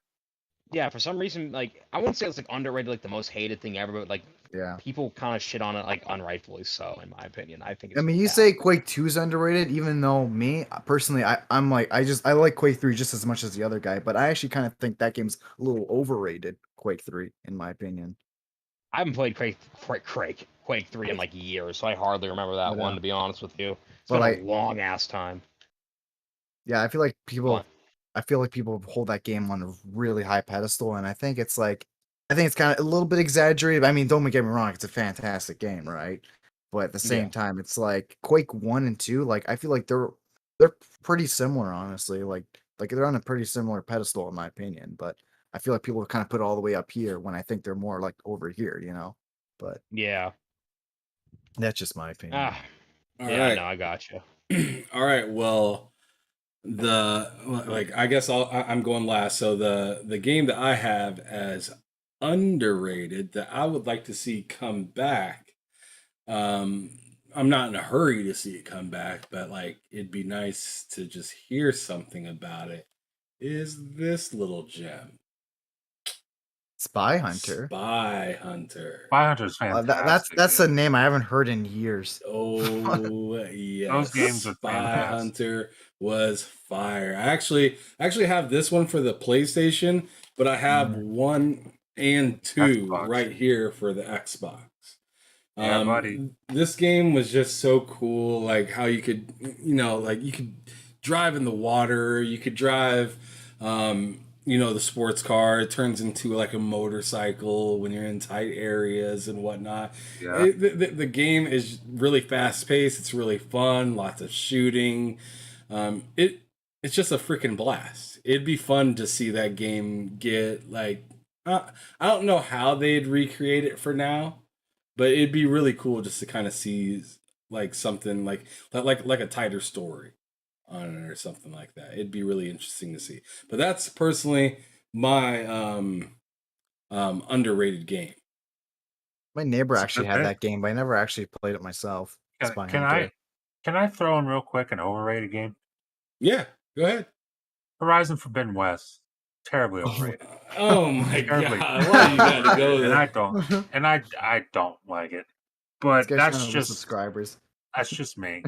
yeah, for some reason, like I wouldn't say it's like underrated, like the most hated thing ever, but like Yeah. people kind of shit on it, like unrightfully so, in my opinion. I think I it's mean, you say fantastic. Quake 2 is underrated, even though me personally, I'm like, I like Quake 3 just as much as the other guy, but I actually kind of think that game's a little overrated. Quake 3, in my opinion. I haven't played Quake 3 in like years, so I hardly remember that But one, to be honest with you. It's but been a like, long ass time. yeah, But I feel like people hold that game on a really high pedestal, and I think it's like, I think it's kind of a little bit exaggerated. I mean, don't get me wrong, it's a fantastic game, right? But at the yeah, same time, it's like Quake 1 and 2, like I feel like they're pretty similar, honestly. Like they're on a pretty similar pedestal in my opinion, but I feel like people kind of put it all the way up here when I think they're more like over here, you know? But yeah. that's just my opinion. Ah, All yeah. right. No, I got you. All right. Well, I guess I'm going last. So the game that I have as underrated that I would like to see come back. I'm not in a hurry to see it come back, but like it'd be nice to just hear something about it. Is this little gem, Spy Hunter. Spy Hunter? Spy Hunter's fantastic, That's a dude. name I haven't heard in years. Oh Those yes, games are Spy fantastic. Hunter was fire. I actually have this one for the PlayStation, but I have Mm. 1 and 2 Xbox. right here for the Xbox. Yeah, buddy. This game was just so cool, like how you could, like you could drive in the water, you could drive, the sports car. It turns into like a motorcycle when you're in tight areas and whatnot. Yeah. The game is really fast paced. It's really fun. Lots of shooting. It's just a freaking blast. It'd be fun to see that game get like. I don't know how they'd recreate it for now, but it'd be really cool just to kind of see like something like a tighter story on it or something like that. It'd be really interesting to see. But that's personally my underrated game. My neighbor It's a actually good had pick. that game, but I never actually played it myself. Can, Spy can Hunter. I can I throw in real quick an overrated game? Yeah, go ahead. Horizon Forbidden West. Terribly Oh, overrated. Oh my Terribly, god, why you gotta terribly go overrated. there? And I don't like it. This But guy's trying to lose subscribers. that's just me.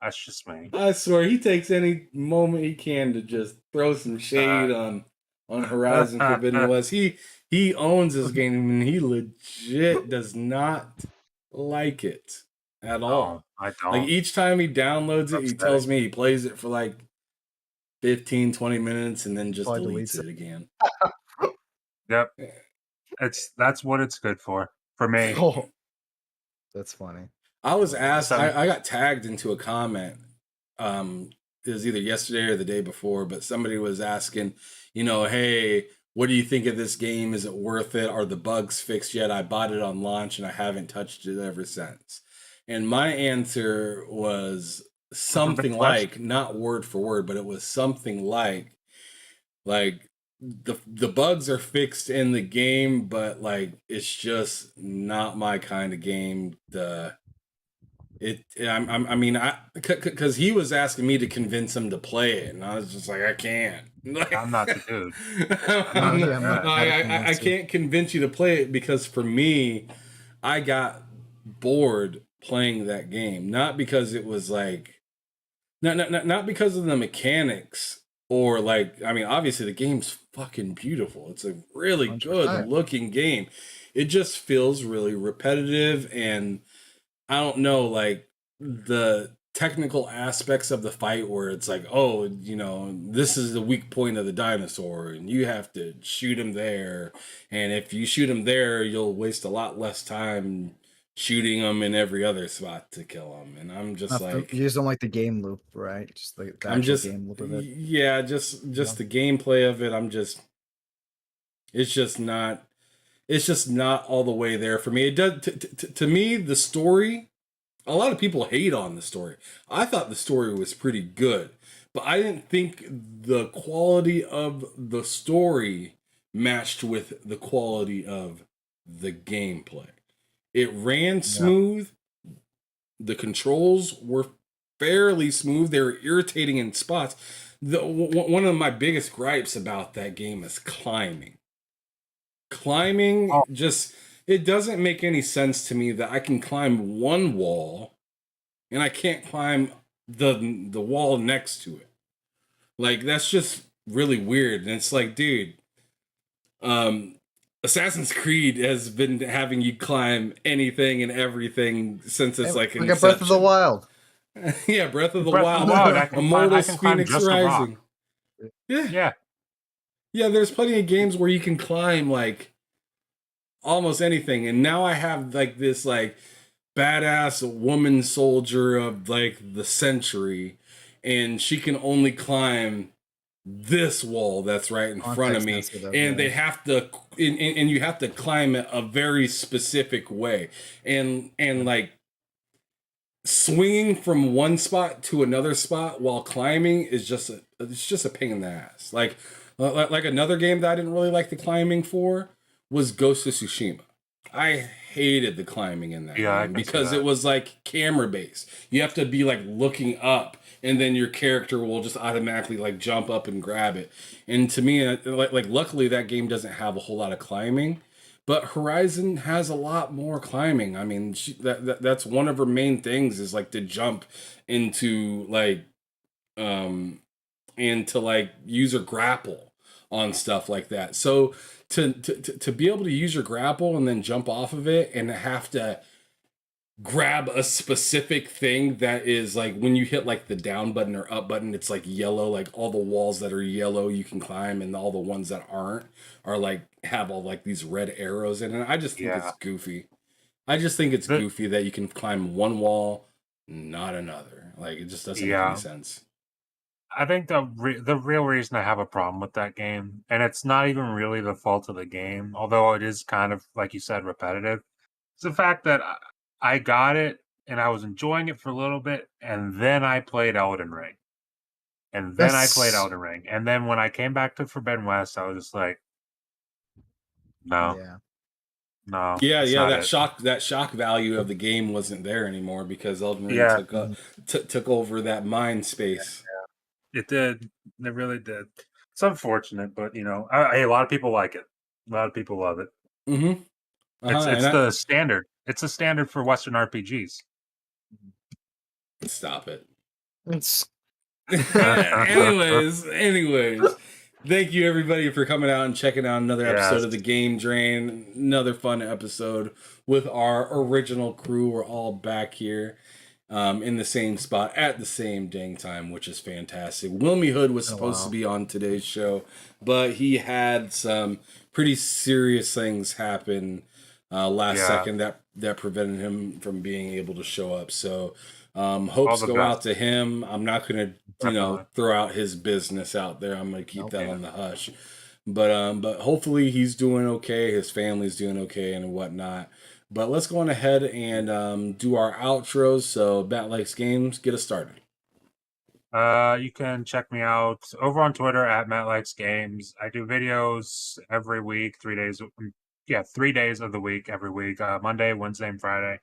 That's just me. I swear he takes any moment he can to just throw some shade on Horizon Forbidden West. He owns this game and he legit does not like it at No, all. I Like don't. each time he downloads It's it, he upsetting. tells me he plays it for like 15, 20 minutes and then just Probably deletes deletes it again. Yep. That's what it's good for me. Oh, that's funny. I was asked, Seven. I got tagged into a comment. It was either yesterday or the day before, but somebody was asking, hey, what do you think of this game? Is it worth it? Are the bugs fixed yet? I bought it on launch and I haven't touched it ever since. And my answer was something Forbidden West. like, not word for word, but it was something like the bugs are fixed in the game, but like it's just not my kind of game. I mean, because he was asking me to convince him to play it, and I was just like, I can't. I'm not the dude. I'm not- Yeah, I'm not the guy to I convince you. can't convince you to play it because for me, I got bored playing that game. Not because it was like, not because of the mechanics or like, I mean, obviously the game's fucking beautiful. It's a really good 100%. looking game. It just feels really repetitive and I don't know, like the technical aspects of the fight where it's like, oh, this is the weak point of the dinosaur, and you have to shoot him there. And if you shoot him there, you'll waste a lot less time shooting him in every other spot to kill him. And I'm just You like, just don't like the game loop, right? Just the I'm actual just, game loop of it. yeah, just Yeah. the gameplay of it. It's just not all the way there for me. It does to me the story. A lot of people hate on the story. I thought the story was pretty good, but I didn't think the quality of the story matched with the quality of the gameplay. It ran Yeah. smooth. The controls were fairly smooth. They were irritating in spots. One of my biggest gripes about that game is climbing. Climbing Oh, just it doesn't make any sense to me that I can climb one wall and I can't climb the wall next to it. Like that's just really weird. And it's like, dude, um Assassin's Creed has been having you climb anything and everything since its like Look at Breath of the inception. Wild. Yeah, Breath of the Breath of Wild, the Wild, I Immortals, can climb Phoenix just a rock. Rising. Yeah, Yeah, yeah. There's plenty of games where you can climb like almost anything, and now I have like this like badass woman soldier of like the century, and she can only climb this wall that's right in front of Context me, sensitive, and they yeah. have to, and you have to climb it a very specific way, and like swinging from one spot to another spot while climbing is just a pain in the ass. Like another game that I didn't really like the climbing for was Ghost of Tsushima. I hated the climbing in that yeah, I game can see because it that. was like camera based. You have to be like looking up and then your character will just automatically like jump up and grab it. And to me, like luckily that game doesn't have a whole lot of climbing, but Horizon has a lot more climbing. I mean, that's one of her main things is like to jump into like um and to like use her grapple on stuff like that. So to be able to use your grapple and then jump off of it and have to grab a specific thing that is like when you hit like the down button or up button, it's like yellow, like all the walls that are yellow you can climb and all the ones that aren't are like have all like these red arrows in it. I just think it's Yeah, goofy. I just think it's the goofy that you can climb one wall, not another. Like it just doesn't make any yeah. sense. I think the real reason I have a problem with that game, and it's not even really the fault of the game, although it is kind of like you said repetitive, is the fact that I got it and I was enjoying it for a little bit, and then I played Elden Ring, That's and then when I came back to Forbidden West, I was just like, no, yeah. no, Yeah, that's yeah, not it. that shock value of the game wasn't there anymore because Elden Ring Yeah, Mhm. took over that mind space. it did. It really did. It's unfortunate, but a lot of people like it. A lot of people love it. Mm-hmm. It's And it's I the standard. It's the standard for Western RPGs. stop it. It's anyways, thank you everybody for coming out and checking out another episode Yes. of the Game Drain. Another fun episode with our original crew. We're all back here in the same spot at the same dang time, which is fantastic. Wilmy Hood was been a supposed to while. be on today's show, but he had some pretty serious things happen last Yeah. second that prevented him from being able to show up. So All hopes the go out best. to him. I'm not gonna, Definitely. throw out his business out there. I'm gonna keep Nope. that Yeah. on the hush. But hopefully he's doing okay. His family's doing okay and whatnot. But let's go on ahead and do our outros. So Bat Likes Games, get us started. You can check me out over on Twitter at Matt Likes Games. I do videos every week, 3 days. 3 days of the week every week. Monday, Wednesday, and Friday.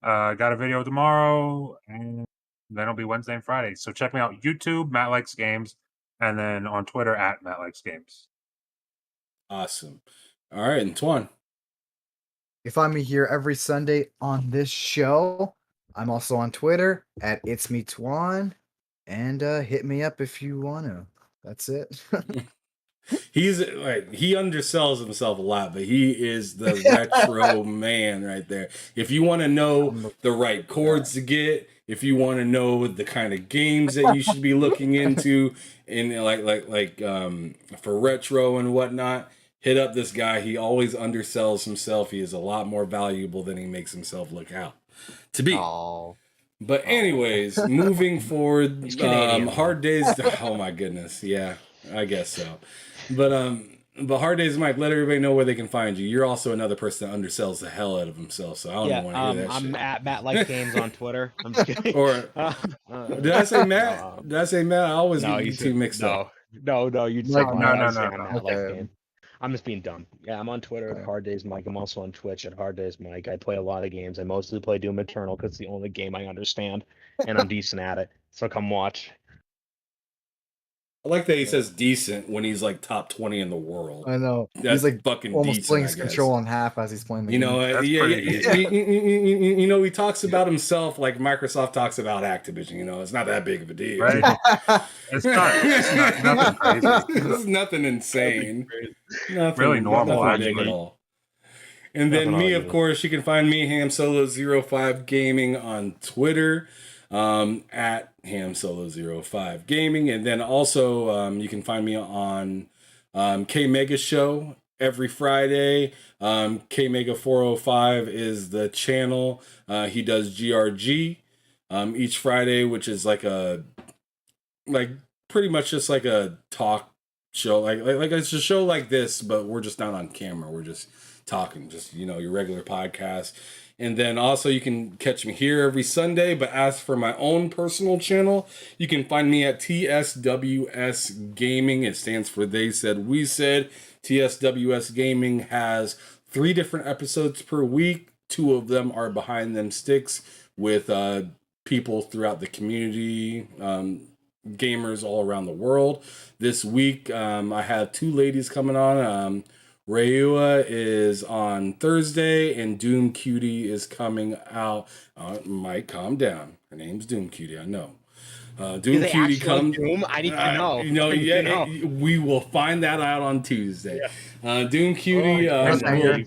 Got a video tomorrow, and then it'll be Wednesday and Friday. So check me out YouTube, Matt Likes Games, and then on Twitter at Matt Likes Games. Awesome. All right, Antoine. You find me here every Sunday on this show. I'm also on Twitter at It's Me Twan, and hit me up if you want to. That's it. He's like, he undersells himself a lot, but he is the retro man right there. If you want to know the right chords to get, if you want to know the kind of games that you should be looking into, and for retro and whatnot, hit up this guy. He always undersells himself. He is a lot more valuable than he makes himself look out to be. Oh, But anyways, moving forward, He's Canadian. Hard Days. Oh my goodness, yeah, I guess so. But Hard Days, Mike, let everybody know where they can find you. You're also another person that undersells the hell out of himself, so I don't want to hear that I'm shit. at Matt Likes Games on Twitter. I'm just kidding. Or did I say Matt? Did I say Matt? I always No, get you you two said mixed up. no. You Like, said no, Mike. I no, was saying no. Matt Likes Okay. Games. I'm just being dumb. Yeah, I'm on Twitter at Hard Days Mike. I'm also on Twitch at Hard Days Mike. I play a lot of games. I mostly play Doom Eternal because it's the only game I understand, and I'm decent at it. So come watch. I like that he says decent when he's like top 20 in the world. I know. That's He's like fucking almost decent, playing I his guess. control in half as he's playing the You game. know, That's yeah, pretty you know, he talks about himself like Microsoft talks about Activision. You know, it's not that big of a deal. Right? It's not nothing crazy. It's nothing insane. Nothing, Really normal, nothing big actually. at all. And then Nothing me, to of argue. course, you can find me, HamSolo05 Gaming on Twitter, at HamSolo05 Gaming. And then also, you can find me on K Mega Show every Friday. K Mega 405 is the channel. He does GRG each Friday, which is like pretty much just like a talk show, like it's a show like this, but we're just not on camera. We're just talking, just your regular podcast. And then also you can catch me here every Sunday. But as for my own personal channel, you can find me at TSWS Gaming. It stands for They Said We Said. TSWS Gaming has 3 different episodes per week. 2 of them are Behind Them Sticks with people throughout the community, gamers all around the world. This week, I have 2 ladies coming on. Rayua is on Thursday, and Doom Cutie is coming out. Mike, calm down. Her name's Doom Cutie, I know. Do Doom they Cutie actually like comes. Doom? I need to know. I need to know. We will find that out on Tuesday. Doom Cutie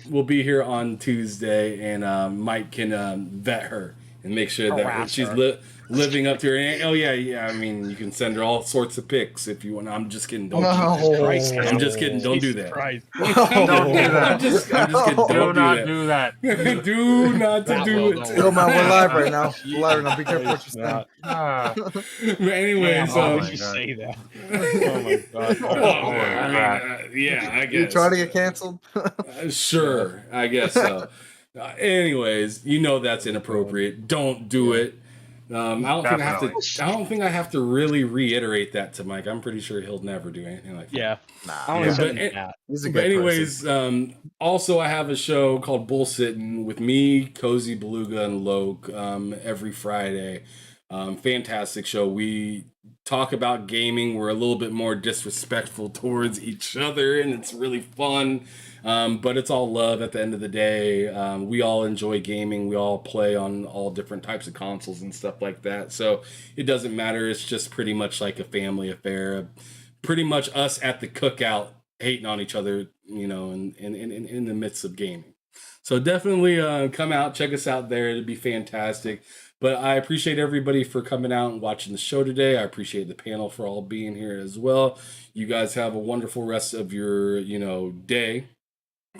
will be here on Tuesday, and Mike can vet her and make sure that Harass she's her. living up to her. Oh yeah. I mean, you can send her all sorts of pics if you want. I'm just kidding. Don't do that. Christ, I'm just kidding. Don't do Jesus that. Christ. Don't do that. I'm just kidding. Don't Do not do do that. that. Do not to That do will it. don't Yo, man, we're live right now. Jesus We're live right now. Be careful what Christ, you say. Matt. Ah, But anyways, Why Oh would my you God. say that? Oh my god. well, Holy crap. yeah, I You guess. trying to get canceled? Sure, I guess so. Anyways, that's inappropriate. Don't do it. I don't think I have to. Definitely. I don't think I have to really reiterate that to Mike. I'm pretty sure he'll never do anything like that. Yeah. Nah, I don't Yeah, listen but to that. he's a But good anyways, also I have a show called Bullsitting with me, Cozy Beluga, and Loke every Friday. Fantastic show. We talk about gaming. We're a little bit more disrespectful towards each other, and it's really fun. But it's all love at the end of the day. We all enjoy gaming. We all play on all different types of consoles and stuff like that. So it doesn't matter. It's just pretty much like a family affair. Pretty much us at the cookout hating on each other, in the midst of gaming. So definitely come out, check us out there. It'd be fantastic. But I appreciate everybody for coming out and watching the show today. I appreciate the panel for all being here as well. You guys have a wonderful rest of your, day,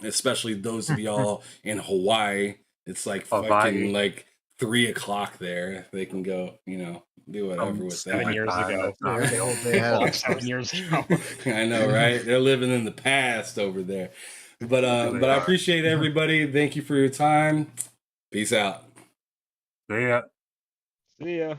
especially those of y'all in Hawaii. It's like Hawaii. fucking like 3:00 there. They can go, do whatever with 7 that. years ago. They're the whole day ahead of Like us. 7 years ago. I know, right? They're living in the past over there. But I appreciate everybody. Thank you for your time. Peace out. See ya. See ya.